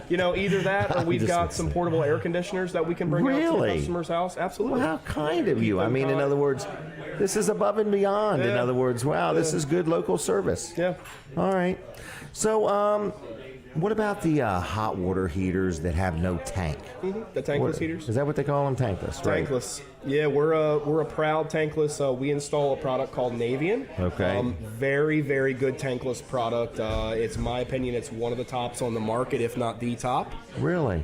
[SPEAKER 7] Either that or we've got some portable air conditioners that we can bring out to the customer's house. Absolutely.
[SPEAKER 1] Well, how kind of you. I mean, in other words, this is above and beyond. In other words, wow, this is good local service.
[SPEAKER 7] Yeah.
[SPEAKER 1] All right. So, what about the hot water heaters that have no tank?
[SPEAKER 7] The tankless heaters?
[SPEAKER 1] Is that what they call them? Tankless, right?
[SPEAKER 7] Tankless. Yeah, we're a proud tankless. We install a product called Navian. Very, very good tankless product. It's my opinion, it's one of the tops on the market, if not the top.
[SPEAKER 1] Really?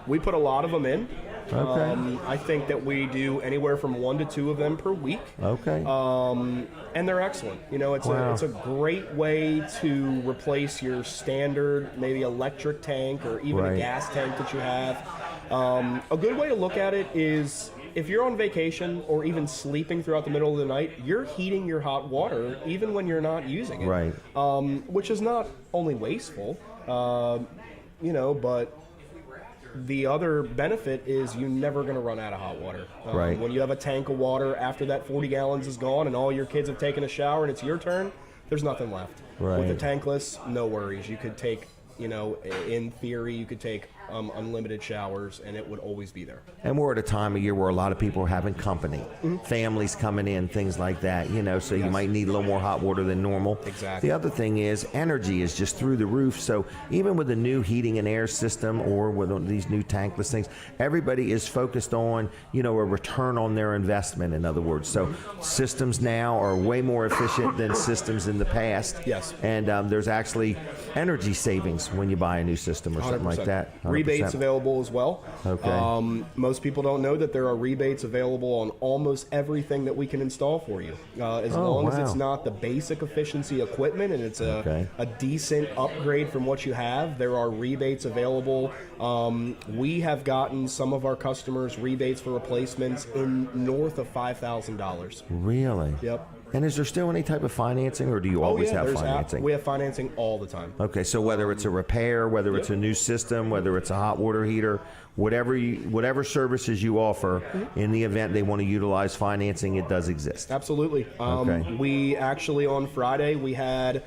[SPEAKER 7] We put a lot of them in. I think that we do anywhere from 1 to 2 of them per week. And they're excellent. It's a great way to replace your standard, maybe electric tank or even a gas tank that you have. A good way to look at it is if you're on vacation or even sleeping throughout the middle of the night, you're heating your hot water even when you're not using it. Which is not only wasteful, but the other benefit is you're never going to run out of hot water. When you have a tank of water after that 40 gallons is gone and all your kids have taken a shower and it's your turn, there's nothing left. With the tankless, no worries. You could take, in theory, you could take unlimited showers and it would always be there.
[SPEAKER 1] And we're at a time of year where a lot of people are having company, families coming in, things like that, so you might need a little more hot water than normal.
[SPEAKER 7] Exactly.
[SPEAKER 1] The other thing is energy is just through the roof. So even with the new heating and air system or with these new tankless things, everybody is focused on, a return on their investment, in other words. So systems now are way more efficient than systems in the past.
[SPEAKER 7] Yes.
[SPEAKER 1] And there's actually energy savings when you buy a new system or something like that.
[SPEAKER 7] rebates available as well.
[SPEAKER 1] Okay.
[SPEAKER 7] Most people don't know that there are rebates available on almost everything that we can install for you. As long as it's not the basic efficiency equipment and it's a decent upgrade from what you have, there are rebates available. We have gotten some of our customers rebates for replacements in north of $5,000.
[SPEAKER 1] Really?
[SPEAKER 7] Yep.
[SPEAKER 1] And is there still any type of financing, or do you always have financing?
[SPEAKER 7] We have financing all the time.
[SPEAKER 1] Okay, so whether it's a repair, whether it's a new system, whether it's a hot water heater, whatever services you offer, in the event they want to utilize financing, it does exist.
[SPEAKER 7] Absolutely. We actually on Friday we had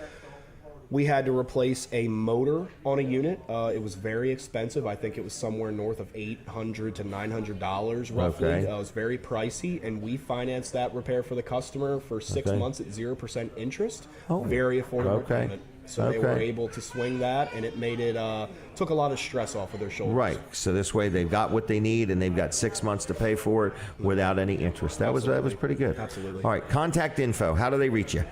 [SPEAKER 7] to replace a motor on a unit. It was very expensive. I think it was somewhere north of $800 to $900 roughly.
[SPEAKER 1] Okay.
[SPEAKER 7] It was very pricey, and we financed that repair for the customer for 6 months at 0% interest. Very affordable payment. So they were able to swing that, and it made it took a lot of stress off of their shoulders.
[SPEAKER 1] Right. So this way they've got what they need, and they've got 6 months to pay for it without any interest. That was pretty good.
[SPEAKER 7] Absolutely.
[SPEAKER 1] All right. Contact info. How do they reach you?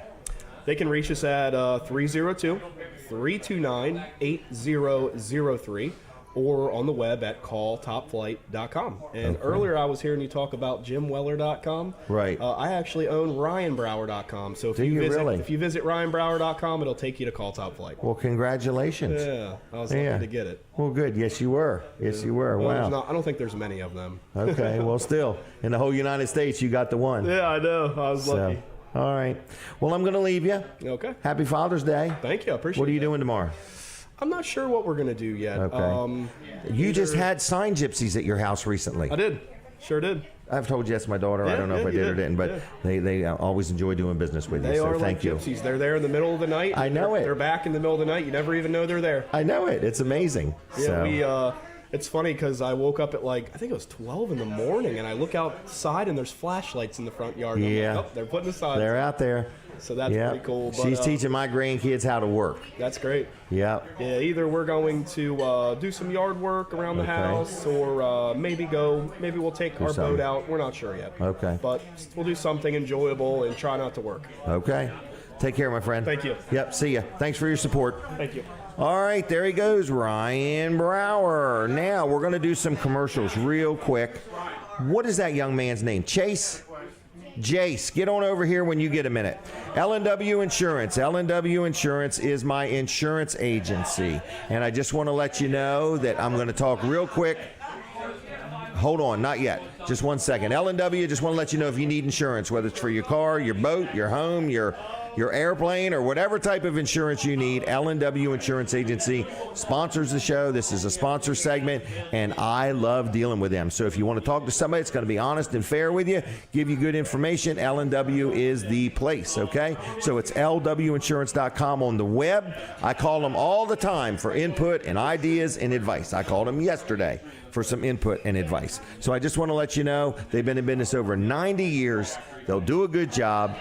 [SPEAKER 7] They can reach us at 302-329-8003 or on the web at calltopflight.com. And earlier I was hearing you talk about JimWeller.com.
[SPEAKER 1] Right.
[SPEAKER 7] I actually own RyanBrower.com. So if you visit RyanBrower.com, it'll take you to Call Top Flight.
[SPEAKER 1] Well, congratulations.
[SPEAKER 7] Yeah, I was lucky to get it.
[SPEAKER 1] Well, good. Yes, you were. Yes, you were.
[SPEAKER 7] Well,
[SPEAKER 1] Wow.
[SPEAKER 7] I don't think there's many of them.
[SPEAKER 1] Okay. Well, still, in the whole United States, you got the one.
[SPEAKER 7] Yeah, I know. I was lucky.
[SPEAKER 1] All right. Well, I'm going to leave you.
[SPEAKER 7] Okay.
[SPEAKER 1] Happy Father's Day.
[SPEAKER 7] Thank you. I appreciate it.
[SPEAKER 1] What are you doing tomorrow?
[SPEAKER 7] I'm not sure what we're going to do yet.
[SPEAKER 1] Okay. You just had sign gypsies at your house recently.
[SPEAKER 7] I did. Sure did.
[SPEAKER 1] I've told yes, my daughter. I don't know if I did or didn't, but they always enjoy doing business with you.
[SPEAKER 7] They
[SPEAKER 1] so
[SPEAKER 7] are
[SPEAKER 1] thank
[SPEAKER 7] like
[SPEAKER 1] you.
[SPEAKER 7] gypsies. They're there in the middle of the night.
[SPEAKER 1] I know it.
[SPEAKER 7] They're back in the middle of the night. You never even know they're there.
[SPEAKER 1] I know it. It's amazing.
[SPEAKER 7] Yeah,
[SPEAKER 1] so.
[SPEAKER 7] It's funny because I woke up at I think it was 12 in the morning, and I look outside and there's flashlights in the front yard. And I'm like, oh, they're putting the signs.
[SPEAKER 1] They're out there.
[SPEAKER 7] So that's pretty cool. But,
[SPEAKER 1] she's teaching my grandkids how to work.
[SPEAKER 7] That's great.
[SPEAKER 1] Yeah.
[SPEAKER 7] Yeah. Either we're going to do some yard work around the house, or maybe we'll take our boat out. We're not sure yet.
[SPEAKER 1] Okay.
[SPEAKER 7] But we'll do something enjoyable and try not to work.
[SPEAKER 1] Okay. Take care, my friend.
[SPEAKER 7] Thank you.
[SPEAKER 1] Yep. See ya. Thanks for your support.
[SPEAKER 7] Thank you.
[SPEAKER 1] All right, there he goes, Ryan Brower. Now we're going to do some commercials real quick. What is that young man's name? Chase? Jace, get on over here when you get a minute. L&W Insurance. L&W Insurance is my insurance agency. And I just want to let you know that I'm going to talk real quick. Hold on, not yet. Just 1 second. L&W, just want to let you know if you need insurance, whether it's for your car, your boat, your home, your airplane, or whatever type of insurance you need. L&W Insurance Agency sponsors the show. This is a sponsor segment, and I love dealing with them. So if you want to talk to somebody that's going to be honest and fair with you, give you good information, L&W is the place, okay? So it's lwinsurance.com on the web. I call them all the time for input and ideas and advice. I called them yesterday for some input and advice. So I just want to let you know they've been in business over 90 years. They'll do a good job.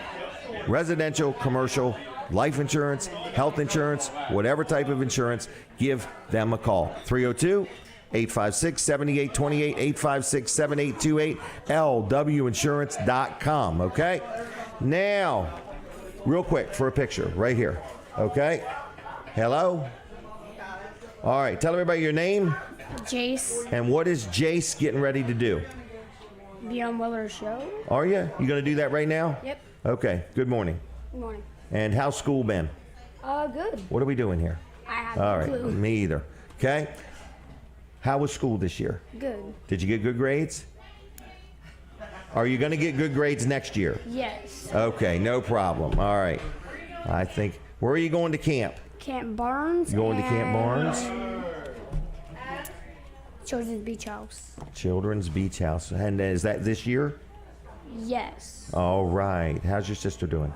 [SPEAKER 1] Residential, commercial, life insurance, health insurance, whatever type of insurance, give them a call. 302-856-7828, 856-7828, lwinsurance.com, okay? Now, real quick for a picture right here, okay? Hello? All right, tell everybody your name.
[SPEAKER 8] Jace.
[SPEAKER 1] And what is Jace getting ready to do?
[SPEAKER 8] Be on Weller's show.
[SPEAKER 1] Are you? You going to do that right now?
[SPEAKER 8] Yep.
[SPEAKER 1] Okay, good morning.
[SPEAKER 8] Good morning.
[SPEAKER 1] And how's school been?
[SPEAKER 8] Good.
[SPEAKER 1] What are we doing here?
[SPEAKER 8] I have
[SPEAKER 1] All
[SPEAKER 8] no
[SPEAKER 1] right,
[SPEAKER 8] clue.
[SPEAKER 1] me either. Okay. How was school this year?
[SPEAKER 8] Good.
[SPEAKER 1] Did you get good grades? Are you going to get good grades next year?
[SPEAKER 8] Yes.
[SPEAKER 1] Okay, no problem. All right. I think, where are you going to camp?
[SPEAKER 8] Camp Barnes.
[SPEAKER 1] You going to Camp Barnes?
[SPEAKER 8] Children's Beach House.
[SPEAKER 1] Children's Beach House. And is that this year?
[SPEAKER 8] Yes.
[SPEAKER 1] All right. How's your sister doing?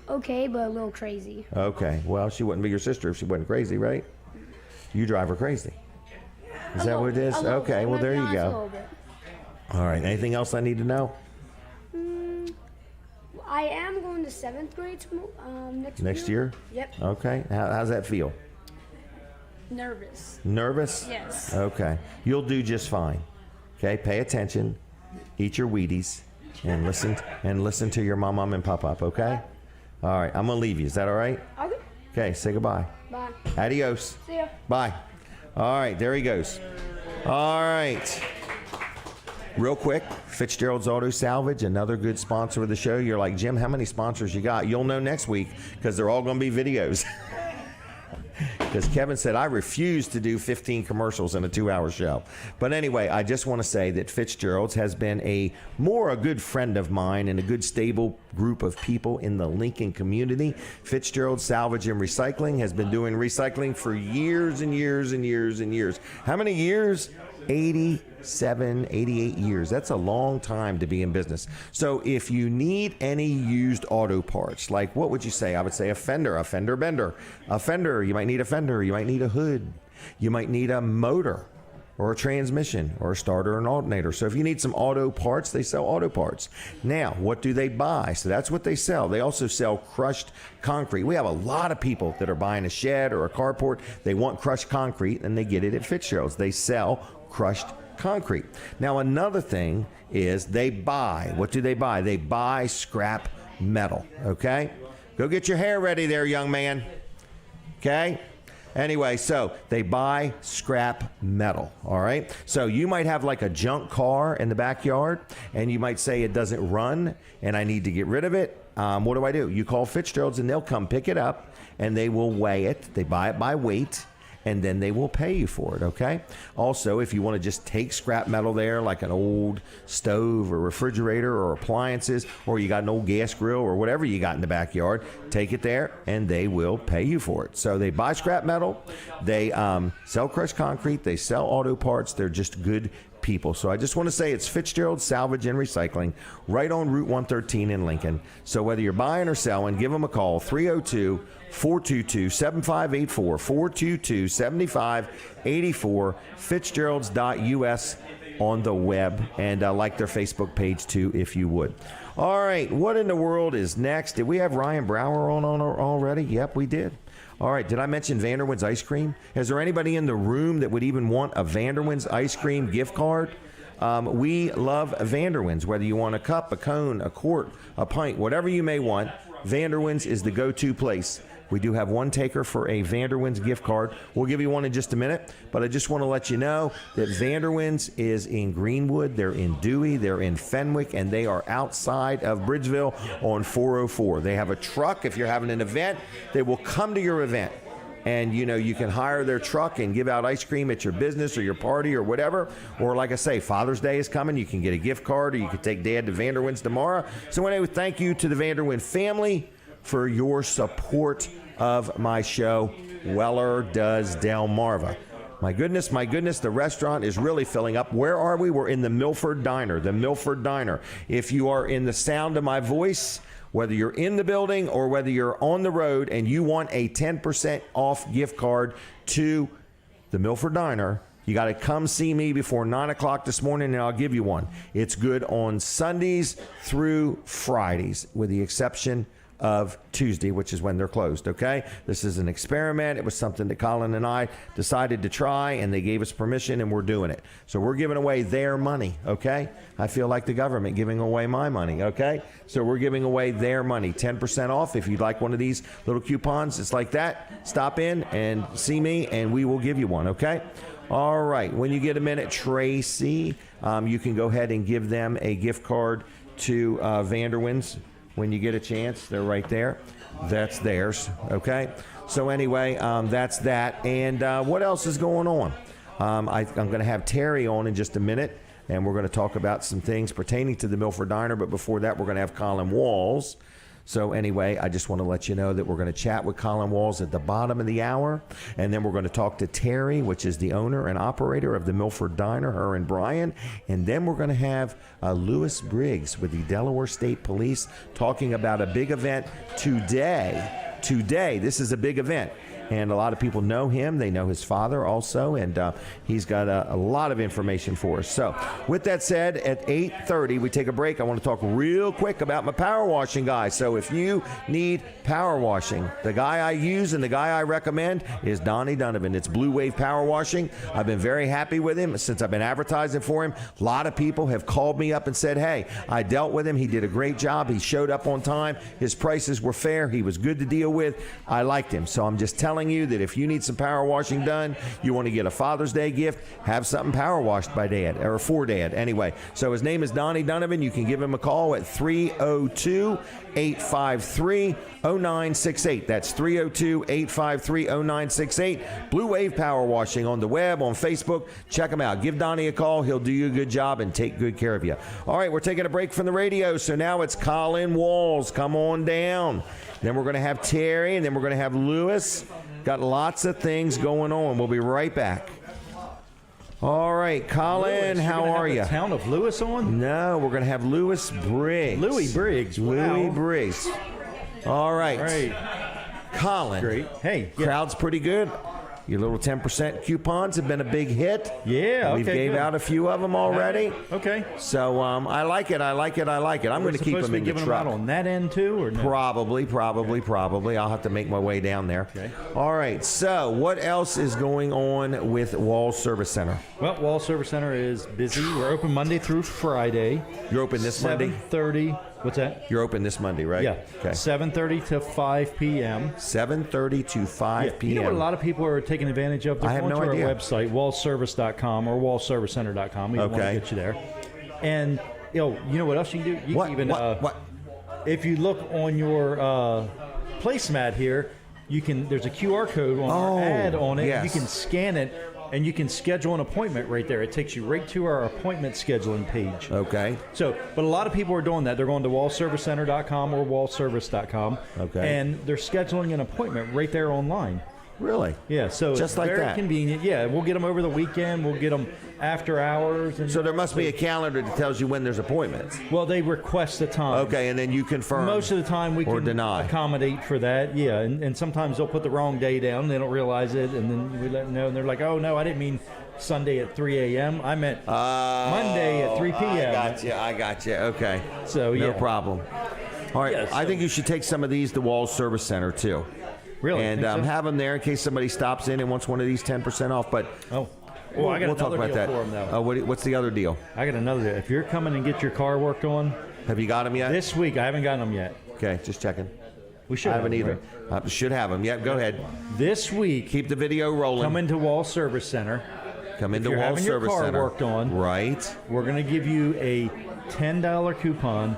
[SPEAKER 8] Okay, but a little crazy.
[SPEAKER 1] Okay. Well, she wouldn't be your sister if she wasn't crazy, right? You drive her crazy. Is that what it is? Okay. Well, there you go. All right. Anything else I need to know?
[SPEAKER 8] I am going to 7th grade
[SPEAKER 1] Next year?
[SPEAKER 8] Yep.
[SPEAKER 1] Okay. How's that feel?
[SPEAKER 8] Nervous.
[SPEAKER 1] Nervous?
[SPEAKER 8] Yes.
[SPEAKER 1] Okay. You'll do just fine. Okay. Pay attention. Eat your Wheaties and listen to your mom and pop. Okay. All right. I'm gonna leave you. Is that all right?
[SPEAKER 8] Okay.
[SPEAKER 1] Okay. Say goodbye.
[SPEAKER 8] Bye.
[SPEAKER 1] Adios.
[SPEAKER 8] See ya.
[SPEAKER 1] Bye. All right, there he goes. All right. Real quick, Fitzgerald's Auto Salvage, another good sponsor of the show. You're like, Jim, how many sponsors you got? You'll know next week because they're all going to be videos. Because Kevin said, I refuse to do 15 commercials in a 2-hour show. But anyway, I just want to say that Fitzgerald's has been a good friend of mine and a good stable group of people in the Lincoln community. Fitzgerald's Salvage and Recycling has been doing recycling for years and years and years and years. How many years? 87, 88 years. That's a long time to be in business. So if you need any used auto parts, like what would you say? I would say a fender bender. A fender, you might need a fender, you might need a hood, you might need a motor or a transmission or a starter or an alternator. So if you need some auto parts, they sell auto parts. Now, what do they buy? So that's what they sell. They also sell crushed concrete. We have a lot of people that are buying a shed or a carport. They want crushed concrete and they get it at Fitzgerald's. They sell crushed concrete. Now, another thing is they buy. What do they buy? They buy scrap metal, okay? Go get your hair ready there, young man, okay? Anyway, so they buy scrap metal, all right? So you might have like a junk car in the backyard, and you might say it doesn't run, and I need to get rid of it. What do? You call Fitzgerald's, and they'll come pick it up, and they will weigh it. They buy it by weight, and then they will pay you for it, okay? Also, if you want to just take scrap metal there, like an old stove or refrigerator or appliances, or you got an old gas grill or whatever you got in the backyard, take it there, and they will pay you for it. So they buy scrap metal, they sell crushed concrete, they sell auto parts. They're just good people. So I just want to say it's Fitzgerald Salvage and Recycling right on Route 113 in Lincoln. So whether you're buying or selling, give them a call, 302-422-7584, 422-7584, fitzgeralds.us on the web, and like their Facebook page too, if you would. All right, what in the world is next? Did we have Ryan Brower on already? Yep, we did. All right, did I mention Vanderwin's ice cream? Is there anybody in the room that would even want a Vanderwin's ice cream gift card? We love Vanderwin's, whether you want a cup, a cone, a quart, a pint, whatever you may want, Vanderwin's is the go-to place. We do have one taker for a Vanderwin's gift card. We'll give you one in just a minute, but I just want to let you know that Vanderwin's is in Greenwood, they're in Dewey, they're in Fenwick, and they are outside of Bridgeville on 404. They have a truck. If you're having an event, they will come to your event. And, you know, you can hire their truck and give out ice cream at your business or your party or whatever. Or, like I say, Father's Day is coming. You can get a gift card, or you can take Dad to Vanderwin's tomorrow. So anyway, thank you to the Vanderwin family for your support of my show, Weller Does Delmarva. My goodness, the restaurant is really filling up. Where are we? We're in the Milford Diner, If you are in the sound of my voice, whether you're in the building or whether you're on the road and you want a 10% off gift card to the Milford Diner, you got to come see me before 9 o'clock this morning, and I'll give you one. It's good on Sundays through Fridays, with the exception of Tuesday, which is when they're closed, okay? This is an experiment. It was something that Colin and I decided to try, and they gave us permission, and we're doing it. So we're giving away their money, okay? I feel like the government giving away my money, okay? So we're giving away their money, 10% off. If you'd like one of these little coupons, it's like that. Stop in and see me, and we will give you one, okay? All right. When you get a minute, Tracy, you can go ahead and give them a gift card to Vanderwin's. When you get a chance, they're right there. That's theirs, okay? So anyway, that's that. And what else is going on? I'm going to have Terri on in just a minute, and we're going to talk about some things pertaining to the Milford Diner. But before that, we're going to have Colin Walls. So anyway, I just want to let you know that we're going to chat with Colin Walls at the bottom of the hour, and then we're going to talk to Terri, which is the owner and operator of the Milford Diner, her and Brian, and then we're going to have Lewis Briggs with the Delaware State Police talking about a big event today. Today, this is a big event. And a lot of people know him. They know his father also, and he's got a lot of information for us. So with that said, at 8:30, we take a break. I want to talk real quick about my power washing guy. So if you need power washing, the guy I use and the guy I recommend is Donnie Donovan. It's Blue Wave Power Washing. I've been very happy with him since I've been advertising for him. A lot of people have called me up and said, hey, I dealt with him. He did a great job. He showed up on time. His prices were fair. He was good to deal with. I liked him. So I'm just telling telling you that if you need some power washing done, you want to get a Father's Day gift, have something power washed by Dad, or for Dad, anyway. So his name is Donnie Donovan. You can give him a call at 302-853-0968. That's 302-853-0968. Blue Wave Power Washing on the web, on Facebook. Check him out. Give Donnie a call. He'll do you a good job and take good care of you. All right, we're taking a break from the radio, so now it's Colin Walls. Come on down. Then we're going to have Terri, and then we're going to have Lewis. Got lots of things going on. We'll be right back. All right, Colin,
[SPEAKER 2] Lewis,
[SPEAKER 1] how are you?
[SPEAKER 2] Town of Lewis on?
[SPEAKER 1] No, we're going to have Lewis Briggs.
[SPEAKER 2] Louis Briggs. Wow.
[SPEAKER 1] Louis Briggs. All right.
[SPEAKER 2] Great.
[SPEAKER 1] Colin.
[SPEAKER 2] Great. Hey. Yeah.
[SPEAKER 1] Crowd's pretty good. Your little 10% coupons have been a big hit.
[SPEAKER 2] Yeah,
[SPEAKER 1] We've gave out a few of them already.
[SPEAKER 2] Okay.
[SPEAKER 1] So I like it. I'm going to keep them in the truck.
[SPEAKER 2] Them out on that end too, or no?
[SPEAKER 1] Probably. I'll have to make my way down there.
[SPEAKER 2] Okay.
[SPEAKER 1] All right. So what else is going on with Wall Service Center?
[SPEAKER 2] Well, Wall Service Center is busy. We're open Monday through Friday.
[SPEAKER 1] You're open this Monday?
[SPEAKER 2] 7:30. What's that?
[SPEAKER 1] You're open this Monday, right?
[SPEAKER 2] Yeah.
[SPEAKER 1] Okay.
[SPEAKER 2] 7:30 to 5 p.m.
[SPEAKER 1] 7:30 to 5 p.m.
[SPEAKER 2] You know what a lot of people are taking advantage of? They're
[SPEAKER 1] I have
[SPEAKER 2] going
[SPEAKER 1] no
[SPEAKER 2] to
[SPEAKER 1] idea.
[SPEAKER 2] our website, wallservice.com or wallservicecenter.com. We want to get you there. And you know what else you can do? You can even
[SPEAKER 1] What?
[SPEAKER 2] if you look on your placemat here, there's a QR code on our ad on it.
[SPEAKER 1] Yes.
[SPEAKER 2] You can scan it. And you can schedule an appointment right there. It takes you right to our appointment scheduling page.
[SPEAKER 1] Okay.
[SPEAKER 2] So, but a lot of people are doing that. They're going to wallservicecenter.com or wallservice.com.
[SPEAKER 1] Okay.
[SPEAKER 2] And they're scheduling an appointment right there online.
[SPEAKER 1] Really?
[SPEAKER 2] Yeah. So
[SPEAKER 1] Just
[SPEAKER 2] it's
[SPEAKER 1] like
[SPEAKER 2] very
[SPEAKER 1] that.
[SPEAKER 2] convenient. Yeah. We'll get them over the weekend. We'll get them after hours. And
[SPEAKER 1] So there must be a calendar that tells you when there's appointments.
[SPEAKER 2] well, they request a time.
[SPEAKER 1] Okay, and then you confirm.
[SPEAKER 2] Most of the time we
[SPEAKER 1] or
[SPEAKER 2] can
[SPEAKER 1] deny.
[SPEAKER 2] accommodate for that, yeah. And sometimes they'll put the wrong day down. They don't realize it, and then we let them know, and they're like, "Oh no, I didn't mean Sunday at 3 a.m. I meant Monday at 3 p.m."
[SPEAKER 1] I got you. Okay.
[SPEAKER 2] So
[SPEAKER 1] No
[SPEAKER 2] yeah,
[SPEAKER 1] problem. All right.
[SPEAKER 2] Yeah,
[SPEAKER 1] I
[SPEAKER 2] so-
[SPEAKER 1] think you should take some of these to Wall Service Center too.
[SPEAKER 2] really.
[SPEAKER 1] And
[SPEAKER 2] Think so?
[SPEAKER 1] have them there in case somebody stops in and wants one of these 10% off. But
[SPEAKER 2] Oh, well, I got
[SPEAKER 1] we'll talk
[SPEAKER 2] another
[SPEAKER 1] about
[SPEAKER 2] deal
[SPEAKER 1] that.
[SPEAKER 2] for 'em, though.
[SPEAKER 1] Oh, what's the other deal?
[SPEAKER 2] I got another deal. If you're coming and get your car worked on
[SPEAKER 1] Have you got them yet?
[SPEAKER 2] this week, I haven't gotten them yet.
[SPEAKER 1] Okay, just checking.
[SPEAKER 2] We should.
[SPEAKER 1] I haven't
[SPEAKER 2] have 'em,
[SPEAKER 1] either.
[SPEAKER 2] right?
[SPEAKER 1] Should have them. Yeah, go ahead.
[SPEAKER 2] This week,
[SPEAKER 1] Keep the video rolling.
[SPEAKER 2] come into Wall Service Center.
[SPEAKER 1] Come into
[SPEAKER 2] you're
[SPEAKER 1] Wall
[SPEAKER 2] having your
[SPEAKER 1] Service
[SPEAKER 2] car
[SPEAKER 1] Center.
[SPEAKER 2] worked on.
[SPEAKER 1] Right.
[SPEAKER 2] We're going to give you a $10 coupon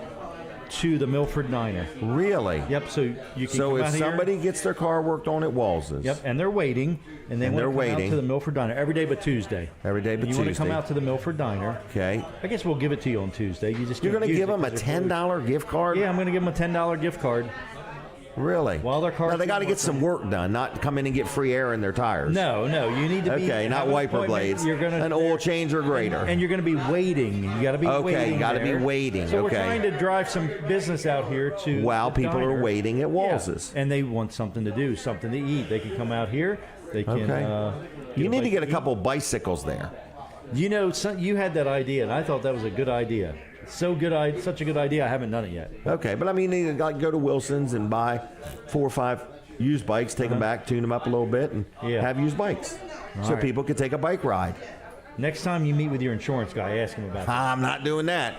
[SPEAKER 2] to the Milford Diner.
[SPEAKER 1] Really?
[SPEAKER 2] Yep. So you can
[SPEAKER 1] So
[SPEAKER 2] come
[SPEAKER 1] if
[SPEAKER 2] out here.
[SPEAKER 1] somebody gets their car worked on at Walls's.
[SPEAKER 2] Yep, and they're waiting, and they
[SPEAKER 1] And
[SPEAKER 2] want
[SPEAKER 1] they're
[SPEAKER 2] to come
[SPEAKER 1] waiting.
[SPEAKER 2] out to the Milford Diner every day but Tuesday.
[SPEAKER 1] Every day but
[SPEAKER 2] You want to come
[SPEAKER 1] Tuesday.
[SPEAKER 2] out to the Milford Diner.
[SPEAKER 1] Okay.
[SPEAKER 2] I guess we'll give it to you on Tuesday. You just
[SPEAKER 1] You're
[SPEAKER 2] can't
[SPEAKER 1] going to
[SPEAKER 2] use
[SPEAKER 1] give
[SPEAKER 2] it
[SPEAKER 1] them a
[SPEAKER 2] 'cause they're
[SPEAKER 1] $10 gift card?
[SPEAKER 2] closed. Yeah, I'm going to give them a $10 gift card.
[SPEAKER 1] Really?
[SPEAKER 2] While their car's
[SPEAKER 1] Now, they got to
[SPEAKER 2] being
[SPEAKER 1] get some work done, not come in and get free air in their tires.
[SPEAKER 2] No, you need to be.
[SPEAKER 1] Okay, not
[SPEAKER 2] have an
[SPEAKER 1] wiper
[SPEAKER 2] appointment.
[SPEAKER 1] blades.
[SPEAKER 2] You're gonna
[SPEAKER 1] An oil change or grater.
[SPEAKER 2] and you're going to be waiting. You got to be waiting.
[SPEAKER 1] Okay, gotta be
[SPEAKER 2] there.
[SPEAKER 1] waiting,
[SPEAKER 2] So
[SPEAKER 1] okay.
[SPEAKER 2] we're trying to drive some business out here to
[SPEAKER 1] While
[SPEAKER 2] the
[SPEAKER 1] people are
[SPEAKER 2] diner.
[SPEAKER 1] waiting at
[SPEAKER 2] Yeah,
[SPEAKER 1] Walls's.
[SPEAKER 2] and they want something to do, something to eat. They can come out here. They can.
[SPEAKER 1] Okay. You need to get a couple bicycles there.
[SPEAKER 2] You know, you had that idea, and I thought that was a good idea. Such a good idea. I haven't done it yet.
[SPEAKER 1] Okay, but I mean, you got to go to Wilson's and buy 4 or 5 used bikes, take them back, tune them up a little bit, and
[SPEAKER 2] Yeah.
[SPEAKER 1] have used bikes. So
[SPEAKER 2] right.
[SPEAKER 1] people can take a bike ride.
[SPEAKER 2] Next time you meet with your insurance guy, ask him about that.
[SPEAKER 1] I'm not doing that.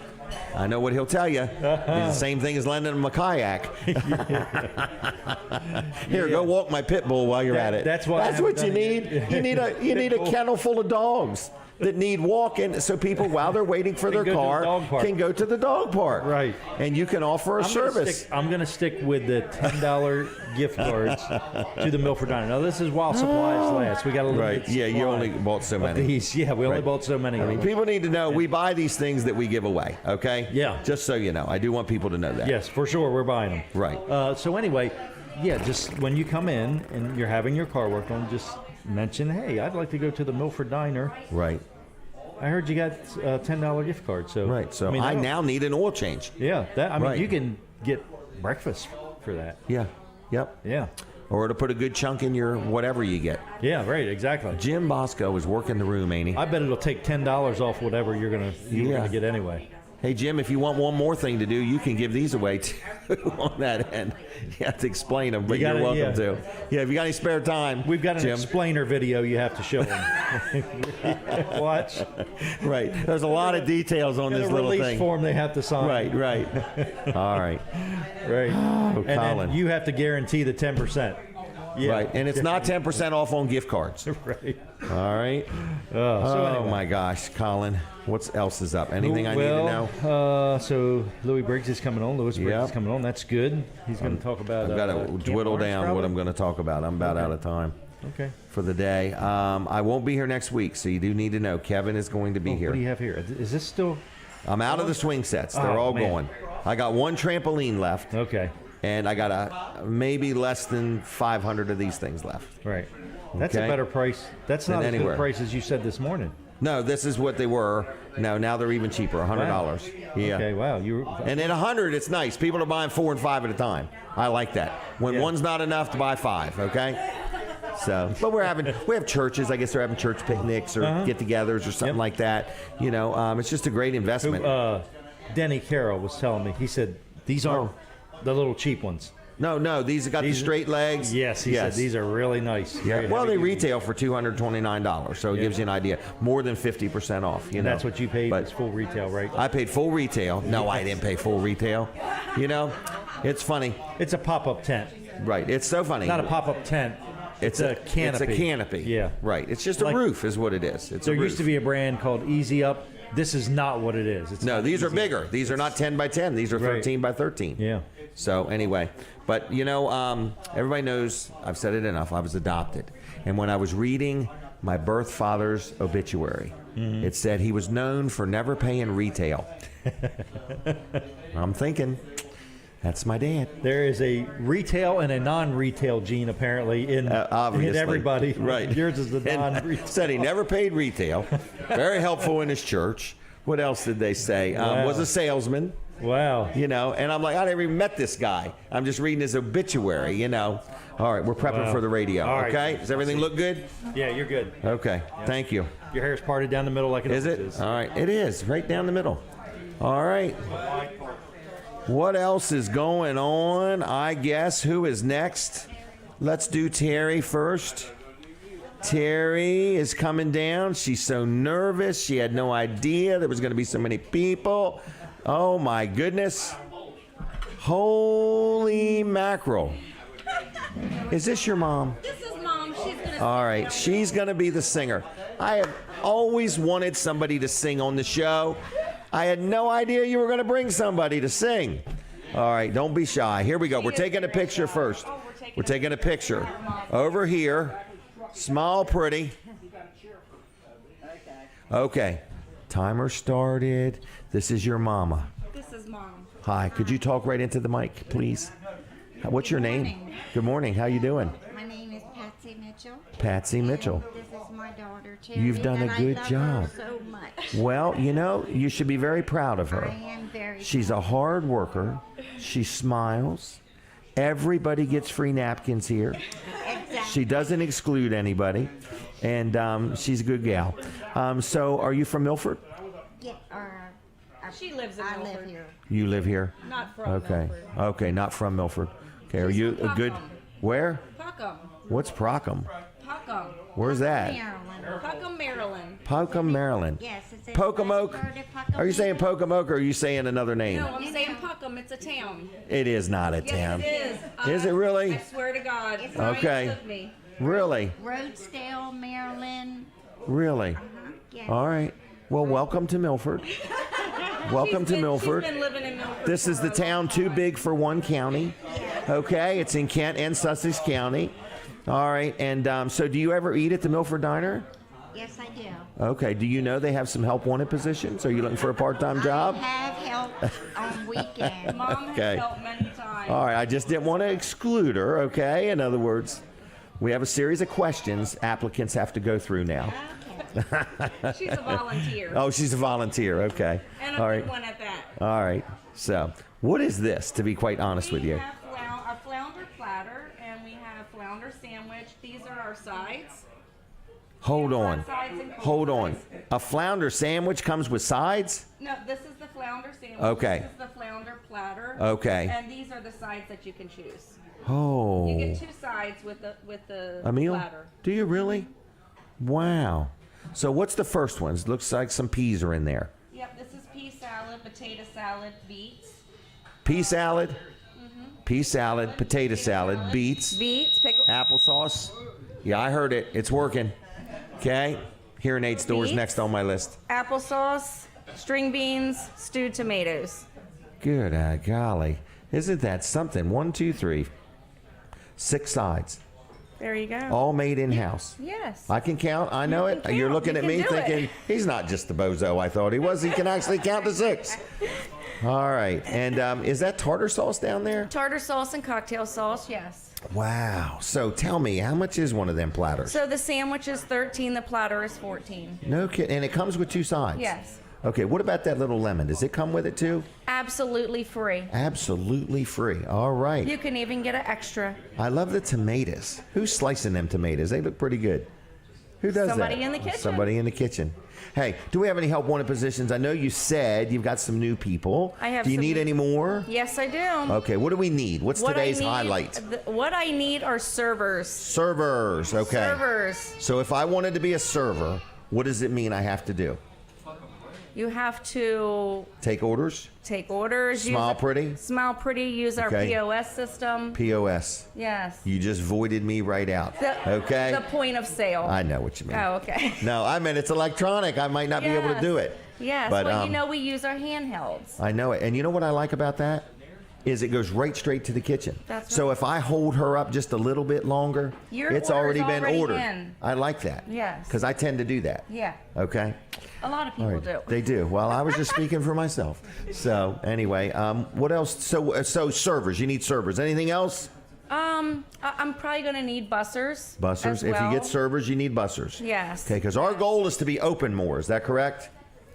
[SPEAKER 1] I know what he'll tell you. It's the same thing as lending him a kayak. Here, go walk my pit bull while you're at it.
[SPEAKER 2] That's what I
[SPEAKER 1] That's what you
[SPEAKER 2] haven't
[SPEAKER 1] need.
[SPEAKER 2] done yet.
[SPEAKER 1] You need a kennel full of dogs that need walking, so people, while they're waiting for their
[SPEAKER 2] go to the
[SPEAKER 1] car,
[SPEAKER 2] dog park.
[SPEAKER 1] can go to the dog park.
[SPEAKER 2] Right.
[SPEAKER 1] And you can offer a service.
[SPEAKER 2] I'm going to stick with the $10 gift cards to the Milford Diner. Now, this is while supplies last. We got a little
[SPEAKER 1] Right.
[SPEAKER 2] bit
[SPEAKER 1] Yeah, you
[SPEAKER 2] supply
[SPEAKER 1] only bought so
[SPEAKER 2] of
[SPEAKER 1] many.
[SPEAKER 2] these. Yeah, we only
[SPEAKER 1] Right.
[SPEAKER 2] bought so many.
[SPEAKER 1] I mean, people need to know we buy these things that we give away, okay?
[SPEAKER 2] Yeah.
[SPEAKER 1] Just so you know. I do want people to know that.
[SPEAKER 2] Yes, for sure, we're buying them.
[SPEAKER 1] Right.
[SPEAKER 2] So anyway, yeah, just when you come in and you're having your car worked on, just mention, hey, I'd like to go to the Milford Diner.
[SPEAKER 1] Right.
[SPEAKER 2] I heard you got a $10 gift card. So
[SPEAKER 1] Right. So I
[SPEAKER 2] that'll-
[SPEAKER 1] now need an oil change.
[SPEAKER 2] Yeah,
[SPEAKER 1] Right.
[SPEAKER 2] you can get breakfast for that.
[SPEAKER 1] Yeah. Yep.
[SPEAKER 2] Yeah.
[SPEAKER 1] Or to put a good chunk in your whatever you get.
[SPEAKER 2] Yeah, right, exactly.
[SPEAKER 1] Jim Bosco is working the room, ain't he?
[SPEAKER 2] I bet it'll take $10 off whatever you're gonna get anyway.
[SPEAKER 1] Hey, Jim, if you want one more thing to do, you can give these away too on that end. You have to explain them, but
[SPEAKER 2] You gotta-
[SPEAKER 1] you're welcome
[SPEAKER 2] yeah.
[SPEAKER 1] to. Yeah, if you got any spare time.
[SPEAKER 2] We've got an
[SPEAKER 1] Jim.
[SPEAKER 2] explainer video you have to show them. Watch.
[SPEAKER 1] Right. There's a lot of details on
[SPEAKER 2] And
[SPEAKER 1] this
[SPEAKER 2] a
[SPEAKER 1] little
[SPEAKER 2] release
[SPEAKER 1] thing.
[SPEAKER 2] form they have to sign.
[SPEAKER 1] Right. All right.
[SPEAKER 2] Right.
[SPEAKER 1] Oh,
[SPEAKER 2] And then
[SPEAKER 1] Colin.
[SPEAKER 2] you have to guarantee the 10%. Yeah.
[SPEAKER 1] Right, and it's not 10% off on gift cards.
[SPEAKER 2] Right.
[SPEAKER 1] All right.
[SPEAKER 2] So anyway.
[SPEAKER 1] My gosh, Colin, what else is up? Anything I need to know?
[SPEAKER 2] So Louis Briggs is coming on. Louis Briggs is coming on. That's good. He's going to talk about.
[SPEAKER 1] I've got to dwiddle down
[SPEAKER 2] probably?
[SPEAKER 1] what I'm going to talk about. I'm about out of time.
[SPEAKER 2] Okay.
[SPEAKER 1] For the day. I won't be here next week, so you do need to know Kevin is going to be here.
[SPEAKER 2] What do you have here? Is this still?
[SPEAKER 1] I'm out of the swing sets. They're all going. I got one trampoline left.
[SPEAKER 2] Okay.
[SPEAKER 1] And I got maybe less than 500 of these things left.
[SPEAKER 2] Right. That's a better price. That's not as good a price as you said this morning.
[SPEAKER 1] No, this is what they were. No, now they're even cheaper, $100.
[SPEAKER 2] Wow.
[SPEAKER 1] Yeah.
[SPEAKER 2] Okay, wow.
[SPEAKER 1] And at 100, it's nice. People are buying 4 and 5 at a time. I like that. When one's not enough, to buy 5, okay? So, but we have churches. I guess they're having church picnics or get-togethers or something like that. You know, it's just a great investment.
[SPEAKER 2] Denny Carroll was telling me. He said these aren't the little cheap ones.
[SPEAKER 1] No, these have got the straight legs.
[SPEAKER 2] Yes, he said these are really nice.
[SPEAKER 1] Yeah. Well, they retail for $229, so it gives you an idea. More than 50% off. You know,
[SPEAKER 2] that's what you paid. But it's full retail, right?
[SPEAKER 1] I paid full retail. No, I didn't pay full retail. You know, it's funny.
[SPEAKER 2] It's a pop-up tent.
[SPEAKER 1] Right. It's so funny.
[SPEAKER 2] Not a pop-up tent. It's a canopy.
[SPEAKER 1] It's a canopy.
[SPEAKER 2] Yeah.
[SPEAKER 1] Right. It's just a roof, is what it is.
[SPEAKER 2] There used to be a brand called Easy Up. This is not what it is.
[SPEAKER 1] No, these are bigger. These are not 10 by 10. These are 13 by 13.
[SPEAKER 2] Yeah.
[SPEAKER 1] So anyway, but you know, everybody knows, I've said it enough, I was adopted. And when I was reading my birth father's obituary, it said he was known for never paying retail. I'm thinking, that's my dad.
[SPEAKER 2] There is a retail and a non-retail gene apparently in everybody.
[SPEAKER 1] Right.
[SPEAKER 2] Yours is the non-retail.
[SPEAKER 1] Said he never paid retail. Very helpful in his church. What else did they say? Was a salesman.
[SPEAKER 2] Wow.
[SPEAKER 1] You know, and I'm like, I never even met this guy. I'm just reading his obituary, you know. All right, we're prepping for the radio, okay? Does everything look good?
[SPEAKER 2] Yeah, you're good.
[SPEAKER 1] Okay, thank you.
[SPEAKER 2] Your hair's parted down the middle like it
[SPEAKER 1] is. All right, it is, right down the middle. All right. What else is going on? I guess, who is next? Let's do Terri first. Terri is coming down. She's so nervous. She had no idea there was going to be so many people. Oh, my goodness. Holy mackerel. Is this your mom?
[SPEAKER 9] This is Mom. She's going to
[SPEAKER 1] All right. She's going to be the singer. I have always wanted somebody to sing on the show. I had no idea you were going to bring somebody to sing. All right. Don't be shy. Here we go. We're taking a picture first. We're taking a picture. Over here. Smile pretty. Okay. Timer started. This is your mama.
[SPEAKER 9] This is Mom.
[SPEAKER 1] Hi. Could you talk right into the mic, please? What's your name? Good morning. How you doing?
[SPEAKER 9] My name is Patsy Mitchell.
[SPEAKER 1] Patsy Mitchell.
[SPEAKER 9] This is my daughter, Terri.
[SPEAKER 1] You've done a good job.
[SPEAKER 9] Her so much.
[SPEAKER 1] Well, you know, you should be very proud of her.
[SPEAKER 9] I am very.
[SPEAKER 1] She's a hard worker. She smiles. Everybody gets free napkins here.
[SPEAKER 9] Exactly.
[SPEAKER 1] She doesn't exclude anybody. And she's a good gal. So are you from Milford?
[SPEAKER 9] Yeah,
[SPEAKER 6] She lives in
[SPEAKER 9] I
[SPEAKER 6] Milford.
[SPEAKER 1] You live
[SPEAKER 9] live here.
[SPEAKER 1] here?
[SPEAKER 6] Not from
[SPEAKER 1] Okay.
[SPEAKER 6] Milford.
[SPEAKER 1] Okay, not from Milford. Okay, are you a good...
[SPEAKER 6] Pockham.
[SPEAKER 1] Where?
[SPEAKER 6] Pockham.
[SPEAKER 1] What's Prockham?
[SPEAKER 6] Pockham.
[SPEAKER 1] Where's that?
[SPEAKER 9] Maryland.
[SPEAKER 6] Pockham, Maryland.
[SPEAKER 1] Pockham, Maryland.
[SPEAKER 9] Yes, it's in
[SPEAKER 1] Pocomoke?
[SPEAKER 9] Westford at Pockham,
[SPEAKER 1] Are you saying
[SPEAKER 9] Maryland.
[SPEAKER 1] Pocomoke or are you saying another name?
[SPEAKER 6] No, I'm saying Pockham. It's a town.
[SPEAKER 1] It is not a town.
[SPEAKER 6] Yes, it is.
[SPEAKER 1] Is it really?
[SPEAKER 6] I swear to God.
[SPEAKER 9] It's
[SPEAKER 1] Okay.
[SPEAKER 6] It took me.
[SPEAKER 1] Really?
[SPEAKER 9] Roadsdale, Maryland.
[SPEAKER 1] Really?
[SPEAKER 9] Yes.
[SPEAKER 1] All right. Well, welcome to Milford. Welcome to Milford.
[SPEAKER 6] She's been living in Milford.
[SPEAKER 1] This is the town too big for one county. Okay, it's in Kent and Sussex County. All right, and so do you ever eat at the Milford Diner?
[SPEAKER 9] Yes, I do.
[SPEAKER 1] Okay, do you know they have some help wanted positions? Are you looking for a part-time job?
[SPEAKER 9] I have help on weekends.
[SPEAKER 6] Mom
[SPEAKER 1] Okay.
[SPEAKER 6] has helped many times.
[SPEAKER 1] All right, I just didn't want to exclude her, okay? In other words, we have a series of questions applicants have to go through now.
[SPEAKER 6] She's a volunteer.
[SPEAKER 1] Oh, she's a volunteer, okay.
[SPEAKER 6] And
[SPEAKER 1] All
[SPEAKER 6] a
[SPEAKER 1] right.
[SPEAKER 6] good one at that.
[SPEAKER 1] All right, so what is this, to be quite honest with
[SPEAKER 6] We
[SPEAKER 1] you?
[SPEAKER 6] have a flounder platter, and we have flounder sandwich. These are our sides.
[SPEAKER 1] Hold on.
[SPEAKER 6] Sides and cold
[SPEAKER 1] Hold on.
[SPEAKER 6] sides.
[SPEAKER 1] A flounder sandwich comes with sides?
[SPEAKER 6] No, this is the flounder sandwich.
[SPEAKER 1] Okay.
[SPEAKER 6] This is the flounder platter.
[SPEAKER 1] Okay.
[SPEAKER 6] And these are the sides that you can choose.
[SPEAKER 1] Oh.
[SPEAKER 6] You get 2 sides with the
[SPEAKER 1] A meal?
[SPEAKER 6] platter.
[SPEAKER 1] Do you really? Wow. So what's the first one? It looks like some peas are in there.
[SPEAKER 6] Yep, this is pea salad, potato salad, beets.
[SPEAKER 1] Pea salad, pea salad, potato salad, beets,
[SPEAKER 6] Beets, pickle.
[SPEAKER 1] applesauce. applesauce. Yeah, I heard it. It's working. Okay. Hearing aid stores
[SPEAKER 10] Beets.
[SPEAKER 1] next on my list.
[SPEAKER 10] Applesauce, string beans, stewed tomatoes.
[SPEAKER 1] Good golly. Isn't that something? 1, 2, 3. 6 sides.
[SPEAKER 6] There you go.
[SPEAKER 1] All made in-house.
[SPEAKER 10] Yes.
[SPEAKER 1] I can count. I know it.
[SPEAKER 10] can
[SPEAKER 1] You're
[SPEAKER 10] count.
[SPEAKER 1] looking
[SPEAKER 10] You
[SPEAKER 1] at
[SPEAKER 10] can
[SPEAKER 1] me
[SPEAKER 10] do it.
[SPEAKER 1] thinking, he's not just the bozo I thought he was. He can actually count to 6. All right. And is that tartar sauce down there?
[SPEAKER 10] Tartar sauce and cocktail sauce, yes.
[SPEAKER 1] Wow. So tell me, how much is one of them platters?
[SPEAKER 10] So the sandwich is 13, the platter is 14.
[SPEAKER 1] No kidding. And it comes with 2 sides?
[SPEAKER 10] Yes.
[SPEAKER 1] Okay. What about that little lemon? Does it come with it too?
[SPEAKER 10] Absolutely free.
[SPEAKER 1] Absolutely free. All right.
[SPEAKER 10] You can even get an extra.
[SPEAKER 1] I love the tomatoes. Who's slicing them tomatoes? They look pretty good. Who does that?
[SPEAKER 10] Somebody in the kitchen.
[SPEAKER 1] Somebody in the kitchen. Hey, do we have any help wanted positions? I know you said you've got some new people.
[SPEAKER 10] I have
[SPEAKER 1] Do you
[SPEAKER 10] some-
[SPEAKER 1] need any more?
[SPEAKER 10] Yes, I do.
[SPEAKER 1] Okay, what do we need? What's
[SPEAKER 10] What I
[SPEAKER 1] today's
[SPEAKER 10] need-
[SPEAKER 1] highlight?
[SPEAKER 10] What I need are servers.
[SPEAKER 1] Servers, okay.
[SPEAKER 10] Servers.
[SPEAKER 1] So if I wanted to be a server, what does it mean I have to do?
[SPEAKER 10] You have to
[SPEAKER 1] Take orders?
[SPEAKER 10] take orders.
[SPEAKER 1] Smile pretty?
[SPEAKER 10] Smile pretty. Use our
[SPEAKER 1] Okay.
[SPEAKER 10] POS system.
[SPEAKER 1] POS.
[SPEAKER 10] Yes.
[SPEAKER 1] You just voided me right out. Okay?
[SPEAKER 10] The point of sale.
[SPEAKER 1] I know what you mean.
[SPEAKER 10] Oh, okay.
[SPEAKER 1] No, I mean, it's electronic. I might not be able to
[SPEAKER 10] Yes.
[SPEAKER 1] do it.
[SPEAKER 10] Yes.
[SPEAKER 1] But,
[SPEAKER 10] Well, you know we use our handhelds.
[SPEAKER 1] I know it. And you know what I like about that? Is it goes right straight to the kitchen.
[SPEAKER 10] That's
[SPEAKER 1] So
[SPEAKER 10] right.
[SPEAKER 1] if I hold her up just a little bit longer,
[SPEAKER 10] Your
[SPEAKER 1] it's
[SPEAKER 10] order's
[SPEAKER 1] already been
[SPEAKER 10] already
[SPEAKER 1] ordered.
[SPEAKER 10] in.
[SPEAKER 1] I like that.
[SPEAKER 10] Yes.
[SPEAKER 1] Because I tend to do that.
[SPEAKER 10] Yeah.
[SPEAKER 1] Okay?
[SPEAKER 10] A lot of
[SPEAKER 1] All
[SPEAKER 10] people
[SPEAKER 1] right.
[SPEAKER 10] do.
[SPEAKER 1] They do. Well, I was just speaking for myself. So anyway, what else? So servers. You need servers. Anything else?
[SPEAKER 10] I'm probably going to need bussers.
[SPEAKER 1] Bussers.
[SPEAKER 10] as
[SPEAKER 1] If you
[SPEAKER 10] well.
[SPEAKER 1] get servers, you need bussers.
[SPEAKER 10] Yes.
[SPEAKER 1] Okay, because our goal is to be open more. Is that correct?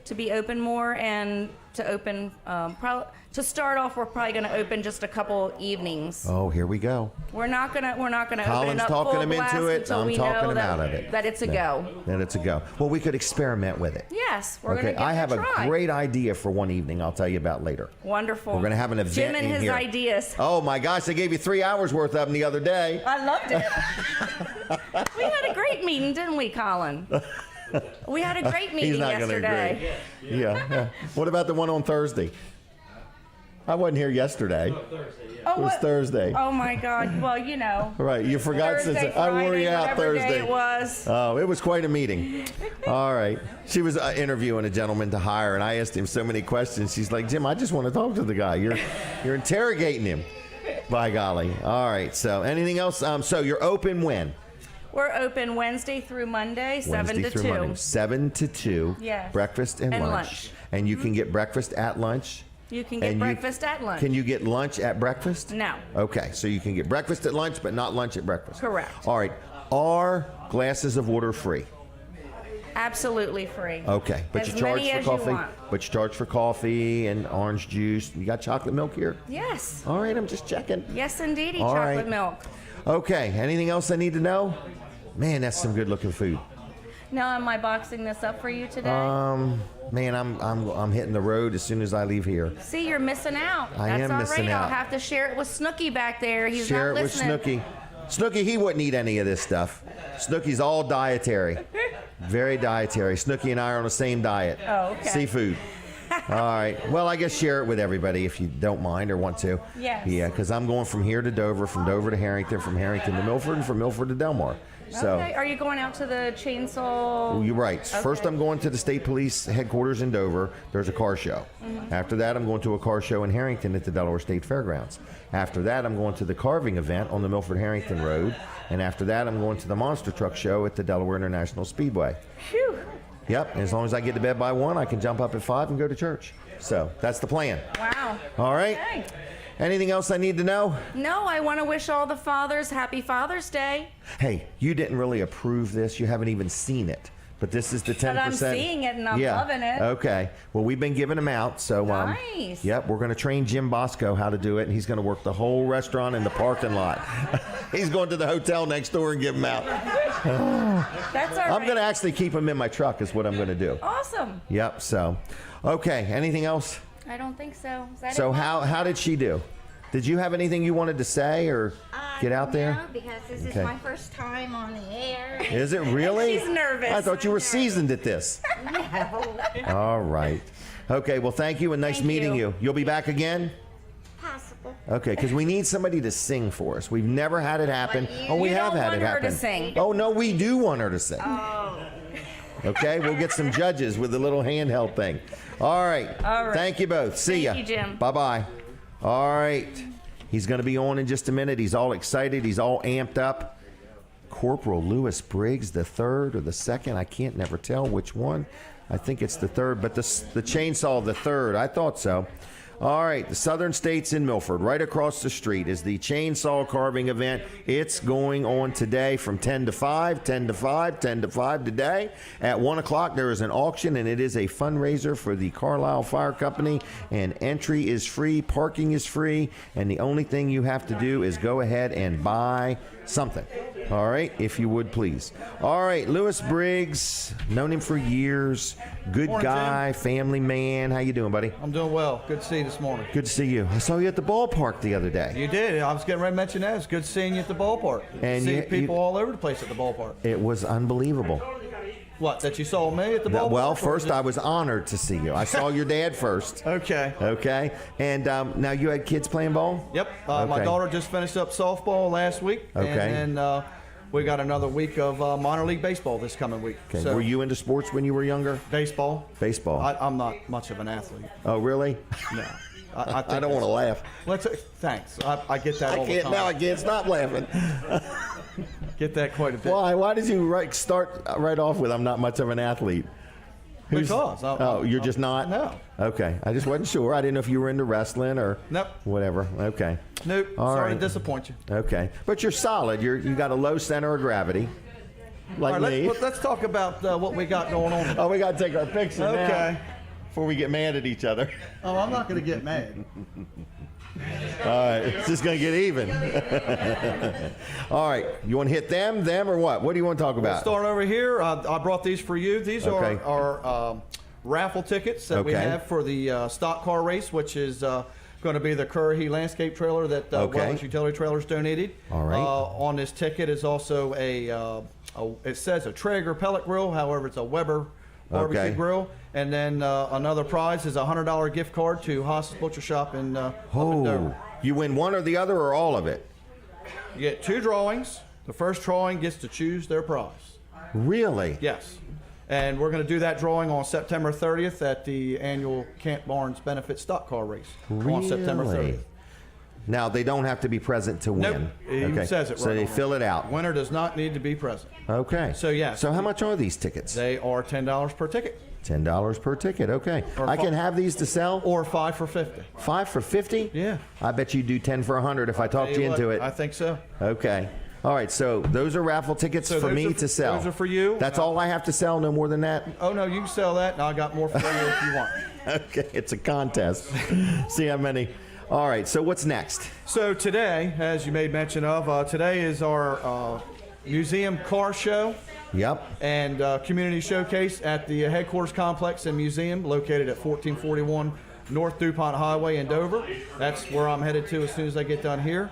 [SPEAKER 10] To be open more and to open, to start off, we're probably going to open just a couple evenings.
[SPEAKER 1] Oh, here we go.
[SPEAKER 10] We're not gonna open
[SPEAKER 1] Colin's
[SPEAKER 10] it up
[SPEAKER 1] talking
[SPEAKER 10] full
[SPEAKER 1] him
[SPEAKER 10] blast
[SPEAKER 1] into it.
[SPEAKER 10] until
[SPEAKER 1] I'm
[SPEAKER 10] we
[SPEAKER 1] talking
[SPEAKER 10] know
[SPEAKER 1] him
[SPEAKER 10] that,
[SPEAKER 1] out of it.
[SPEAKER 10] that it's a go.
[SPEAKER 1] That it's a go. Well, we could experiment with it.
[SPEAKER 10] Yes, we're gonna
[SPEAKER 1] Okay,
[SPEAKER 10] give
[SPEAKER 1] I
[SPEAKER 10] it
[SPEAKER 1] have
[SPEAKER 10] a try.
[SPEAKER 1] great idea for one evening. I'll tell you about later.
[SPEAKER 10] Wonderful.
[SPEAKER 1] We're going to have an event
[SPEAKER 10] Jim and
[SPEAKER 1] in
[SPEAKER 10] his
[SPEAKER 1] here.
[SPEAKER 10] ideas.
[SPEAKER 1] Oh my gosh, I gave you 3 hours worth of them the other day.
[SPEAKER 10] I loved it. We had a great meeting, didn't we, Colin? We had a great meeting
[SPEAKER 1] He's not going to
[SPEAKER 10] yesterday.
[SPEAKER 1] agree. Yeah. What about the one on Thursday? I wasn't here yesterday.
[SPEAKER 10] Oh,
[SPEAKER 1] It was
[SPEAKER 10] what-
[SPEAKER 1] Thursday.
[SPEAKER 10] Oh my God! Well, you know.
[SPEAKER 1] Right, you forgot
[SPEAKER 10] Thursday,
[SPEAKER 1] since I wore
[SPEAKER 10] Friday,
[SPEAKER 1] you out
[SPEAKER 10] whatever day
[SPEAKER 1] Thursday.
[SPEAKER 10] it was.
[SPEAKER 1] Oh, it was quite a meeting. All right. She was interviewing a gentleman to hire, and I asked him so many questions. She's like, Jim, I just want to talk to the guy. You're interrogating him. By golly. All right. So anything else? So you're open when?
[SPEAKER 10] We're open Wednesday through Monday, 7
[SPEAKER 1] Wednesday
[SPEAKER 10] to
[SPEAKER 1] through
[SPEAKER 10] 2.
[SPEAKER 1] Monday. 7 to 2.
[SPEAKER 10] Yes.
[SPEAKER 1] Breakfast and lunch.
[SPEAKER 10] lunch.
[SPEAKER 1] And you can get breakfast at lunch.
[SPEAKER 10] You can get
[SPEAKER 1] And
[SPEAKER 10] breakfast at lunch.
[SPEAKER 1] Can you get lunch at breakfast?
[SPEAKER 10] No.
[SPEAKER 1] Okay, so you can get breakfast at lunch, but not lunch at breakfast.
[SPEAKER 10] Correct.
[SPEAKER 1] All right. Are glasses of water free?
[SPEAKER 10] Absolutely free.
[SPEAKER 1] Okay, but
[SPEAKER 10] As
[SPEAKER 1] you charge
[SPEAKER 10] many
[SPEAKER 1] for
[SPEAKER 10] as you
[SPEAKER 1] coffee.
[SPEAKER 10] want.
[SPEAKER 1] But you charge for coffee and orange juice. You got chocolate milk here?
[SPEAKER 10] Yes.
[SPEAKER 1] All right, I'm just checking.
[SPEAKER 10] Yes, indeedy.
[SPEAKER 1] All
[SPEAKER 10] Chocolate
[SPEAKER 1] right.
[SPEAKER 10] milk.
[SPEAKER 1] Okay, anything else I need to know? Man, that's some good looking food.
[SPEAKER 10] Now, am I boxing this up for you today?
[SPEAKER 1] Man, I'm hitting the road as soon as I leave here.
[SPEAKER 10] See, you're missing out.
[SPEAKER 1] I
[SPEAKER 10] That's
[SPEAKER 1] am
[SPEAKER 10] all
[SPEAKER 1] missing
[SPEAKER 10] right.
[SPEAKER 1] out.
[SPEAKER 10] I'll have to share it with Snooky back there. He's
[SPEAKER 1] Share
[SPEAKER 10] not
[SPEAKER 1] it with
[SPEAKER 10] listening.
[SPEAKER 1] Snooky. Snooky, he wouldn't eat any of this stuff. Snooky's all dietary. Very dietary. Snooky and I are on the same diet.
[SPEAKER 10] Oh, okay.
[SPEAKER 1] Seafood. All right. Well, I guess share it with everybody if you don't mind or want to.
[SPEAKER 10] Yes.
[SPEAKER 1] Yeah, because I'm going from here to Dover, from Dover to Harrington, from Harrington to Milford, and from Milford to Delmar. So.
[SPEAKER 10] Okay. Are you going out to the chainsaw?
[SPEAKER 1] You're right. First,
[SPEAKER 10] Okay.
[SPEAKER 1] I'm going to the state police headquarters in Dover. There's a car show.
[SPEAKER 10] Mm-hmm.
[SPEAKER 1] After that, I'm going to a car show in Harrington at the Delaware State Fairgrounds. After that, I'm going to the carving event on the Milford-Harrington Road. And after that, I'm going to the monster truck show at the Delaware International Speedway.
[SPEAKER 10] Phew.
[SPEAKER 1] Yep. And as long as I get to bed by 1, I can jump up at 5 and go to church. So that's the plan.
[SPEAKER 10] Wow.
[SPEAKER 1] All right.
[SPEAKER 10] Okay.
[SPEAKER 1] Anything else I need to know?
[SPEAKER 10] No, I want to wish all the fathers happy Father's Day.
[SPEAKER 1] Hey, you didn't really approve this. You haven't even seen it. But this is the 10%.
[SPEAKER 10] But I'm seeing it and I'm loving it.
[SPEAKER 1] Okay. Well, we've been giving them out. So,
[SPEAKER 10] Nice.
[SPEAKER 1] Yep, we're going to train Jim Bosco how to do it, and he's going to work the whole restaurant in the parking lot. He's going to the hotel next door and give them out.
[SPEAKER 10] That's all
[SPEAKER 1] I'm
[SPEAKER 10] right.
[SPEAKER 1] going to actually keep them in my truck is what I'm going to do.
[SPEAKER 10] Awesome.
[SPEAKER 1] Yep, so. Okay, anything else?
[SPEAKER 10] I don't think so. Is that
[SPEAKER 1] So
[SPEAKER 10] it?
[SPEAKER 1] how did she do? Did you have anything you wanted to say or get out there?
[SPEAKER 9] No, because this
[SPEAKER 1] Okay.
[SPEAKER 9] is my first time on the air.
[SPEAKER 1] Is it really?
[SPEAKER 10] She's nervous.
[SPEAKER 1] I thought you were seasoned at this.
[SPEAKER 9] No.
[SPEAKER 1] All right. Okay, well, thank you and nice
[SPEAKER 10] Thank
[SPEAKER 1] meeting
[SPEAKER 10] you.
[SPEAKER 1] you. You'll be back again?
[SPEAKER 9] Possibly.
[SPEAKER 1] Okay, because we need somebody to sing for us. We've never had it happen. We have had it happen.
[SPEAKER 10] You don't want her to sing.
[SPEAKER 1] Oh, no, we do want her to sing.
[SPEAKER 10] Oh.
[SPEAKER 1] Okay, we'll get some judges with the little handheld thing. All right.
[SPEAKER 10] All right.
[SPEAKER 1] Thank you both. See ya.
[SPEAKER 10] Thank you, Jim.
[SPEAKER 1] Bye-bye. All right. He's going to be on in just a minute. He's all excited. He's all amped up. Corporal Lewis Briggs, the third or the second. I can't never tell which one. I think it's the third, but the chainsaw, the third. I thought so. All right, the Southern States in Milford, right across the street, is the chainsaw carving event. It's going on today from 10 to 5, 10 to 5, 10 to 5 today. At 1 o'clock, there is an auction, and it is a fundraiser for the Carlisle Fire Company, and entry is free, parking is free, and the only thing you have to do is go ahead and buy something. All right, if you would, please. All right, Lewis Briggs, known him for years. Good
[SPEAKER 11] Morning,
[SPEAKER 1] guy, family man. How you doing, buddy?
[SPEAKER 11] I'm doing well. Good to see you this morning.
[SPEAKER 1] Good to see you. I saw you at the ballpark the other day.
[SPEAKER 11] You did. I was getting ready to mention that. It's good seeing you at the ballpark.
[SPEAKER 1] And
[SPEAKER 11] see
[SPEAKER 1] you-
[SPEAKER 11] people all over the place at the ballpark.
[SPEAKER 1] It was unbelievable.
[SPEAKER 11] What, that you saw me at the ballpark?
[SPEAKER 1] Well,
[SPEAKER 11] or
[SPEAKER 1] first
[SPEAKER 11] just-
[SPEAKER 1] I was honored to see you. I saw your dad first.
[SPEAKER 11] Okay.
[SPEAKER 1] Okay. And now you had kids playing ball?
[SPEAKER 11] Yep. My
[SPEAKER 1] Okay.
[SPEAKER 11] daughter just finished up softball last week.
[SPEAKER 1] Okay.
[SPEAKER 11] And then we got another week of minor league baseball this coming week.
[SPEAKER 1] Okay.
[SPEAKER 11] So,
[SPEAKER 1] Were you into sports when you were younger?
[SPEAKER 11] baseball?
[SPEAKER 1] Baseball.
[SPEAKER 11] I'm not much of an athlete.
[SPEAKER 1] Oh, really?
[SPEAKER 11] No. I
[SPEAKER 1] I don't want to laugh.
[SPEAKER 11] Thanks. I get that all the time.
[SPEAKER 1] I can't stop laughing.
[SPEAKER 11] Get that quite a bit.
[SPEAKER 1] Why? Why did you start right off with I'm not much of an athlete?
[SPEAKER 11] Because.
[SPEAKER 1] You're just not?
[SPEAKER 11] No.
[SPEAKER 1] Okay. I just wasn't sure. I didn't know if you were into wrestling or
[SPEAKER 11] Nope.
[SPEAKER 1] whatever. Okay.
[SPEAKER 11] Nope.
[SPEAKER 1] All
[SPEAKER 11] Sorry
[SPEAKER 1] right.
[SPEAKER 11] to disappoint you.
[SPEAKER 1] Okay. But you're solid. You got a low center of gravity. Like
[SPEAKER 11] All right,
[SPEAKER 1] me.
[SPEAKER 11] let's talk about what we got going on.
[SPEAKER 1] Oh, we got to take our picture now.
[SPEAKER 11] Okay.
[SPEAKER 1] Before we get mad at each other.
[SPEAKER 11] Oh, I'm not going to get mad.
[SPEAKER 1] All right. It's just going to get even. All right. You want to hit them, or what? What do you want to talk about?
[SPEAKER 11] Start over here. I brought these for you. These
[SPEAKER 1] Okay.
[SPEAKER 11] are our raffle tickets that we
[SPEAKER 1] Okay.
[SPEAKER 11] have for the stock car race, which is going to be the Currahee landscape trailer that
[SPEAKER 1] Okay.
[SPEAKER 11] Weller's Utility Trailers donated.
[SPEAKER 1] All right.
[SPEAKER 11] On this ticket is also it says a Traeger pellet grill. However, it's a Weber barbecue
[SPEAKER 1] Okay.
[SPEAKER 11] grill. And then another prize is a $100 gift card to Haas's Butcher Shop in up in
[SPEAKER 1] Oh,
[SPEAKER 11] Dover.
[SPEAKER 1] you win one or the other or all of it?
[SPEAKER 11] You get 2 drawings. The first drawing gets to choose their prize.
[SPEAKER 1] Really?
[SPEAKER 11] Yes. And we're going to do that drawing on September 30th at the annual Camp Barnes Benefit Stock Car Race on September
[SPEAKER 1] Really?
[SPEAKER 11] 30th.
[SPEAKER 1] Now, they don't have to be present to
[SPEAKER 11] Nope.
[SPEAKER 1] win.
[SPEAKER 11] It even says it
[SPEAKER 1] So
[SPEAKER 11] right
[SPEAKER 1] they
[SPEAKER 11] on
[SPEAKER 1] fill
[SPEAKER 11] there.
[SPEAKER 1] it out.
[SPEAKER 11] Winner does not need to be present.
[SPEAKER 1] Okay.
[SPEAKER 11] So, yes.
[SPEAKER 1] So how much are these tickets?
[SPEAKER 11] They are $10 per ticket
[SPEAKER 1] $10 per ticket. Okay.
[SPEAKER 11] Or
[SPEAKER 1] I
[SPEAKER 11] fi-
[SPEAKER 1] can have these to sell?
[SPEAKER 11] or 5 for $50.
[SPEAKER 1] 5 for 50?
[SPEAKER 11] Yeah.
[SPEAKER 1] I bet you do 10 for 100 if I talked
[SPEAKER 11] Tell
[SPEAKER 1] you
[SPEAKER 11] what,
[SPEAKER 1] into it.
[SPEAKER 11] I think so.
[SPEAKER 1] Okay. All right. So those are raffle tickets
[SPEAKER 11] So
[SPEAKER 1] for
[SPEAKER 11] those
[SPEAKER 1] me
[SPEAKER 11] are-
[SPEAKER 1] to sell.
[SPEAKER 11] those are for you.
[SPEAKER 1] That's all I have to sell? No more than that?
[SPEAKER 11] Oh, no, you can sell that, and I got more for you if you want.
[SPEAKER 1] Okay. It's a contest. See how many. All right. So what's next?
[SPEAKER 11] So today, as you made mention of, today is our museum car show
[SPEAKER 1] Yep.
[SPEAKER 11] and community showcase at the headquarters complex and museum located at 1441 North DuPont Highway in Dover. That's where I'm headed to as soon as I get done here.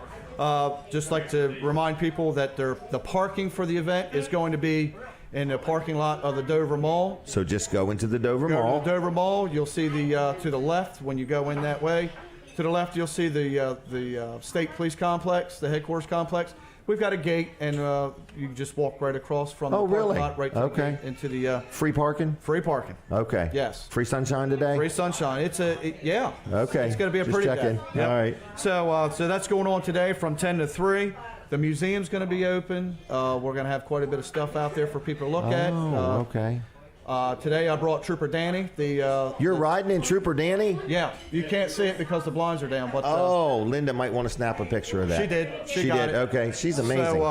[SPEAKER 11] Just like to remind people that the parking for the event is going to be in the parking lot of the Dover Mall.
[SPEAKER 1] So just go into the Dover
[SPEAKER 11] Go
[SPEAKER 1] Mall.
[SPEAKER 11] to the Dover Mall. You'll see the to the left when you go in that way. To the left, you'll see the State Police Complex, the headquarters complex. We've got a gate, and you can just walk right across from the
[SPEAKER 1] Oh,
[SPEAKER 11] parking
[SPEAKER 1] really?
[SPEAKER 11] lot right to
[SPEAKER 1] Okay.
[SPEAKER 11] the gate into the
[SPEAKER 1] Free parking?
[SPEAKER 11] free parking.
[SPEAKER 1] Okay.
[SPEAKER 11] Yes.
[SPEAKER 1] Free sunshine today?
[SPEAKER 11] Free sunshine. Yeah.
[SPEAKER 1] Okay.
[SPEAKER 11] It's going to be a
[SPEAKER 1] Just
[SPEAKER 11] pretty
[SPEAKER 1] checking.
[SPEAKER 11] day. Yep.
[SPEAKER 1] All right.
[SPEAKER 11] So that's going on today from 10 to 3. The museum's going to be open. We're going to have quite a bit of stuff out there for people to look at.
[SPEAKER 1] Oh, okay.
[SPEAKER 11] Today I brought Trooper Danny.
[SPEAKER 1] You're riding in Trooper Danny?
[SPEAKER 11] Yeah, you can't see it because the blinds are down. But
[SPEAKER 1] Oh, Linda might want to snap a picture of that.
[SPEAKER 11] she did. She
[SPEAKER 1] did.
[SPEAKER 11] got it.
[SPEAKER 1] Okay, she's amazing.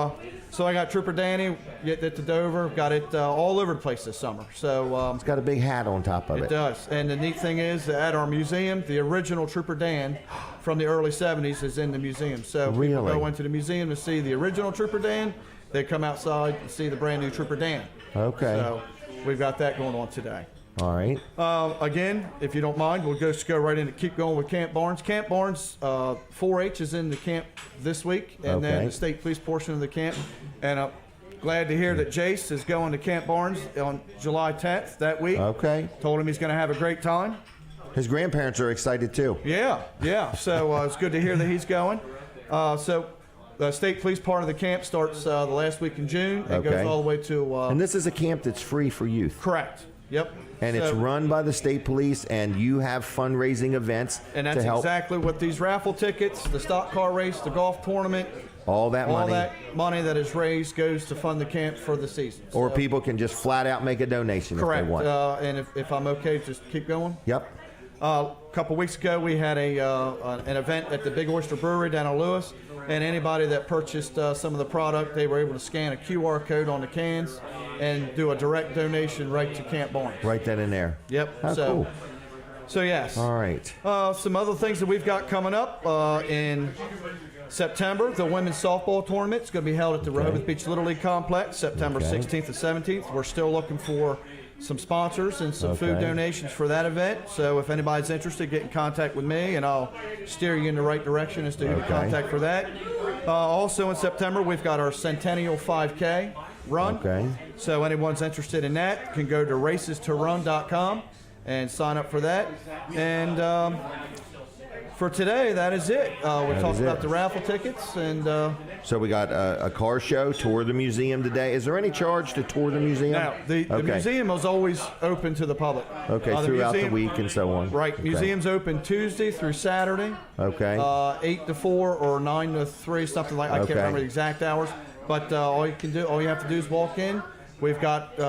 [SPEAKER 11] So I got Trooper Danny. Get it to Dover. Got it all over the place this summer. So
[SPEAKER 1] It's got a big hat on top of it.
[SPEAKER 11] it does. And the neat thing is that at our museum, the original Trooper Dan from the early 70s is in the museum. So people
[SPEAKER 1] Really?
[SPEAKER 11] go into the museum to see the original Trooper Dan. They come outside and see the brand new Trooper Dan.
[SPEAKER 1] Okay.
[SPEAKER 11] So we've got that going on today.
[SPEAKER 1] All right.
[SPEAKER 11] Again, if you don't mind, we'll just go right into keep going with Camp Barnes. Camp Barnes, 4-H is in the camp this week, and then
[SPEAKER 1] Okay.
[SPEAKER 11] the state police portion of the camp. And I'm glad to hear that Jace is going to Camp Barnes on July 10th that week.
[SPEAKER 1] Okay.
[SPEAKER 11] Told him he's going to have a great time.
[SPEAKER 1] His grandparents are excited too.
[SPEAKER 11] Yeah. So it's good to hear that he's going. So the state police part of the camp starts the last week in June. It goes all the way to.
[SPEAKER 1] And this is a camp that's free for youth.
[SPEAKER 11] Correct. Yep.
[SPEAKER 1] And it's run by the state police, and you have fundraising events
[SPEAKER 11] and that's
[SPEAKER 1] to help.
[SPEAKER 11] Exactly what these raffle tickets, the stock car race, the golf tournament.
[SPEAKER 1] All that
[SPEAKER 11] money that is raised goes to fund the camp for the season.
[SPEAKER 1] Or people can just flat out make a donation if they want.
[SPEAKER 11] And if I'm okay, just keep going.
[SPEAKER 1] Yep.
[SPEAKER 11] A couple weeks ago, we had an event at the Big Oyster Brewery down in Lewis, and anybody that purchased some of the product, they were able to scan a QR code on the cans and do a direct donation right to Camp Barnes.
[SPEAKER 1] Right then and there.
[SPEAKER 11] Yep.
[SPEAKER 1] How cool.
[SPEAKER 11] So yes.
[SPEAKER 1] All right.
[SPEAKER 11] Some other things that we've got coming up in September, the women's softball tournament is going to be held at the Rehoboth Beach Little League Complex, September 16th and 17th. We're still looking for some sponsors and some food donations for that event. So if anybody's interested, get in contact with me, and I'll steer you in the right direction as to who to contact for that. Also in September, we've got our Centennial 5K run. So anyone's interested in that can go to racestorun.com and sign up for that. And for today, that is it. We talked about the raffle tickets, and
[SPEAKER 1] so we got a car show, tour the museum today. Is there any charge to tour the museum?
[SPEAKER 11] No, the museum is always open to the public.
[SPEAKER 1] Throughout the week and so on.
[SPEAKER 11] Right, museum's open Tuesday through Saturday. 8 to 4 or 9 to 3, something like. I can't remember the exact hours, but all you have to do is walk in. We've got,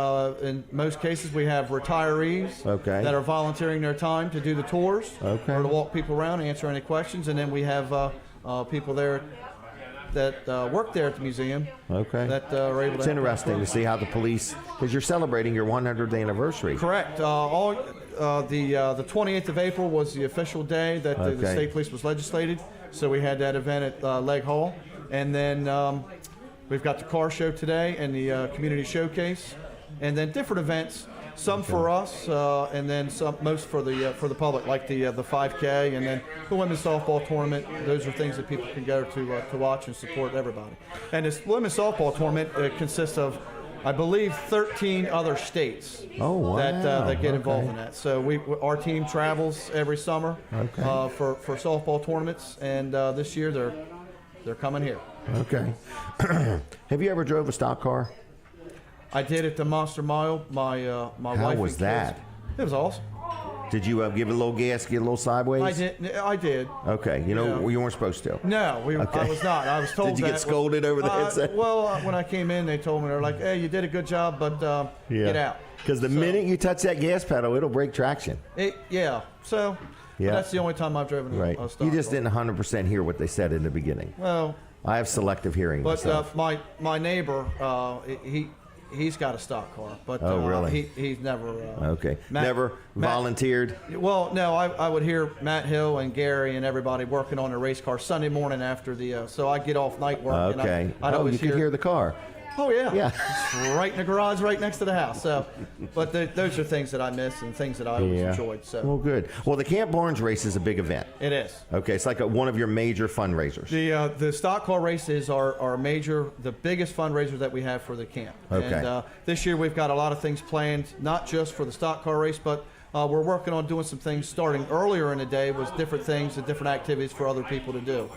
[SPEAKER 11] in most cases, we have retirees that are volunteering their time to do the tours or to walk people around, answer any questions, and then we have people there that work there at the museum that are able to.
[SPEAKER 1] It's interesting to see how the police, because you're celebrating your 100th anniversary.
[SPEAKER 11] Correct. The 28th of April was the official day that the state police was legislated, so we had that event at Legg Hall, and then. We've got the car show today and the community showcase, and then different events. Some for us, and then most for the public, like the 5K, and then the women's softball tournament. Those are things that people can go to watch and support everybody. And this women's softball tournament consists of, I believe, 13 other states that get involved in that. So our team travels every summer for softball tournaments, and this year they're coming here.
[SPEAKER 1] Have you ever drove a stock car?
[SPEAKER 11] I did at the Monster Mile. My wife.
[SPEAKER 1] How was that?
[SPEAKER 11] It was awesome.
[SPEAKER 1] Did you give it a little gas, get a little sideways?
[SPEAKER 11] I did.
[SPEAKER 1] Okay. You weren't supposed to.
[SPEAKER 11] No, I was not. I was told.
[SPEAKER 1] Did you get scolded over the headset?
[SPEAKER 11] Well, when I came in, they told me, they're like, "Hey, you did a good job, but get out."
[SPEAKER 1] Because the minute you touch that gas pedal, it'll break traction.
[SPEAKER 11] So that's the only time I've driven a stock
[SPEAKER 1] You just
[SPEAKER 11] car.
[SPEAKER 1] didn't 100% hear what they said in the beginning.
[SPEAKER 11] Well,
[SPEAKER 1] I have selective hearing myself.
[SPEAKER 11] But my neighbor, he's got a stock car, but
[SPEAKER 1] really?
[SPEAKER 11] he's never
[SPEAKER 1] never volunteered.
[SPEAKER 11] Well, no, I would hear Matt Hill and Gary and everybody working on a race car Sunday morning after so I get off night work.
[SPEAKER 1] Okay.
[SPEAKER 11] And
[SPEAKER 1] you could hear the car.
[SPEAKER 11] Oh yeah. It's right in the garage, right next to the house. So, but those are things that I miss and things that I always enjoyed. So.
[SPEAKER 1] Well, good. Well, the Camp Barnes race is a big event.
[SPEAKER 11] It is.
[SPEAKER 1] Okay, it's like one of your major fundraisers.
[SPEAKER 11] The stock car race is our major, the biggest fundraiser that we have for the camp. And this year we've got a lot of things planned, not just for the stock car race, but we're working on doing some things starting earlier in the day with different things and different activities for other people to do.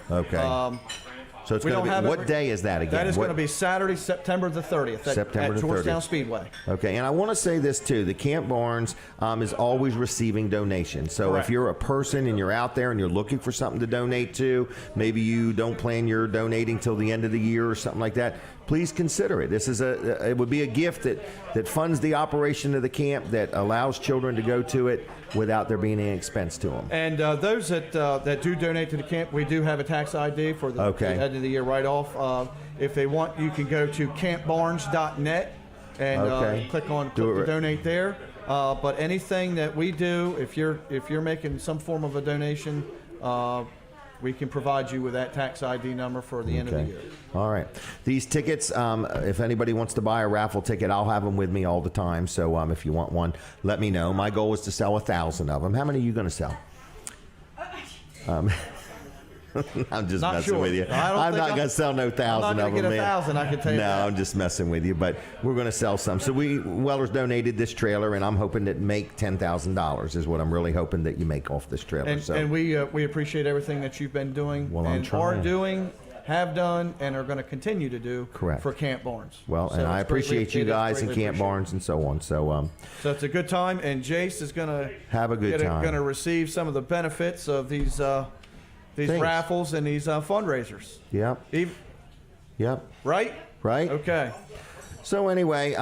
[SPEAKER 11] So it's going to be, what day is that again?
[SPEAKER 7] That is going to be Saturday, September the 30th at Georgetown Speedway.
[SPEAKER 1] Okay, and I want to say this too. The Camp Barnes is always receiving donations. So if you're a person and you're out there and you're looking for something to donate to, maybe you don't plan your donating till the end of the year or something like that, please consider it. This is it would be a gift that funds the operation of the camp, that allows children to go to it without there being any expense to them.
[SPEAKER 11] And those that do donate to the camp, we do have a tax ID for the end of the year write-off. If they want, you can go to campbarnes.net and click to donate there. But anything that we do, if you're making some form of a donation, we can provide you with that tax ID number for the end of the year.
[SPEAKER 1] All right. These tickets, if anybody wants to buy a raffle ticket, I'll have them with me all the time. So if you want one, let me know. My goal is to sell 1,000 of them. How many are you going to sell? I'm just
[SPEAKER 11] Not
[SPEAKER 1] messing
[SPEAKER 11] sure.
[SPEAKER 1] with you.
[SPEAKER 11] I don't
[SPEAKER 1] I'm
[SPEAKER 11] think
[SPEAKER 1] not going to sell no 1,000
[SPEAKER 11] I'm not
[SPEAKER 1] of
[SPEAKER 11] gonna
[SPEAKER 1] them,
[SPEAKER 11] get
[SPEAKER 1] man.
[SPEAKER 11] 1,000, I can tell you
[SPEAKER 1] No,
[SPEAKER 11] that.
[SPEAKER 1] I'm just messing with you, but we're going to sell some. So Weller's donated this trailer, and I'm hoping to make $10,000 is what I'm really hoping that you make off this trailer.
[SPEAKER 11] And we appreciate everything that you've been doing
[SPEAKER 1] Well, I'm
[SPEAKER 11] and
[SPEAKER 1] trying.
[SPEAKER 11] are doing, have done, and are going to continue to do
[SPEAKER 1] Correct.
[SPEAKER 11] for Camp Barnes.
[SPEAKER 1] Well,
[SPEAKER 11] So
[SPEAKER 1] and I
[SPEAKER 11] it's greatly-
[SPEAKER 1] appreciate you
[SPEAKER 11] it is
[SPEAKER 1] guys and
[SPEAKER 11] greatly
[SPEAKER 1] Camp
[SPEAKER 11] appreciated.
[SPEAKER 1] Barnes and so on. So
[SPEAKER 11] So it's a good time, and Jace is going to
[SPEAKER 1] have a good time.
[SPEAKER 11] Going to receive some of the benefits of these
[SPEAKER 1] Thanks.
[SPEAKER 11] raffles and these fundraisers.
[SPEAKER 1] Yep. Yep.
[SPEAKER 11] Right?
[SPEAKER 1] Right.
[SPEAKER 11] Okay.
[SPEAKER 1] So anyway,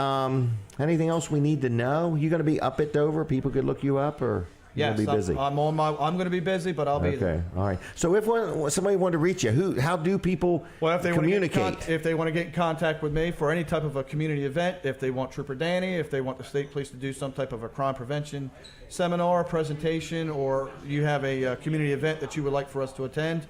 [SPEAKER 1] anything else we need to know? You going to be up at Dover? People could look you up, or you
[SPEAKER 11] Yes,
[SPEAKER 1] gonna be busy?
[SPEAKER 11] I'm going to be busy, but I'll be there.
[SPEAKER 1] Okay, all right. So if somebody wanted to reach you, how do people
[SPEAKER 11] Well, if they
[SPEAKER 1] communicate?
[SPEAKER 11] Want to get if they want to get in contact with me for any type of a community event, if they want Trooper Danny, if they want the state police to do some type of a crime prevention seminar, presentation, or you have a community event that you would like for us to attend,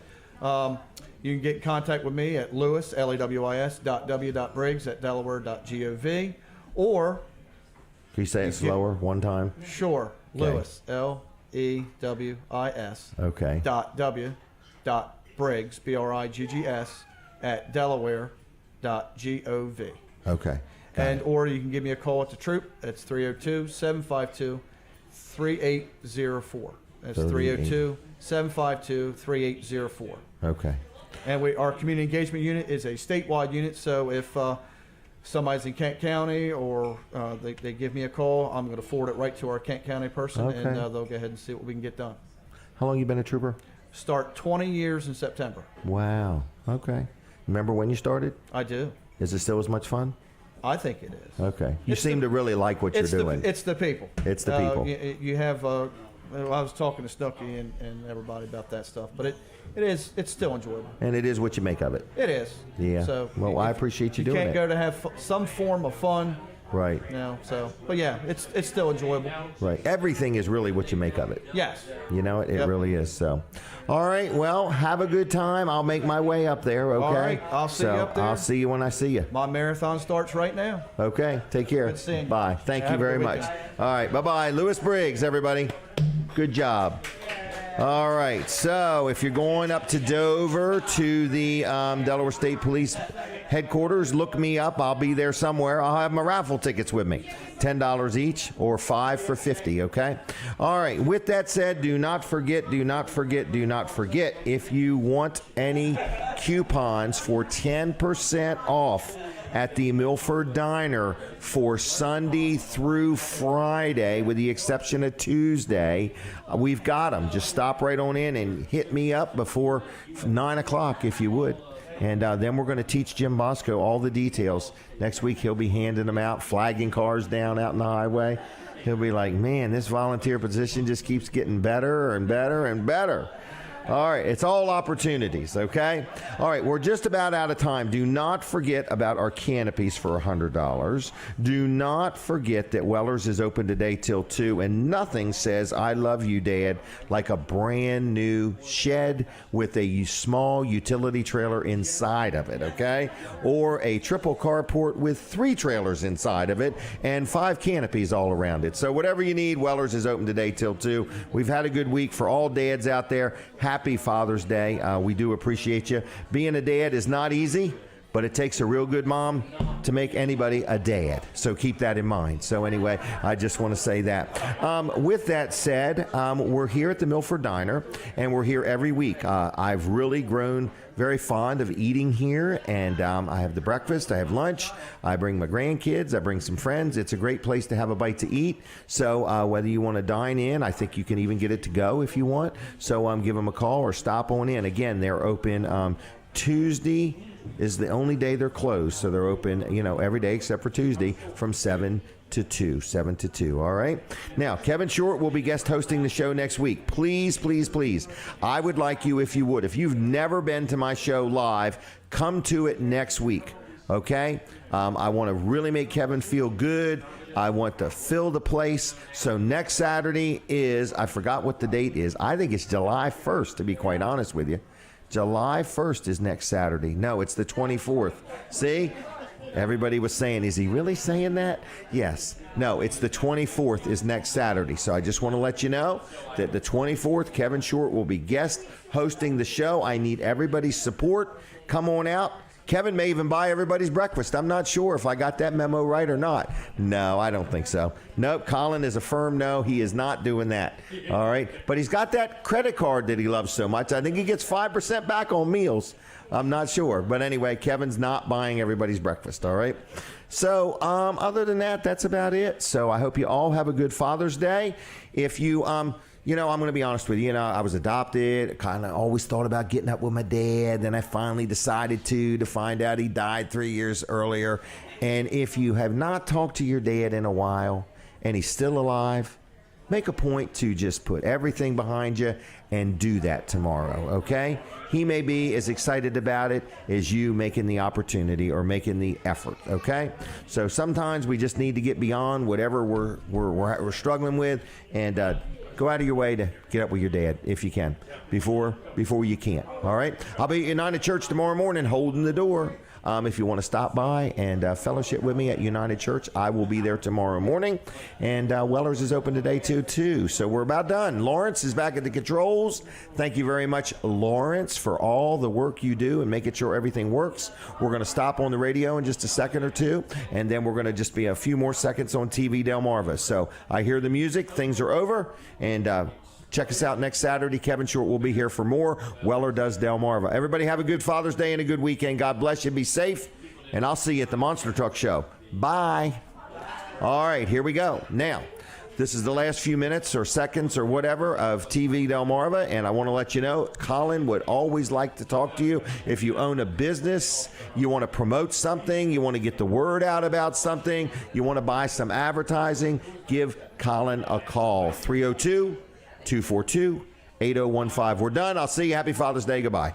[SPEAKER 11] you can get in contact with me at Lewis, LEWIS.W.Briggs@Delaware.gov, or
[SPEAKER 1] Can you say it slower one time?
[SPEAKER 11] sure,
[SPEAKER 1] Okay.
[SPEAKER 11] Lewis, LEWIS.
[SPEAKER 1] Okay.
[SPEAKER 11] .Briggs, BRIGGS, at Delaware.gov.
[SPEAKER 1] Okay.
[SPEAKER 11] Or you can give me a call at the troop. It's 302-752-3804. That's 302-752-3804.
[SPEAKER 1] Okay.
[SPEAKER 11] And our community engagement unit is a statewide unit, so if somebody's in Kent County or they give me a call, I'm going to forward it right to our Kent County person, and
[SPEAKER 1] Okay.
[SPEAKER 11] they'll go ahead and see what we can get done.
[SPEAKER 1] How long you been a trooper?
[SPEAKER 11] Start 20 years in September.
[SPEAKER 1] Wow. Okay. Remember when you started?
[SPEAKER 11] I do.
[SPEAKER 1] Is it still as much fun?
[SPEAKER 11] I think it is.
[SPEAKER 1] Okay. You seem to really like what you're doing.
[SPEAKER 11] It's the people.
[SPEAKER 1] It's the people.
[SPEAKER 11] You have. I was talking to Snooky and everybody about that stuff, but it's still enjoyable.
[SPEAKER 1] And it is what you make of it.
[SPEAKER 11] It is.
[SPEAKER 1] Yeah.
[SPEAKER 11] So
[SPEAKER 1] well, I appreciate you doing
[SPEAKER 11] can't
[SPEAKER 1] it.
[SPEAKER 11] go to have some form of fun.
[SPEAKER 1] Right.
[SPEAKER 11] So, but yeah, it's still enjoyable.
[SPEAKER 1] Right. Everything is really what you make of it.
[SPEAKER 11] Yes.
[SPEAKER 1] You know, it
[SPEAKER 11] Yep.
[SPEAKER 1] really is. So, all right. Well, have a good time. I'll make my way up there. Okay.
[SPEAKER 11] All right, I'll see you up there.
[SPEAKER 1] I'll see you when I see you.
[SPEAKER 11] My marathon starts right now.
[SPEAKER 1] Okay. Take care.
[SPEAKER 11] Good seeing you.
[SPEAKER 1] Bye. Thank you
[SPEAKER 11] Have a
[SPEAKER 1] very
[SPEAKER 11] good
[SPEAKER 1] much.
[SPEAKER 11] weekend.
[SPEAKER 1] All right. Bye-bye. Lewis Briggs, everybody. Good job. All right. So if you're going up to Dover to the Delaware State Police headquarters, look me up. I'll be there somewhere. I'll have my raffle tickets with me. $10 each or 5 for $50, okay? All right. With that said, do not forget, if you want any coupons for 10% off at the Milford Diner for Sunday through Friday, with the exception of Tuesday, we've got them. Just stop right on in and hit me up before 9 o'clock if you would. And then we're going to teach Jim Bosco all the details. Next week he'll be handing them out, flagging cars down out in the highway. He'll be like, man, this volunteer position just keeps getting better and better and better. All right, it's all opportunities, okay? All right, we're just about out of time. Do not forget about our canopies for $100. Do not forget that Weller's is open today till 2, and nothing says I love you, Dad, like a brand new shed with a small utility trailer inside of it, okay? Or a triple carport with 3 trailers inside of it and 5 canopies all around it. So whatever you need, Weller's is open today till 2. We've had a good week for all dads out there. Happy Father's Day. We do appreciate you. Being a dad is not easy, but it takes a real good mom to make anybody a dad. So keep that in mind. So anyway, I just want to say that. With that said, we're here at the Milford Diner, and we're here every week. I've really grown very fond of eating here, and I have the breakfast, I have lunch, I bring my grandkids, I bring some friends. It's a great place to have a bite to eat. So whether you want to dine in, I think you can even get it to go if you want. So give them a call or stop on in. Again, they're open Tuesday is the only day they're closed, so they're open, every day except for Tuesday from 7 to 2. All right. Now, Kevin Short will be guest hosting the show next week. Please, please, please. I would like you, if you would, if you've never been to my show live, come to it next week. Okay. I want to really make Kevin feel good. I want to fill the place. So next Saturday is, I forgot what the date is. I think it's July 1st, to be quite honest with you. July 1st is next Saturday. No, it's the 24th. See? Everybody was saying, is he really saying that? Yes. No, it's the 24th is next Saturday. So I just want to let you know that the 24th, Kevin Short will be guest hosting the show. I need everybody's support. Come on out. Kevin may even buy everybody's breakfast. I'm not sure if I got that memo right or not. No, I don't think so. Nope, Colin is a firm no. He is not doing that. All right. But he's got that credit card that he loves so much. I think he gets 5% back on meals. I'm not sure. But anyway, Kevin's not buying everybody's breakfast. All right. So other than that, that's about it. So I hope you all have a good Father's Day. If you, you know, I'm going to be honest with you. You know, I was adopted. Kind of always thought about getting up with my dad. Then I finally decided to find out he died 3 years earlier. And if you have not talked to your dad in a while and he's still alive, make a point to just put everything behind you and do that tomorrow, okay? He may be as excited about it as you making the opportunity or making the effort, okay? So sometimes we just need to get beyond whatever we're struggling with and go out of your way to get up with your dad if you can before you can't, all right? I'll be at United Church tomorrow morning holding the door. If you want to stop by and fellowship with me at United Church, I will be there tomorrow morning. And Weller's is open today, too. So we're about done. Lawrence is back at the controls. Thank you very much, Lawrence, for all the work you do and making sure everything works. We're going to stop on the radio in just a second or two, and then we're going to just be a few more seconds on TV Delmarva. So I hear the music. Things are over. And check us out next Saturday. Kevin Short will be here for more Weller Does Delmarva. Everybody have a good Father's Day and a good weekend. God bless you. Be safe. And I'll see you at the Monster Truck Show. Bye. All right, here we go. Now, this is the last few minutes or seconds or whatever of TV Delmarva, and I want to let you know, Colin would always like to talk to you. If you own a business, you want to promote something, you want to get the word out about something, you want to buy some advertising, give Colin a call. 302-242-8015. We're done. I'll see you. Happy Father's Day. Goodbye.